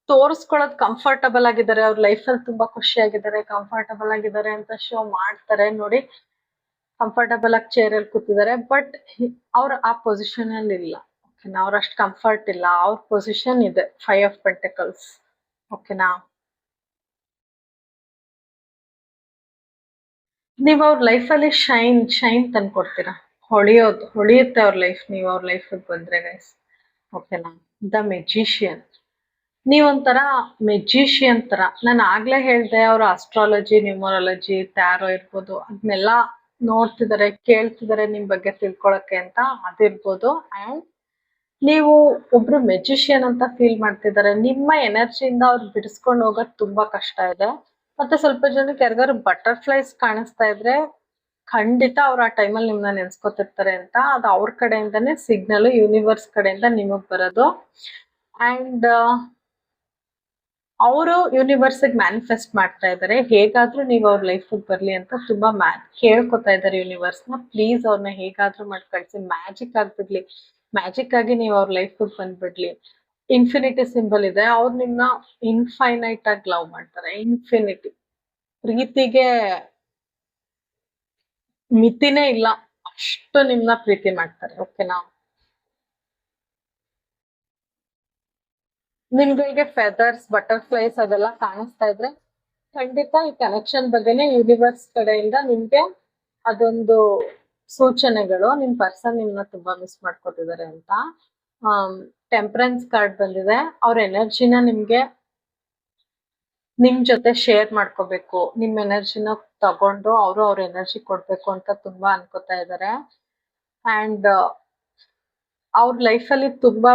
ತೋರಿಸ್ಕೊಳ್ಳೋದು ಕಂಫರ್ಟಬಲ್ ಆಗಿದ್ದಾರೆ, ಅವ್ರ ಲೈಫಲ್ಲಿ ತುಂಬಾ ಖುಷಿಯಾಗಿದ್ದಾರೆ, ಕಂಫರ್ಟಬಲ್ ಆಗಿದ್ದಾರೆ ಅಂತ ಶೋ ಮಾಡ್ತಾರೆ. ನೋಡಿ, ಕಂಫರ್ಟಬಲ್ ಆಗಿ ಚೇರ್ ಅಲ್ಲಿ ಕೂತಿದ್ದಾರೆ, ಬಟ್ ಅವ್ರ ಆ ಪೊಸಿಷನ್ ಅಲ್ಲಿ ಇಲ್ಲ. ಓಕೆನಾ? ಅವ್ರ ಅಷ್ಟು ಕಂಫರ್ಟ್ ಇಲ್ಲ. ಅವ್ರ ಪೊಸಿಷನ್ ಇದೆ 5 of Pentacles. ಓಕೆನಾ? ನೀವ್ ಅವ್ರ ಲೈಫಲ್ಲಿ ಶೈನ್ ತಂದ್ಕೊಡ್ತೀರಾ, ಹೊಳಿಯುತ್ತೆ ಅವ್ರ ಲೈಫ್. ನೀವು ಅವ್ರ ಲೈಫಿಗೆ ಬಂದ್ರೆ ಗೈಸ್. ಓಕೆನಾ? ದ ಮೆಜಿಷಿಯನ್, ನೀವೊಂಥರ ಮೆಜಿಷಿಯನ್ ತರ. ನಾನು ಆಗ್ಲೇ ಹೇಳ್ದೆ, ಅವ್ರ ಅಸ್ಟ್ರಾಲಜಿ, ನ್ಯೂಮರಾಲಜಿ, ಟ್ಯಾರೋ ಇರ್ಬೋದು, ಅದನ್ನೆಲ್ಲ ನೋಡ್ತಿದ್ದಾರೆ, ಕೇಳ್ತಿದ್ದಾರೆ ನಿಮ್ ಬಗ್ಗೆ ತಿಳ್ಕೊಳಕ್ಕೆ ಅಂತ. ಅದಿರ್ಬೋದು. ಅಂಡ್ ನೀವು ಒಬ್ರು ಮೆಜಿಷಿಯನ್ ಅಂತ ಫೀಲ್ ಮಾಡ್ತಿದ್ದಾರೆ. ನಿಮ್ಮ ಎನರ್ಜಿಯಿಂದ ಅವ್ರು ಬಿಡಿಸ್ಕೊಂಡು ಹೋಗೋದು ತುಂಬಾ ಕಷ್ಟ ಇದೆ. ಮತ್ತೆ ಸ್ವಲ್ಪ ಜನಕ್ಕೆ ಯಾರಿಗಾದ್ರು ಬಟರ್ಫ್ಲೈಸ್ ಕಾಣಿಸ್ತಾ ಇದ್ರೆ ಖಂಡಿತ ಅವ್ರು ಆ ಟೈಮಲ್ಲಿ ನಿಮ್ನ ನೆನ್ಸ್ಕೊತಿರ್ತಾರೆ ಅಂತ. ಅದು ಅವ್ರ ಕಡೆಯಿಂದಾನೇ ಸಿಗ್ನಲ್, ಯೂನಿವರ್ಸ್ ಕಡೆಯಿಂದ ನಿಮಗ್ ಬರೋದು. ಅಂಡ್ ಅವರು ಯೂನಿವರ್ಸಿಗೆ ಮ್ಯಾನಿಫೆಸ್ಟ್ ಮಾಡ್ತಾ ಇದ್ದಾರೆ, ಹೇಗಾದ್ರೂ ನೀವು ಅವ್ರ ಲೈಫಿಗೆ ಬರ್ಲಿ ಅಂತ ತುಂಬಾ ಕೇಳ್ಕೊತಾ ಇದ್ದಾರೆ ಯೂನಿವರ್ಸ್ನ. ಪ್ಲೀಸ್ ಅವ್ರನ್ನ ಹೇಗಾದ್ರೂ ಮಾಡಿ ಕಳಿಸಿ, ಮ್ಯಾಜಿಕ್ ಆಗ್ಬಿಡ್ಲಿ. ಮ್ಯಾಜಿಕ್ ಆಗಿ ನೀವು ಅವ್ರ ಲೈಫ್ ಬಂದ್ಬಿಡ್ಲಿ. ಇನ್ಫಿನಿಟಿ ಸಿಂಬಲ್ ಇದೆ, ಅವ್ರು ನಿಮ್ನ ಇನ್ಫೈನೈಟ್ ಆಗಿ ಲವ್ ಮಾಡ್ತಾರೆ. ಇನ್ಫಿನಿಟಿ ಪ್ರೀತಿಗೆ ಮಿತಿನೇ ಇಲ್ಲ, ಅಷ್ಟು ನಿಮ್ನ ಪ್ರೀತಿ ಮಾಡ್ತಾರೆ. ಓಕೆನಾ? ನಿಮ್ಗಳಿಗೆ ಫೆದರ್ಸ್, ಬಟರ್ಫ್ಲೈಸ್ ಅದೆಲ್ಲ ಕಾಣಿಸ್ತಾ ಇದ್ರೆ ಖಂಡಿತ ಈ ಕನೆಕ್ಷನ್ ಬಗ್ಗೆನೇ ಯೂನಿವರ್ಸ್ ಕಡೆಯಿಂದ ನಿಮ್ಗೆ ಅದೊಂದು ಸೂಚನೆಗಳು. ನಿಮ್ ಪರ್ಸನ್ ನಿಮ್ನ ತುಂಬಾ ಮಿಸ್ ಮಾಡ್ಕೊತಿದ್ದಾರೆ ಅಂತ. ಟೆಂಪರೆನ್ಸ್ ಕಾರ್ಡ್ ಬಂದಿದೆ. ಅವ್ರ ಎನರ್ಜಿನ ನಿಮ್ಗೆ ನಿಮ್ ಜೊತೆ ಶೇರ್ ಮಾಡ್ಕೋಬೇಕು, ನಿಮ್ ಎನರ್ಜಿನ ತಗೊಂಡು ಅವರು ಅವ್ರ ಎನರ್ಜಿ ಕೊಡ್ಬೇಕು ಅಂತ ತುಂಬಾ ಅನ್ಕೋತಾ ಇದ್ದಾರೆ. ಅಂಡ್ ಅವ್ರ ಲೈಫಲ್ಲಿ ತುಂಬಾ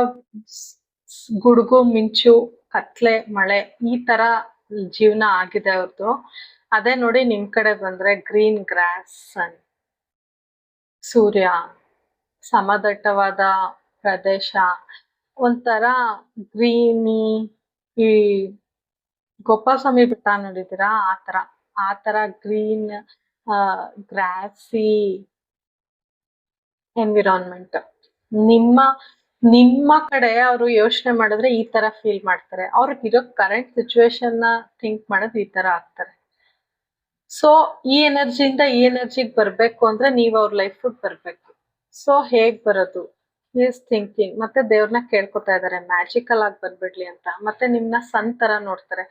ಗುಡುಗು ಮಿಂಚು, ಕತ್ಲೆ, ಮಳೆ ಈ ತರ ಜೀವನ ಆಗಿದೆ ಅವ್ರದ್ದು. ಅದೇ ನೋಡಿ ನಿಮ್ ಕಡೆ ಬಂದ್ರೆ ಗ್ರೀನ್ ಗ್ರಾಸ್, ಸನ್, ಸೂರ್ಯ, ಸಮದಟ್ಟವಾದ ಪ್ರದೇಶ, ಒಂಥರ ಗ್ರೀನಿ. ಈ ಗೋಪಾಲಸ್ವಾಮಿ ಬೆಟ್ಟ ನೋಡಿದಿರಾ? ಆ ತರ ಗ್ರೀನ್ ಗ್ರಾಸಿ ಎನ್ವಿರಾನ್ಮೆಂಟ್. ನಿಮ್ಮ ನಿಮ್ಮ ಕಡೆ ಅವರು ಯೋಚನೆ ಮಾಡಿದ್ರೆ ಈ ತರ ಫೀಲ್ ಮಾಡ್ತಾರೆ. ಅವ್ರಿಗಿರೋ ಕರೆಂಟ್ ಸಿಚುವೇಶನ್ ನ ಥಿಂಕ್ ಮಾಡೋದು ಈ ತರ ಆಗ್ತಾರೆ. ಸೊ ಈ ಎನರ್ಜಿಯಿಂದ ಈ ಎನರ್ಜಿಗೆ ಬರ್ಬೇಕು ಅಂದ್ರೆ ನೀವು ಅವ್ರ ಲೈಫ್ ಬರ್ಬೇಕು. ಸೊ ಹೇಗ್ ಬರೋದು? Is thinking. ಮತ್ತೆ ದೇವ್ರನ್ನ ಕೇಳ್ಕೊತಾ ಇದಾರೆ ಮ್ಯಾಜಿಕಲ್ ಆಗಿ ಬಂದ್ಬಿಡ್ಲಿ ಅಂತ. ಮತ್ತೆ ನಿಮ್ನ ಸನ್ ತರ ನೋಡ್ತಾರೆ.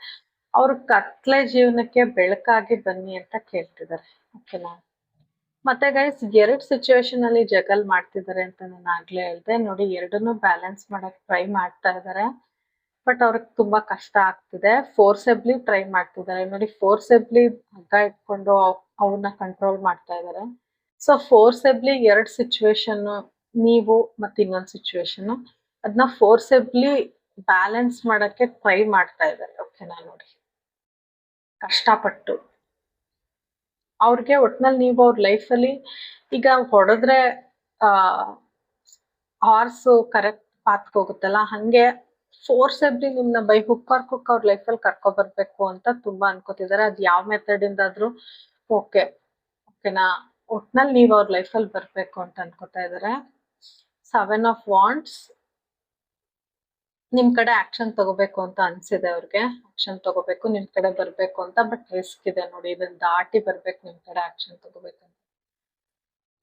ಅವ್ರ ಕತ್ಲೆ ಜೀವನಕ್ಕೆ ಬೆಳಕಾಗಿ ಬನ್ನಿ ಅಂತ ಕೇಳ್ತಿದ್ದಾರೆ. ಓಕೆನಾ? ಮತ್ತೆ ಗೈಸ್, ಎರಡ್ ಸಿಚುವೇಶನ್ ಅಲ್ಲಿ ಜಗಲ್ ಮಾಡ್ತಿದ್ದಾರೆ ಅಂತ ನಾನು ಆಗ್ಲೇ ಹೇಳ್ದೆ. ನೋಡಿ, ಎರಡನ್ನೂ ಬ್ಯಾಲೆನ್ಸ್ ಮಾಡಕ್ ಟ್ರೈ ಮಾಡ್ತಾ ಇದ್ದಾರೆ. ಬಟ್ ಅವ್ರಿಗೆ ತುಂಬಾ ಕಷ್ಟ ಆಗ್ತಿದೆ. ಫೋರ್ಸೆಬ್ಲಿ ಟ್ರೈ ಮಾಡ್ತಿದ್ದಾರೆ. ನೋಡಿ, ಫೋರ್ಸೆಬ್ಲಿ ಹಗ್ಗ ಇಟ್ಕೊಂಡು ಅವನ್ನ ಕಂಟ್ರೋಲ್ ಮಾಡ್ತಾ ಇದ್ದಾರೆ. ಸೊ ಫೋರ್ಸೆಬ್ಲಿ ಎರಡ್ ಸಿಚುವೇಶನ್, ನೀವು ಮತ್ತೆ ಇನ್ನೊಂದ್ ಸಿಚುವೇಶನ್, ಅದನ್ನ ಫೋರ್ಸೆಬ್ಲಿ ಬ್ಯಾಲೆನ್ಸ್ ಮಾಡಕ್ಕೆ ಟ್ರೈ ಮಾಡ್ತಾ ಇದ್ದಾರೆ. ಓಕೆನಾ? ನೋಡಿ, ಕಷ್ಟಪಟ್ಟು ಅವ್ರಿಗೆ ಒಟ್ನಲ್ಲಿ ನೀವು ಅವ್ರ ಲೈಫಲ್ಲಿ ಈಗ ಹೊಡೆದ್ರೆ ಹಾರ್ಸು ಕರೆಕ್ಟ್ ಪಾತ್ಗೆ ಹೋಗುತ್ತಲ್ಲ, ಹಂಗೆ ಫೋರ್ಸೆಬ್ಲಿ ನಿಮ್ನ ಬೈ ಹುಕ್ ಆರ್ ಕುಕ್ ಅವ್ರ ಲೈಫಲ್ಲಿ ಕರ್ಕೊಬರ್ಬೇಕು ಅಂತ ತುಂಬಾ ಅನ್ಕೋತಿದ್ದಾರೆ. ಅದ್ ಯಾವ ಮೆಥಡ್ ಇಂದಾದ್ರೂ ಓಕೆ. ಓಕೆನಾ? ಒಟ್ನಲ್ಲಿ ನೀವು ಅವ್ರ ಲೈಫಲ್ಲಿ ಬರ್ಬೇಕು ಅಂತ ಅನ್ಕೋತಾ ಇದ್ದಾರೆ. 7 ಆಫ್ ವಾಂಡ್ಸ್, ನಿಮ್ ಕಡೆ ಆಕ್ಷನ್ ತಗೋಬೇಕು ಅಂತ ಅನ್ಸಿದೆ ಅವ್ರಿಗೆ. ಆಕ್ಷನ್ ತಗೋಬೇಕು, ನಿಮ್ ಕಡೆ ಬರ್ಬೇಕು ಅಂತ. ಬಟ್ ರಿಸ್ಕ್ ಇದೆ ನೋಡಿ, ಇದನ್ನ ದಾಟಿ ಬರ್ಬೇಕು ನಿಮ್ ಕಡೆ ಆಕ್ಷನ್ ತಗೋಬೇಕಂತ.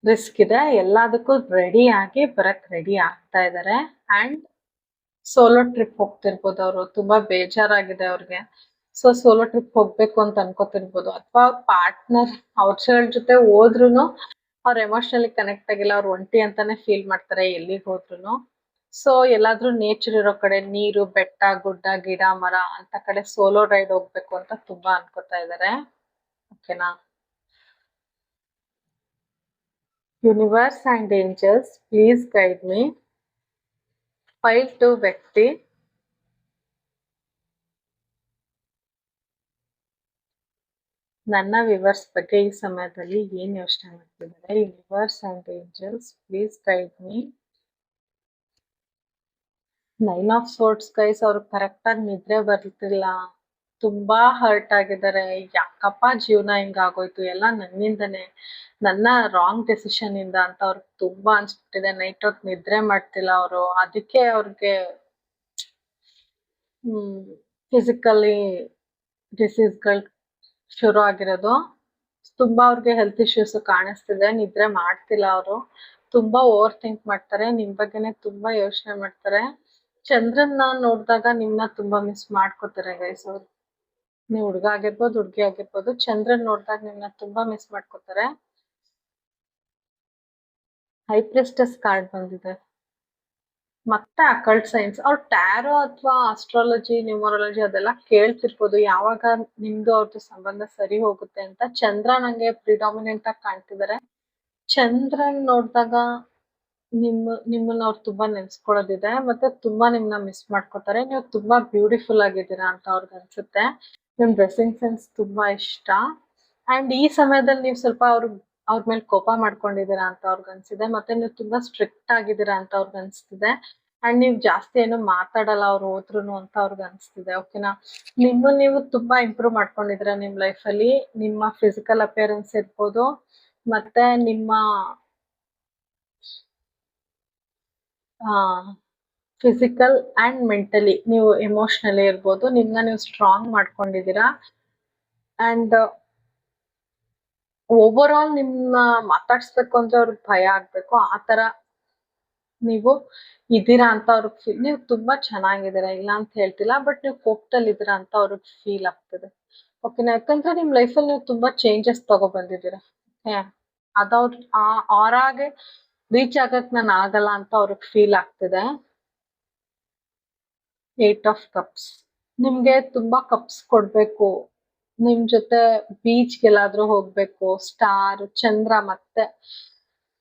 ರಿಸ್ಕ್ ಇದೆ. ಎಲ್ಲದಕ್ಕೂ ರೆಡಿ ಆಗಿ ಬರಕ್ ರೆಡಿ ಆಗ್ತಾ ಇದ್ದಾರೆ. ಅಂಡ್ ಸೋಲೋ ಟ್ರಿಪ್ ಹೋಗ್ತಿರ್ಬೋದು ಅವರು. ತುಂಬಾ ಬೇಜಾರಾಗಿದೆ ಅವ್ರಿಗೆ. ಸೊ ಸೋಲೋ ಟ್ರಿಪ್ ಹೋಗ್ಬೇಕು ಅಂತ ಅನ್ಕೋತಿರ್ಬೋದು. ಅಥವಾ ಅವ್ರ ಪಾರ್ಟ್ನರ್ ಅವ್ರ ಜೊತೆ ಹೋದ್ರುನು ಅವ್ರ ಎಮೋಷನಲಿ ಕನೆಕ್ಟ್ ಆಗಿಲ್ಲ, ಅವ್ರು ಒಂಟಿ ಅಂತಾನೆ ಫೀಲ್ ಮಾಡ್ತಾರೆ ಎಲ್ಲಿಗೆ ಹೋದ್ರುನು. ಸೊ ಎಲ್ಲಾದ್ರೂ ನೇಚರ್ ಇರೋ ಕಡೆ, ನೀರು, ಬೆಟ್ಟ, ಗುಡ್ಡ, ಗಿಡ, ಮರ ಅಂತ ಕಡೆ ಸೋಲೋ ರೈಡ್ ಹೋಗ್ಬೇಕು ಅಂತ ತುಂಬಾ ಅನ್ಕೋತಾ ಇದ್ದಾರೆ. ಓಕೆನಾ? Universe and angels, please guide me. Pile two ವ್ಯಕ್ತಿ. ನನ್ನ ವಿವರ್ಸ್ ಬಗ್ಗೆ ಈ ಸಮಯದಲ್ಲಿ ಏನ್ ಯೋಚನೆ ಮಾಡ್ತಿದ್ದಾರೆ? Universe and angels, please guide me. 9 of swords guys. ಅವ್ರು ಕರೆಕ್ಟ್ ಆಗಿ ನಿದ್ರೆ ಬರ್ತಿಲ್ಲ, ತುಂಬಾ ಹರ್ಟ್ ಆಗಿದ್ದಾರೆ. ಯಾಕಪ್ಪ ಜೀವನ ಹಿಂಗಾಗೋಯ್ತು, ಎಲ್ಲ ನನ್ನಿಂದನೇ, ನನ್ನ ರಾಂಗ್ ಡೆಸಿಷನ್ ಇಂದ ಅಂತ ಅವ್ರಿಗೆ ತುಂಬಾ ಅನ್ಸ್ಬಿಟ್ಟಿದೆ. ನೈಟ್ ಹೊತ್ತು ನಿದ್ರೆ ಮಾಡ್ತಿಲ್ಲ ಅವರು. ಅದಕ್ಕೆ ಅವ್ರಿಗೆ ಫಿಸಿಕಲಿ ಡಿಸೀಸ್ಗಳು ಶುರು ಆಗಿರೋದು. ತುಂಬಾ ಅವ್ರಿಗೆ ಹೆಲ್ತ್ ಇಶ್ಯೂಸ್ ಕಾಣಿಸ್ತಿದೆ. ನಿದ್ರೆ ಮಾಡ್ತಿಲ್ಲ ಅವರು. ತುಂಬಾ ಓವರ್ ಥಿಂಕ್ ಮಾಡ್ತಾರೆ. ನಿಮ್ ಬಗ್ಗೆನೆ ತುಂಬಾ ಯೋಚನೆ ಮಾಡ್ತಾರೆ. ಚಂದ್ರನ್ನ ನೋಡಿದಾಗ ನಿಮ್ನ ತುಂಬಾ ಮಿಸ್ ಮಾಡ್ಕೋತಾರೆ ಗೈಸ್ ಅವ್ರು. ನೀವು ಹುಡುಗ ಆಗಿರ್ಬೋದು, ಹುಡುಗಿ ಆಗಿರ್ಬೋದು, ಚಂದ್ರನ್ ನೋಡಿದಾಗ ನಿಮ್ನ ತುಂಬಾ ಮಿಸ್ ಮಾಡ್ಕೋತಾರೆ. ಹೈ ಪ್ರಿಸ್ಟೆಸ್ ಕಾರ್ಡ್ ಬಂದಿದೆ. ಮತ್ತೆ ಅಕಲ್ಟ್ ಸೈನ್ಸ್. ಅವ್ರು ಟ್ಯಾರೋ ಅಥವಾ ಆಸ್ಟ್ರಾಲಜಿ, ನ್ಯೂಮರಾಲಜಿ ಅದೆಲ್ಲ ಕೇಳ್ತಿರ್ಬೋದು. ಯಾವಾಗ ನಿಮ್ದು ಅವ್ರದ್ದು ಸಂಬಂಧ ಸರಿ ಹೋಗುತ್ತೆ ಅಂತ. ಚಂದ್ರ ನಂಗೆ ಪ್ರಿಡಾಮಿನೆಂಟ್ ಆಗಿ ಕಾಣ್ತಿದ್ದಾರೆ. ಚಂದ್ರನ್ ನೋಡಿದಾಗ ನಿಮ್ಮನ್ನ ಅವ್ರು ತುಂಬಾ ನೆನ್ಸ್ಕೊಳ್ಳೋದಿದೆ. ಮತ್ತೆ ತುಂಬಾ ನಿಮ್ನ ಮಿಸ್ ಮಾಡ್ಕೋತಾರೆ. ನೀವು ತುಂಬಾ ಬ್ಯೂಟಿಫುಲ್ ಆಗಿದ್ದೀರಾ ಅಂತ ಅವ್ರಿಗೆ ಅನ್ಸುತ್ತೆ. ನಿಮ್ ಡ್ರೆಸ್ಸಿಂಗ್ ಸೆನ್ಸ್ ತುಂಬಾ ಇಷ್ಟ. ಅಂಡ್ ಈ ಸಮಯದಲ್ಲಿ ನೀವು ಸ್ವಲ್ಪ ಅವ್ರ ಮೇಲೆ ಕೋಪ ಮಾಡ್ಕೊಂಡಿದ್ದೀರಾ ಅಂತ ಅವ್ರಿಗೆ ಅನ್ಸಿದೆ. ಮತ್ತೆ ನೀವು ತುಂಬಾ ಸ್ಟ್ರಿಕ್ಟ್ ಆಗಿದ್ದೀರಾ ಅಂತ ಅವ್ರಿಗೆ ಅನ್ಸ್ತಿದೆ. ಅಂಡ್ ನೀವು ಜಾಸ್ತಿ ಏನು ಮಾತಾಡಲ್ಲ ಅವ್ರು ಹೋದ್ರುನು ಅಂತ ಅವ್ರಿಗೆ ಅನ್ಸ್ತಿದೆ. ಓಕೆನಾ? ನೀವು ತುಂಬಾ ಇಂಪ್ರೂವ್ ಮಾಡ್ಕೊಂಡಿದ್ದೀರಾ ನಿಮ್ ಲೈಫಲ್ಲಿ. ನಿಮ್ಮ ಫಿಸಿಕಲ್ ಅಪಿಯರೆನ್ಸ್ ಇರ್ಬೋದು, ಮತ್ತೆ ನಿಮ್ಮ ಫಿಸಿಕಲ್ ಅಂಡ್ ಮೆಂಟಲಿ ನೀವು ಎಮೋಷನಲಿ ಇರ್ಬೋದು, ನಿಮ್ನ ನೀವು ಸ್ಟ್ರಾಂಗ್ ಮಾಡ್ಕೊಂಡಿದ್ದೀರಾ. ಅಂಡ್ ಓವರ್ ಆಲ್ ನಿಮ್ನ ಮಾತಾಡ್ಸ್ಬೇಕು ಅಂದ್ರೆ ಅವ್ರಿಗೆ ಭಯ ಆಗ್ಬೇಕು, ಆ ತರ ನೀವು ಇದ್ದೀರಾ ಅಂತ ಅವ್ರಿಗೆ ಫೀಲ್. ನೀವು ತುಂಬಾ ಚೆನ್ನಾಗಿದ್ದೀರಾ, ಇಲ್ಲ ಅಂತ ಹೇಳ್ತಿಲ್ಲ, ಬಟ್ ನೀವು ಕೋಪದಲ್ಲಿ ಇದ್ದೀರಾ ಅಂತ ಅವ್ರಿಗೆ ಫೀಲ್ ಆಗ್ತದೆ. ಓಕೆನಾ? ಯಾಕಂದ್ರೆ ನಿಮ್ ಲೈಫಲ್ಲಿ ನೀವು ತುಂಬಾ ಚೇಂಜಸ್ ತಗೋ ಬಂದಿದ್ದೀರಾ. ಅದವ್ರ ಆ ಆರಾಗೆ ರೀಚ್ ಆಗಕ್ ನಾನು ಆಗಲ್ಲ ಅಂತ ಅವ್ರಿಗೆ ಫೀಲ್ ಆಗ್ತಿದೆ. 8 ಆಫ್ ಕಪ್ಸ್. ನಿಮ್ಗೆ ತುಂಬಾ ಕಪ್ಸ್ ಕೊಡ್ಬೇಕು, ನಿಮ್ ಜೊತೆ ಬೀಚ್ಗೆಲ್ಲಾದ್ರೂ ಹೋಗ್ಬೇಕು, ಸ್ಟಾರ್, ಚಂದ್ರ ಮತ್ತೆ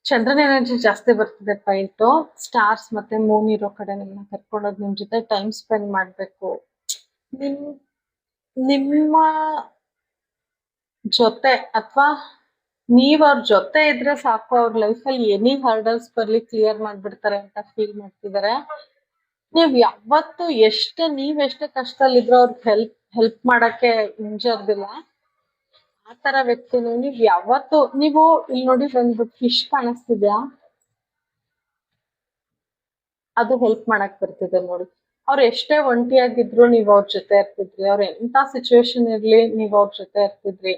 ಚಂದ್ರನ ಎನರ್ಜಿ ಜಾಸ್ತಿ ಬರ್ತಿದೆ ಪಾಯಿಂಟು. ಸ್ಟಾರ್ಸ್ ಮತ್ತೆ ಮೂನ್ ಇರೋ ಕಡೆ ನಿಮ್ಮನ್ನ ಕರ್ಕೊಂಡೋಗಿ ನಿಮ್ ಜೊತೆ ಟೈಮ್ ಸ್ಪೆಂಡ್ ಮಾಡ್ಬೇಕು. ನಿಮ್ ನಿಮ್ಮ ಜೊತೆ ಅಥವಾ ನೀವ್ ಅವ್ರ ಜೊತೆ ಇದ್ರೆ ಸಾಕು, ಅವ್ರ ಲೈಫಲ್ಲಿ ಎನಿ ಹರ್ಡಲ್ಸ್ ಬರ್ಲಿ ಕ್ಲಿಯರ್ ಮಾಡ್ಬಿಡ್ತಾರೆ ಅಂತ ಫೀಲ್ ಮಾಡ್ತಿದ್ದಾರೆ. ನೀವ್ ಯಾವತ್ತು ನೀವೆಷ್ಟೇ ಕಷ್ಟದಲ್ಲಿದ್ರು ಅವ್ರಿಗೆ ಹೆಲ್ಪ್ ಮಾಡಕ್ಕೆ ಹಿಂಜರ್ದಿಲ್ಲ. ಆ ತರ ವ್ಯಕ್ತಿನು ನೀವ್ ಯಾವತ್ತು. ನೀವು ಇಲ್ಲಿ ನೋಡಿ, ಒಂದು ಫಿಶ್ ಕಾಣಿಸ್ತಿದ್ಯಾ? ಅದು ಹೆಲ್ಪ್ ಮಾಡಕ್ ಬರ್ತಿದೆ ನೋಡಿ. ಅವ್ರು ಎಷ್ಟೇ ಒಂಟಿಯಾಗಿದ್ರು ನೀವ್ ಅವ್ರ ಜೊತೆ ಇರ್ತಿದ್ರಿ, ಅವ್ರ ಎಂತ ಸಿಚುವೇಶನ್ ಇರ್ಲಿ ನೀವ್ ಅವ್ರ ಜೊತೆ ಇರ್ತಿದ್ರಿ.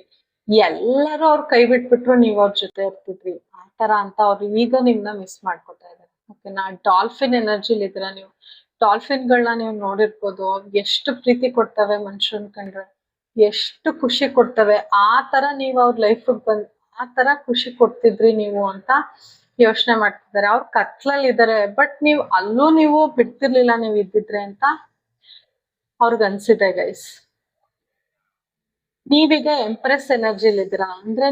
ಎಲ್ಲರೂ ಅವ್ರ ಕೈ ಬಿಟ್ಬಿಟ್ರು ನೀವ್ ಅವ್ರ ಜೊತೆ ಇರ್ತಿದ್ರಿ. ಆ ತರ ಅಂತ ಅವ್ರು ಈಗ ನಿಮ್ನ ಮಿಸ್ ಮಾಡ್ಕೊತಾ ಇದಾರೆ. ಓಕೆನಾ? ಡಾಲ್ಫಿನ್ ಎನರ್ಜಿಲಿ ಇದ್ರ ನೀವು. ಡಾಲ್ಫಿನ್ಗಳನ್ನ ನೀವು ನೋಡಿರ್ಬೋದು, ಎಷ್ಟು ಪ್ರೀತಿ ಕೊಡ್ತವೆ ಮನುಷ್ಯನ್ ಕಂಡ್ರೆ, ಎಷ್ಟು ಖುಷಿ ಕೊಡ್ತವೆ. ಆ ತರ ನೀವ್ ಅವ್ರ ಲೈಫ್ ಆ ತರ ಖುಷಿ ಕೊಡ್ತಿದ್ರಿ ನೀವು ಅಂತ ಯೋಚನೆ ಮಾಡ್ತಿದ್ದಾರೆ. ಅವ್ರ ಕತ್ಲಲ್ಲಿ ಇದಾರೆ, ಬಟ್ ಅಲ್ಲೂ ನೀವು ಬಿಡ್ತಿರ್ಲಿಲ್ಲ ನೀವು ಇದ್ದಿದ್ರೆ ಅಂತ ಅವ್ರಿಗೆ ಅನ್ಸಿದೆ ಗೈಸ್. ನೀವೀಗ ಎಂಪ್ರೆಸ್ ಎನರ್ಜಿಲಿ ಇದ್ದೀರಾ, ಅಂದ್ರೆ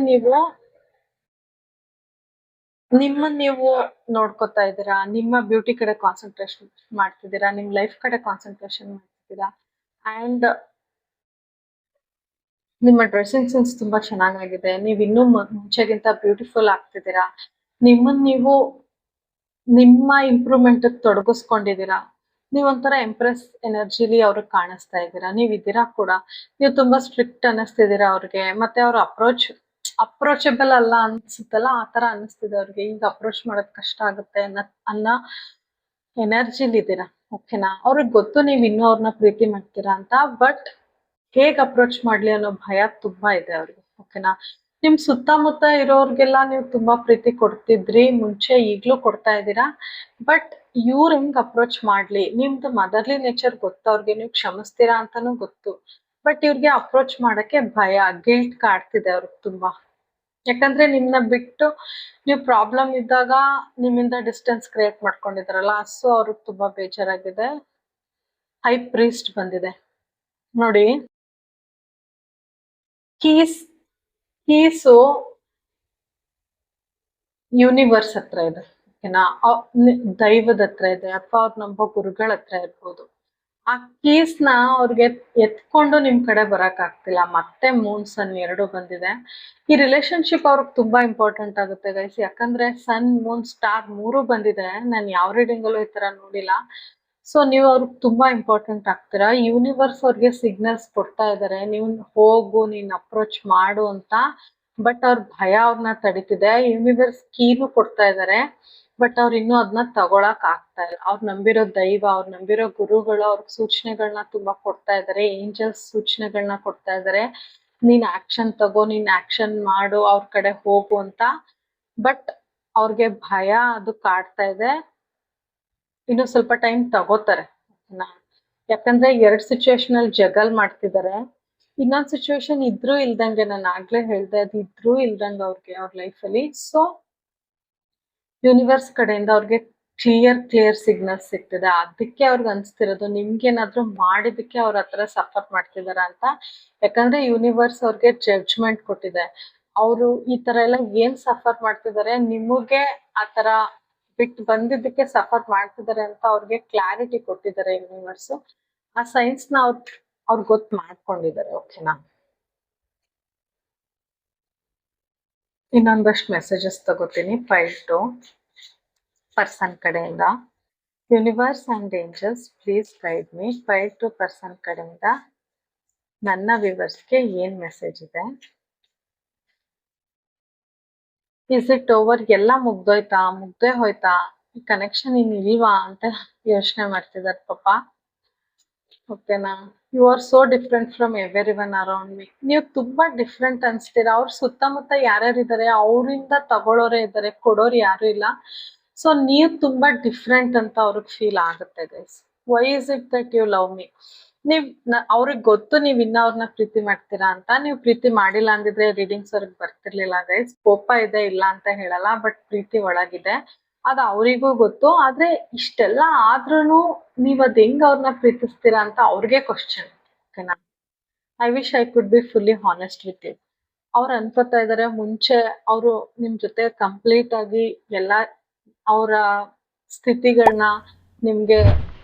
ನಿಮ್ಮನ್ನ ನೀವು ನೋಡ್ಕೊತಾ ಇದ್ದೀರಾ, ನಿಮ್ಮ ಬ್ಯೂಟಿ ಕಡೆ ಕಾನ್ಸಂಟ್ರೇಷನ್ ಮಾಡ್ತಿದ್ದೀರಾ, ನಿಮ್ ಲೈಫ್ ಕಡೆ ಕಾನ್ಸಂಟ್ರೇಷನ್ ಮಾಡ್ತಿದ್ದೀರಾ. ಅಂಡ್ ನಿಮ್ಮ ಡ್ರೆಸ್ಸಿಂಗ್ ಸೆನ್ಸ್ ತುಂಬಾ ಚೆನ್ನಾಗಿದೆ. ನೀವ್ ಇನ್ನೂ ಮುಂಚೆಗಿಂತ ಬ್ಯೂಟಿಫುಲ್ ಆಗ್ತಿದ್ದೀರಾ. ನೀವು ನಿಮ್ಮ ಇಂಪ್ರೂವ್ಮೆಂಟ್ ತೊಡಗಿಸ್ಕೊಂಡಿದ್ದೀರಾ. ನೀವ್ ಒಂಥರ ಎಂಪ್ರೆಸ್ ಎನರ್ಜಿಲಿ ಅವ್ರಿಗೆ ಕಾಣಿಸ್ತಾ ಇದ್ದೀರಾ. ನೀವ್ ಇದ್ದೀರಾ ಕೂಡ. ನೀವು ತುಂಬಾ ಸ್ಟ್ರಿಕ್ಟ್ ಅನ್ನಿಸ್ತಿದ್ದೀರಾ ಅವ್ರಿಗೆ. ಮತ್ತೆ ಅವ್ರ ಅಪ್ರೋಚಬಲ್ ಅಲ್ಲ ಅನ್ಸುತ್ತಲ್ಲ, ಆ ತರ ಅನ್ನಿಸ್ತಿದೆ ಅವ್ರಿಗೆ. ಈಗ ಅಪ್ರೋಚ್ ಮಾಡೋದ್ ಕಷ್ಟ ಆಗುತ್ತೆ ಅನ್ನೋ ಎನರ್ಜಿಲಿ ಇದ್ದೀರಾ. ಓಕೆನಾ? ಅವ್ರಿಗೆ ಗೊತ್ತು ನೀವ್ ಇನ್ನೂ ಅವ್ರನ್ನ ಪ್ರೀತಿ ಮಾಡ್ತೀರಾ ಅಂತ, ಬಟ್ ಹೇಗ್ ಅಪ್ರೋಚ್ ಮಾಡ್ಲಿ ಅನ್ನೋ ಭಯ ತುಂಬಾ ಇದೆ ಅವ್ರಿಗೆ. ಓಕೆನಾ? ನಿಮ್ ಸುತ್ತಮುತ್ತ ಇರೋರ್ಗೆಲ್ಲ ನೀವು ತುಂಬಾ ಪ್ರೀತಿ ಕೊಡ್ತಿದ್ರಿ ಮುಂಚೆ, ಈಗ್ಲೂ ಕೊಡ್ತಾ ಇದ್ದೀರಾ. ಬಟ್ ಇವ್ರು ಹೆಂಗ್ ಅಪ್ರೋಚ್ ಮಾಡ್ಲಿ, ನಿಮ್ದು ಮದರ್ಲಿ ನೇಚರ್ ಗೊತ್ತು ಅವ್ರಿಗೆ, ನೀವು ಕ್ಷಮಿಸ್ತೀರಾ ಅಂತಾನು ಗೊತ್ತು. ಬಟ್ ಇವ್ರಿಗೆ ಅಪ್ರೋಚ್ ಮಾಡಕ್ಕೆ ಭಯ, ಗಿಲ್ಟ್ ಕಾಡ್ತಿದೆ ಅವ್ರಿಗೆ ತುಂಬಾ. ಯಾಕಂದ್ರೆ ನಿಮ್ನ ಬಿಟ್ಟು ನೀವು ಪ್ರಾಬ್ಲಮ್ ಇದ್ದಾಗ ನಿಮ್ಮಿಂದ ಡಿಸ್ಟೆನ್ಸ್ ಕ್ರಿಯೇಟ್ ಮಾಡ್ಕೊಂಡಿದಾರಲ್ಲ, ಸೊ ಅವ್ರಿಗೆ ತುಂಬಾ ಬೇಜಾರಾಗಿದೆ. ಹೈ ಪ್ರೀಸ್ಟ್ ಬಂದಿದೆ ನೋಡಿ. ಕೀಸು ಯೂನಿವರ್ಸ್ ಹತ್ರ ಇದೆ. ಓಕೆನಾ? ದೈವದ ಹತ್ರ ಇದೆ, ಅಥವಾ ಅವ್ರ ನಂಬೋ ಗುರುಗಳ ಹತ್ರ ಇರ್ಬೋದು. ಆ ಕೀಸ್ನ ಅವ್ರಿಗೆ ಎತ್ಕೊಂಡು ನಿಮ್ ಕಡೆ ಬರಕ್ ಆಗ್ತಿಲ್ಲ. ಮತ್ತೆ ಮೂನ್ ಸನ್ 2 ಬಂದಿದೆ. ಈ ರಿಲೇಶನ್ಶಿಪ್ ಅವ್ರಿಗೆ ತುಂಬಾ ಇಂಪಾರ್ಟೆಂಟ್ ಆಗುತ್ತೆ ಗೈಸ್. ಯಾಕಂದ್ರೆ ಸನ್, ಮೂನ್, ಸ್ಟಾರ್ 3 ಬಂದಿದೆ. ನಾನು ಯಾವ ರೀಡಿಂಗ್ ಅಲ್ಲೂ ಈ ತರ ನೋಡಿಲ್ಲ. ಸೊ ನೀವು ಅವ್ರಿಗೆ ತುಂಬಾ ಇಂಪಾರ್ಟೆಂಟ್ ಆಗ್ತೀರಾ. ಯೂನಿವರ್ಸ್ ಅವ್ರಿಗೆ ಸಿಗ್ನಲ್ಸ್ ಕೊಡ್ತಾ ಇದಾರೆ, ನೀವು ಹೋಗು, ನೀನ್ ಅಪ್ರೋಚ್ ಮಾಡು ಅಂತ. ಬಟ್ ಅವ್ರ ಭಯ ಅವ್ರನ್ನ ತಡಿತಿದೆ. ಯೂನಿವರ್ಸ್ ಕೀನು ಕೊಡ್ತಾ ಇದಾರೆ, ಬಟ್ ಅವ್ರು ಇನ್ನೂ ಅದನ್ನ ತಗೊಳಕ್ ಆಗ್ತಾ ಇಲ್ಲ. ಅವ್ರು ನಂಬಿರೋ ದೈವ, ಅವ್ರು ನಂಬಿರೋ ಗುರುಗಳು ಅವ್ರಿಗೆ ಸೂಚನೆಗಳನ್ನ ತುಂಬಾ ಕೊಡ್ತಾ ಇದಾರೆ. ಏಂಜಲ್ಸ್ ಸೂಚನೆಗಳನ್ನ ಕೊಡ್ತಾ ಇದಾರೆ, ನೀನ್ ಆಕ್ಷನ್ ತಗೋ, ನೀನ್ ಆಕ್ಷನ್ ಮಾಡು, ಅವ್ರ ಕಡೆ ಹೋಗು ಅಂತ. ಬಟ್ ಅವ್ರಿಗೆ ಭಯ ಅದು ಕಾಡ್ತಾ ಇದೆ. ಇನ್ನು ಸ್ವಲ್ಪ ಟೈಮ್ ತಗೋತಾರೆ. ಯಾಕಂದ್ರೆ 2 ಸಿಚುವೇಶನ್ ಅಲ್ಲಿ ಜಗಲ್ ಮಾಡ್ತಿದ್ದಾರೆ. ಇನ್ನೊಂದ್ ಸಿಚುವೇಶನ್ ಇದ್ರೂ ಇಲ್ದಂಗೆ, ನಾನು ಆಗ್ಲೇ ಹೇಳ್ದೆ, ಅದು ಇದ್ರೂ ಇಲ್ದಂಗ ಅವ್ರಿಗೆ ಅವ್ರ ಲೈಫಲ್ಲಿ. ಸೊ ಯೂನಿವರ್ಸ್ ಕಡೆಯಿಂದ ಅವ್ರಿಗೆ ಕ್ಲಿಯರ್ ಸಿಗ್ನಲ್ಸ್ ಸಿಗ್ತಿದೆ. ಅದಕ್ಕೆ ಅವ್ರಿಗೆ ಅನ್ಸ್ತಿರೋದು ನಿಮ್ಗೇನಾದ್ರೂ ಮಾಡಿದಕ್ಕೆ ಅವ್ರ ಹತ್ರ ಸಫರ್ ಮಾಡ್ತಿದಾರ ಅಂತ. ಯಾಕಂದ್ರೆ ಯೂನಿವರ್ಸ್ ಅವ್ರಿಗೆ ಜಡ್ಜ್ಮೆಂಟ್ ಕೊಟ್ಟಿದೆ. ಅವರು ಈ ತರ ಎಲ್ಲ ಏನ್ ಸಫರ್ ಮಾಡ್ತಿದ್ದಾರೆ, ನಿಮಗೆ ಆ ತರ ಬಿಟ್ಟು ಬಂದಿದ್ದಕ್ಕೆ ಸಫರ್ ಮಾಡ್ತಿದ್ದಾರೆ ಅಂತ ಅವ್ರಿಗೆ ಕ್ಲಾರಿಟಿ ಕೊಟ್ಟಿದ್ದಾರೆ ಯೂನಿವರ್ಸ್. ಆ ಸೈನ್ಸ್ ನ ಅವ್ರು ಗೊತ್ತು ಮಾಡ್ಕೊಂಡಿದ್ದಾರೆ. ಓಕೆನಾ? ಇನ್ನೊಂದಷ್ಟು ಮೆಸೇಜಸ್ ತಗೋತೀನಿ. 5 to ಪರ್ಸನ್ ಕಡೆಯಿಂದ. Universe and angels please guide me. 5 to person ಕಡೆಯಿಂದ ನನ್ನ ವ್ಯೂವರ್ಸ್ಗೆ ಏನ್ ಮೆಸೇಜ್ ಇದೆ? Is it over? ಎಲ್ಲ ಮುಗ್ದೋಯ್ತಾ? ಮುಗ್ದೇ ಹೋಯ್ತಾ? ಈ ಕನೆಕ್ಷನ್ ಇಲ್ವಾ ಅಂತ ಯೋಚನೆ ಮಾಡ್ತಿದಾರೆ ಪಾಪ. ಓಕೆನಾ. You are so different from everyone around me. ನೀವು ತುಂಬಾ ಡಿಫ್ರೆಂಟ್ ಅನ್ಸ್ತೀರಾ. ಅವ್ರ ಸುತ್ತಮುತ್ತ ಯಾರ್ಯಾರು ಇದ್ದಾರೆ ಅವರಿಂದ ತಗೊಳ್ಳೋರೇ ಇದ್ದಾರೆ, ಕೊಡೋರು ಯಾರು ಇಲ್ಲ. ಸೊ ನೀವು ತುಂಬಾ ಡಿಫ್ರೆಂಟ್ ಅಂತ ಅವ್ರಿಗೆ ಫೀಲ್ ಆಗುತ್ತೆ guys. Why is it that you love me? ನೀವ್ ಅವ್ರಿಗೆ ಗೊತ್ತು ನೀವ್ ಇನ್ನ ಅವ್ರನ್ನ ಪ್ರೀತಿ ಮಾಡ್ತೀರಾ ಅಂತ. ನೀವು ಪ್ರೀತಿ ಮಾಡಿಲ್ಲ ಅಂದಿದ್ರೆ ರೀಡಿಂಗ್ಸ್ ಅವ್ರಿಗೆ ಬರ್ತಿರ್ಲಿಲ್ಲ ಗೈಸ್. ಕೋಪ ಇದೆ ಇಲ್ಲ ಅಂತ ಹೇಳಲ್ಲ, ಬಟ್ ಪ್ರೀತಿ ಒಳಗಿದೆ, ಅದು ಅವರಿಗೂ ಗೊತ್ತು. ಆದ್ರೆ ಇಷ್ಟೆಲ್ಲ ಆದ್ರೂನು ನೀವ್ ಅದ್ ಹೆಂಗ್ ಅವ್ರನ್ನ ಪ್ರೀತಿಸ್ತೀರಾ ಅಂತ ಅವ್ರಿಗೆ ಕ್ವಶನ್. ಓಕೆನಾ. I wish I could be fully honest with you. ಅವ್ರು ಅನ್ಕೋತಾ ಇದಾರೆ ಮುಂಚೆ ಅವರು ನಿಮ್ ಜೊತೆ ಕಂಪ್ಲೀಟ್ ಆಗಿ ಎಲ್ಲ ಅವರ ಸ್ಥಿತಿಗಳನ್ನ ನಿಮ್ಗೆ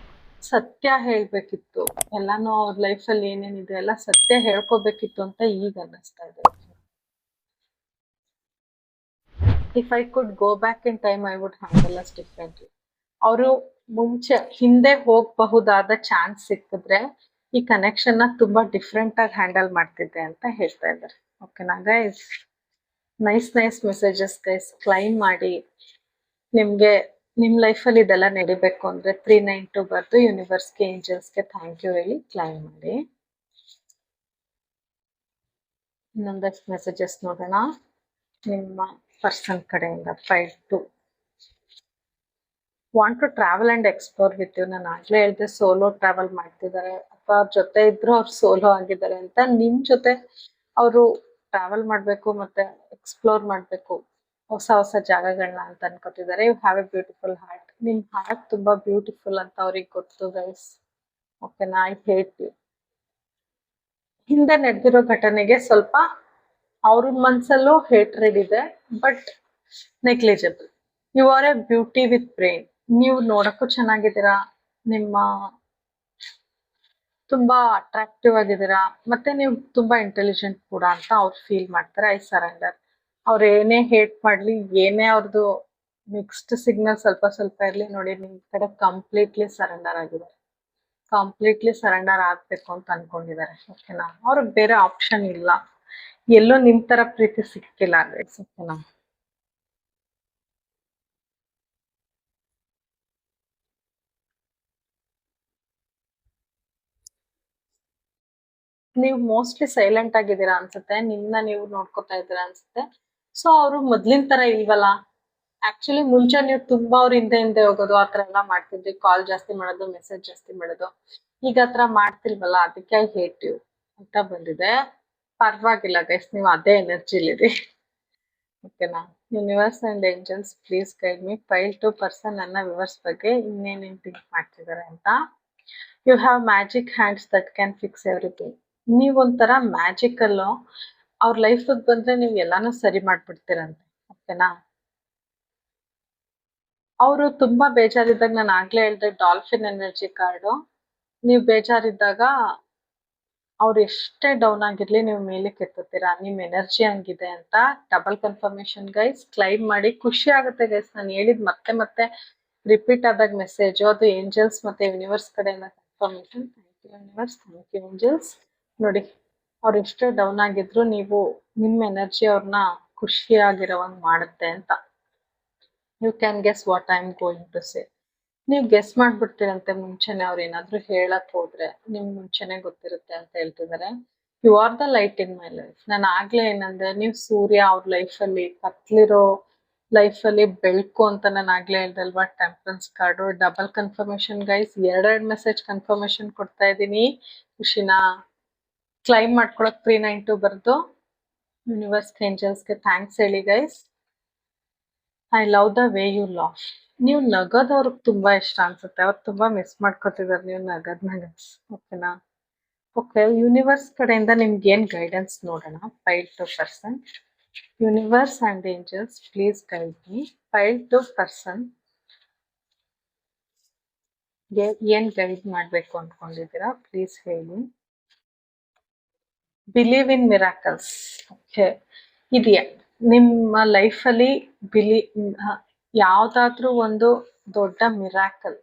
ಸತ್ಯ ಹೇಳ್ಬೇಕಿತ್ತು, ಎಲ್ಲಾನು ಅವ್ರ ಲೈಫಲ್ಲಿ ಏನೇನಿದೆ ಎಲ್ಲ ಸತ್ಯ ಹೇಳ್ಕೋಬೇಕಿತ್ತು ಅಂತ ಈಗ ಅನ್ನಿಸ್ತಾ ಇದೆ. If I could go back in time I would handle us differently. ಅವರು ಮುಂಚೆ ಹಿಂದೆ ಹೋಗಬಹುದಾದ ಚಾನ್ಸ್ ಸಿಕ್ಕಿದ್ರೆ ಈ ಕನೆಕ್ಷನ್ ನ ತುಂಬಾ ಡಿಫ್ರೆಂಟ್ ಆಗಿ ಹ್ಯಾಂಡಲ್ ಮಾಡ್ತಿದ್ದೆ ಅಂತ ಹೇಳ್ತಾ ಇದ್ದಾರೆ. ಓಕೆನಾ guys. Nice messages guys. Claim ಮಾಡಿ. ನಿಮ್ಗೆ ನಿಮ್ ಲೈಫಲ್ಲಿ ಇದೆಲ್ಲ ನಡಿಬೇಕು ಅಂದ್ರೆ 392 ಬರ್ದು ಯೂನಿವರ್ಸ್ಗೆ ಏಂಜಲ್ಸ್ಗೆ ಥ್ಯಾಂಕ್ ಯು ಹೇಳಿ ಕ್ಲೈಮ್ ಮಾಡಿ. ಇನ್ನೊಂದಷ್ಟು ಮೆಸೇಜಸ್ ನೋಡೋಣ ನಿಮ್ಮ ಪರ್ಸನ್ ಕಡೆಯಿಂದ. 5-2 want to travel and explore with you. ನಾನು ಆಗ್ಲೇ ಹೇಳಿದೆ ಸೋಲೋ ಟ್ರಾವೆಲ್ ಮಾಡ್ತಿದ್ದಾರೆ, ಅಥವಾ ಅವ್ರ ಜೊತೆ ಇದ್ರು ಅವ್ರು ಸೋಲೋ ಆಗಿದ್ದಾರೆ ಅಂತ. ನಿಮ್ ಜೊತೆ ಅವರು ಟ್ರಾವೆಲ್ ಮಾಡ್ಬೇಕು ಮತ್ತೆ ಎಕ್ಸ್ಪ್ಲೋರ್ ಮಾಡ್ಬೇಕು ಹೊಸ ಹೊಸ ಜಾಗಗಳನ್ನ ಅಂತ ಅನ್ಕೋತಿದ್ದಾರೆ. You have a beautiful heart. ನಿಮ್ ಹಾರ್ಟ್ ತುಂಬಾ ಬ್ಯೂಟಿಫುಲ್ ಅಂತ ಅವ್ರಿಗೆ ಗೊತ್ತು ಗೈಸ್. ಓಕೆನಾ. I hate you. ಹಿಂದೆ ನಡೆದಿರೋ ಘಟನೆಗೆ ಸ್ವಲ್ಪ ಅವ್ರ ಮನ್ಸಲ್ಲೂ ಹೇಟ್ರೆಡ್ ಇದೆ, but negligible. You are a beauty with brain. ನೀವು ನೋಡಕ್ಕೂ ಚೆನ್ನಾಗಿದ್ದೀರಾ, ನಿಮ್ಮ ತುಂಬಾ ಅಟ್ರಾಕ್ಟಿವ್ ಆಗಿದ್ದೀರಾ, ಮತ್ತೆ ನೀವು ತುಂಬಾ ಇಂಟೆಲಿಜೆಂಟ್ ಕೂಡ ಅಂತ ಅವ್ರು ಫೀಲ್ ಮಾಡ್ತಾರೆ. I surrender. ಅವ್ರು ಏನೇ ಹೇಟ್ ಮಾಡ್ಲಿ, ಏನೇ ಅವ್ರದ್ದು ಮಿಕ್ಸ್ಡ್ ಸಿಗ್ನಲ್ ಸ್ವಲ್ಪ ಸ್ವಲ್ಪ ಇರ್ಲಿ, ನೋಡಿ ನಿಮ್ ಕಡೆ ಕಂಪ್ಲೀಟ್ಲಿ ಸರೆಂಡರ್ ಆಗಿದ್ದಾರೆ. ಕಂಪ್ಲೀಟ್ಲಿ ಸರೆಂಡರ್ ಆಗ್ಬೇಕು ಅಂತ ಅನ್ಕೊಂಡಿದ್ದಾರೆ. ಓಕೆನಾ. ಅವ್ರಿಗೆ ಬೇರೆ ಆಪ್ಷನ್ ಇಲ್ಲ. ಎಲ್ಲೋ ನಿಮ್ ತರ ಪ್ರೀತಿ ಸಿಕ್ಕಿಲ್ಲ ಗೈಸ್. ಓಕೆನಾ. ನೀವು ಮೋಸ್ಟ್ಲಿ ಸೈಲೆಂಟ್ ಆಗಿದ್ದೀರಾ ಅನ್ಸುತ್ತೆ, ನಿಮ್ನ ನೀವು ನೋಡ್ಕೊತಾ ಇದ್ದೀರಾ ಅನ್ಸುತ್ತೆ. ಸೊ ಅವರು ಮೊದ್ಲಿನ ತರ ಇಲ್ವಲ್ಲ. ಆಕ್ಚುಲಿ ಮುಂಚೆ ನೀವು ತುಂಬಾ ಅವ್ರ ಹಿಂದೆ ಹೋಗೋದು ಆತರ ಎಲ್ಲ ಮಾಡ್ತಿದ್ರಿ, ಕಾಲ್ ಜಾಸ್ತಿ ಮಾಡೋದು, ಮೆಸೇಜ್ ಜಾಸ್ತಿ ಮಾಡೋದು. ಈಗ ಆತರ ಮಾಡ್ತಿಲ್ವಲ್ಲ, ಅದಕ್ಕೆ ಐ ಹೇಟ್ ಯು ಅಂತ ಬಂದಿದೆ. ಪರವಾಗಿಲ್ಲ ಗೈಸ್, ನೀವು ಅದೇ ಎನರ್ಜಿಲಿರಿ. ಓಕೆನಾ. Universe and angels please guide me. 5-2 person ನನ್ನ ವಿವರ್ಸ್ ಬಗ್ಗೆ ಇನ್ನೇನೇನು ಥಿಂಕ್ ಮಾಡ್ತಿದ್ದಾರೆ ಅಂತ. You have magic hands that can fix everything. ನೀವೊಂಥರ ಮ್ಯಾಜಿಕಲ್. ಅವ್ರ ಲೈಫಿಗೆ ಬಂದ್ರೆ ನೀವು ಎಲ್ಲಾನು ಸರಿ ಮಾಡ್ಬಿಡ್ತೀರಂತೆ. ಓಕೆನಾ. ಅವರು ತುಂಬಾ ಬೇಜಾರಿದ್ದಾಗ, ನಾನು ಆಗ್ಲೇ ಹೇಳ್ದೆ ಡಾಲ್ಫಿನ್ ಎನರ್ಜಿ ಕಾರ್ಡು. ನೀವು ಬೇಜಾರಿದ್ದಾಗ ಅವ್ರು ಎಷ್ಟೇ ಡೌನ್ ಆಗಿರ್ಲಿ ನೀವು ಮೇಲಕ್ಕೆ ಎತ್ತುತ್ತೀರಾ. ನಿಮ್ ಎನರ್ಜಿ ಹಂಗಿದೆ ಅಂತ. Double confirmation guys. ಕ್ಲೈಮ್ ಮಾಡಿ. ಖುಷಿ ಆಗುತ್ತೆ ಗೈಸ್ ನಾನು ಹೇಳಿದ್ ಮತ್ತೆ ಮತ್ತೆ ರಿಪೀಟ್ ಆದಾಗ ಮೆಸೇಜ್, ಅದು ಏಂಜಲ್ಸ್ ಮತ್ತೆ ಯೂನಿವರ್ಸ್ ಕಡೆಯಿಂದ confirmation. Thank you universe, thank you angels. ನೋಡಿ, ಅವ್ರು ಎಷ್ಟೇ ಡೌನ್ ಆಗಿದ್ರು ನೀವು ನಿಮ್ಮ ಎನರ್ಜಿ ಅವ್ರನ್ನ ಖುಷಿಯಾಗಿರೋವಂಗ್ ಮಾಡುತ್ತೆ ಅಂತ. You can guess what I am going to say. ನೀವು ಗೆಸ್ ಮಾಡ್ಬಿಡ್ತೀರಂತೆ ಮುಂಚೆನೆ. ಅವ್ರು ಏನಾದ್ರು ಹೇಳಕ್ ಹೋದ್ರೆ ನಿಮ್ ಮುಂಚೆನೆ ಗೊತ್ತಿರುತ್ತೆ ಅಂತ ಹೇಳ್ತಿದ್ದಾರೆ. You are the light in my life. ನಾನು ಆಗ್ಲೇ ಏನಂದ್ರೆ, ನೀವು ಸೂರ್ಯ ಅವ್ರ ಲೈಫಲ್ಲಿ, ಕತ್ಲಿರೋ ಲೈಫಲ್ಲಿ ಬೆಳಕು ಅಂತ ನಾನು ಆಗ್ಲೇ ಹೇಳ್ದಲ್ವಾ. Temperance card. Double confirmation guys. 2 message confirmation ಕೊಡ್ತಾ ಇದ್ದೀನಿ. ಖುಷಿನಾ. ಕ್ಲೈಮ್ ಮಾಡ್ಕೊಳಕ್ 392 ಬರ್ದು ಯೂನಿವರ್ಸ್ ಏಂಜಲ್ಸ್ಗೆ ಥ್ಯಾಂಕ್ಸ್ ಹೇಳಿ guys. I love the way you laugh. ನೀವು ನಗೋದು ಅವ್ರಿಗೆ ತುಂಬಾ ಇಷ್ಟ ಅನ್ಸುತ್ತೆ. ಅವ್ರು ತುಂಬಾ ಮಿಸ್ ಮಾಡ್ಕೊತಿದ್ದಾರೆ ನೀವು ನಗದ್ನ ಗೈಸ್. ಓಕೆನಾ. ಓಕೆ. ಯೂನಿವರ್ಸ್ ಕಡೆಯಿಂದ ನಿಮ್ಗೆ ಏನ್ ಗೈಡೆನ್ಸ್ ನೋಡೋಣ. 5-2 person. Universe and angels please guide me. 5-2 person ಏನ್ ಗೈಡ್ ಮಾಡ್ಬೇಕು ಅನ್ಕೊಂಡಿದ್ದೀರಾ ಪ್ಲೀಸ್ ಹೇಳಿ. Believe in miracles. ಓಕೆ. ಇದೆಯಾ ನಿಮ್ಮ ಲೈಫಲ್ಲಿ ಯಾವ್ದಾದ್ರೂ ಒಂದು ದೊಡ್ಡ ಮಿರಾಕಲ್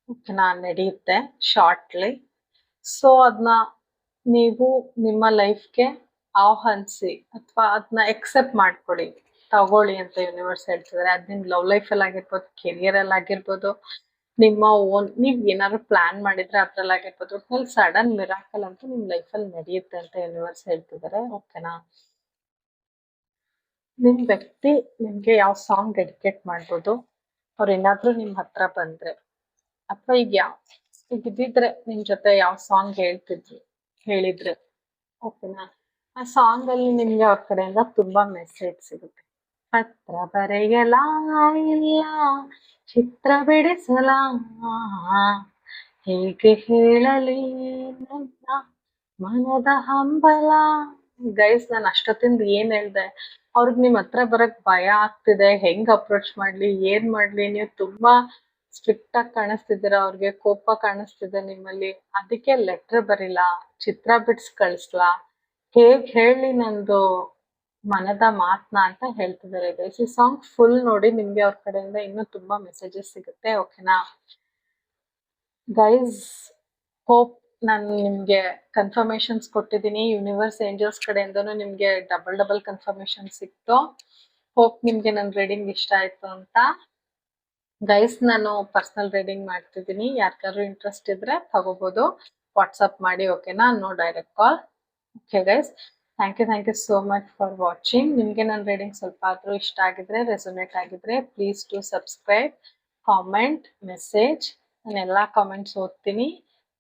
ಓಕೆನಾ ನಡೆಯುತ್ತೆ ಶಾರ್ಟ್ಲಿ. ಸೊ ಅದನ್ನ ನೀವು ನಿಮ್ಮ ಲೈಫ್ಗೆ ಆಹ್ವಾನಿಸಿ ಅಥವಾ ಅದನ್ನ ಎಕ್ಸೆಪ್ಟ್ ಮಾಡ್ಕೊಳ್ಳಿ. ತಗೊಳ್ಳಿ ಅಂತ ಯೂನಿವರ್ಸ್ ಹೇಳ್ತಿದ್ದಾರೆ. ಅದ್ ನಿಮ್ ಲವ್ ಲೈಫಲ್ಲಿ ಆಗಿರ್ಬೋದು, ಕೆರಿಯರಲ್ಲಿ ಆಗಿರ್ಬೋದು, ನಿಮ್ಮ ಓನ್ ನೀವ್ ಏನಾದ್ರು ಪ್ಲಾನ್ ಮಾಡಿದ್ರೆ ಅದ್ರಲ್ಲಿ ಆಗಿರ್ಬೋದು, ಒಟ್ನಲ್ಲಿ ಸಡನ್ ಮಿರಾಕಲ್ ಅಂತೂ ನಿಮ್ ಲೈಫಲ್ಲಿ ನಡೆಯುತ್ತೆ ಅಂತ ಯೂನಿವರ್ಸ್ ಹೇಳ್ತಿದ್ದಾರೆ. ಓಕೆನಾ? ನಿಮ್ ವ್ಯಕ್ತಿ ನಿಮ್ಗೆ ಯಾವ ಸಾಂಗ್ ಡೆಡಿಕೇಟ್ ಮಾಡ್ಬೋದು, ಅವ್ರು ಏನಾದ್ರು ನಿಮ್ ಹತ್ರ ಬಂದ್ರೆ, ಅಥವಾ ಈಗ ಇದ್ದಿದ್ರೆ ನಿಮ್ ಜೊತೆ ಯಾವ ಸಾಂಗ್ ಹೇಳಿದ್ರೆ, ಓಕೆನಾ? ಆ ಸಾಂಗ್ ಅಲ್ಲಿ ನಿಮ್ಗೆ ಅವ್ರ ಕಡೆಯಿಂದ ತುಂಬಾ ಮೆಸೇಜ್ ಸಿಗುತ್ತೆ. ಪತ್ರ ಬರೆಯಲಾಗಿಲ್ಲ, ಚಿತ್ರ ಬಿಡಿಸಲ, ಹೇಗೆ ಹೇಳಲಿ ನನ್ನ ಮನದ ಹಂಬಲ. ಗೈಸ್, ನಾನು ಅಷ್ಟೊತ್ತಿಂದ ಏನ್ ಹೇಳ್ದೆ, ಅವ್ರಿಗೆ ನಿಮ್ ಹತ್ರ ಬರಕ್ ಭಯ ಆಗ್ತಿದೆ, ಹೆಂಗ್ ಅಪ್ರೋಚ್ ಮಾಡ್ಲಿ, ಏನ್ ಮಾಡ್ಲಿ, ನೀವು ತುಂಬಾ ಸ್ಟ್ರಿಕ್ಟ್ ಆಗಿ ಕಾಣಿಸ್ತಿದ್ದೀರಾ, ಅವ್ರಿಗೆ ಕೋಪ ಕಾಣಿಸ್ತಿದೆ ನಿಮ್ಮಲ್ಲಿ, ಅದಕ್ಕೆ ಲೆಟರ್ ಬರಿಲ್ಲ, ಚಿತ್ರ ಬಿಡ್ಸ್ ಕಳಿಸ್ಲಾ, ಹೇಗ್ ಹೇಳಿ ನಂದು ಮನದ ಮಾತ್ನ ಅಂತ ಹೇಳ್ತಿದ್ದಾರೆ ಗೈಸ್. ಈ ಸಾಂಗ್ ಫುಲ್ ನೋಡಿ, ನಿಮ್ಗೆ ಅವ್ರ ಕಡೆಯಿಂದ ಇನ್ನೂ ತುಂಬಾ ಮೆಸೇಜಸ್ ಸಿಗುತ್ತೆ. ಓಕೆನಾ ಗೈಸ್? ಹೋಪ್ ನಾನು ನಿಮ್ಗೆ ಕನ್ಫರ್ಮೇಶನ್ಸ್ ಕೊಟ್ಟಿದ್ದೀನಿ. ಯೂನಿವರ್ಸ್ ಏಂಜಲ್ಸ್ ಕಡೆಯಿಂದನೂ ನಿಮ್ಗೆ ಡಬಲ್ ಕನ್ಫರ್ಮೇಶನ್ ಸಿಕ್ತು. ಹೋಪ್ ನಿಮ್ಗೆ ನನ್ನ ರೀಡಿಂಗ್ ಇಷ್ಟ ಆಯ್ತು ಅಂತ. ಗೈಸ್, ನಾನು ಪರ್ಸನಲ್ ರೀಡಿಂಗ್ ಮಾಡ್ತಿದ್ದೀನಿ, ಯಾರಿಗಾದ್ರು ಇಂಟ್ರೆಸ್ಟ್ ಇದ್ರೆ ತಗೋಬಹುದು, ವಾಟ್ಸಪ್ ಮಾಡಿ. ಓಕೆನಾ? No direct call. Okay guys, thank you so much for watching. ನಿಮಗೆ ನನ್ನ ರೀಡಿಂಗ್ ಸ್ವಲ್ಪ ಆದರೂ ಇಷ್ಟ ಆಗಿದ್ರೆ, ರೆಸೊನೇಟ್ ಆಗಿದ್ರೆ, please to subscribe, comment, message. ನಾನು ಎಲ್ಲ ಕಾಮೆಂಟ್ಸ್ ಓದ್ತೀನಿ.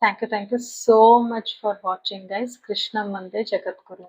Thank you so much for watching guys. Krishna ಮಂದೆ ಜಗದ್ಗುರು.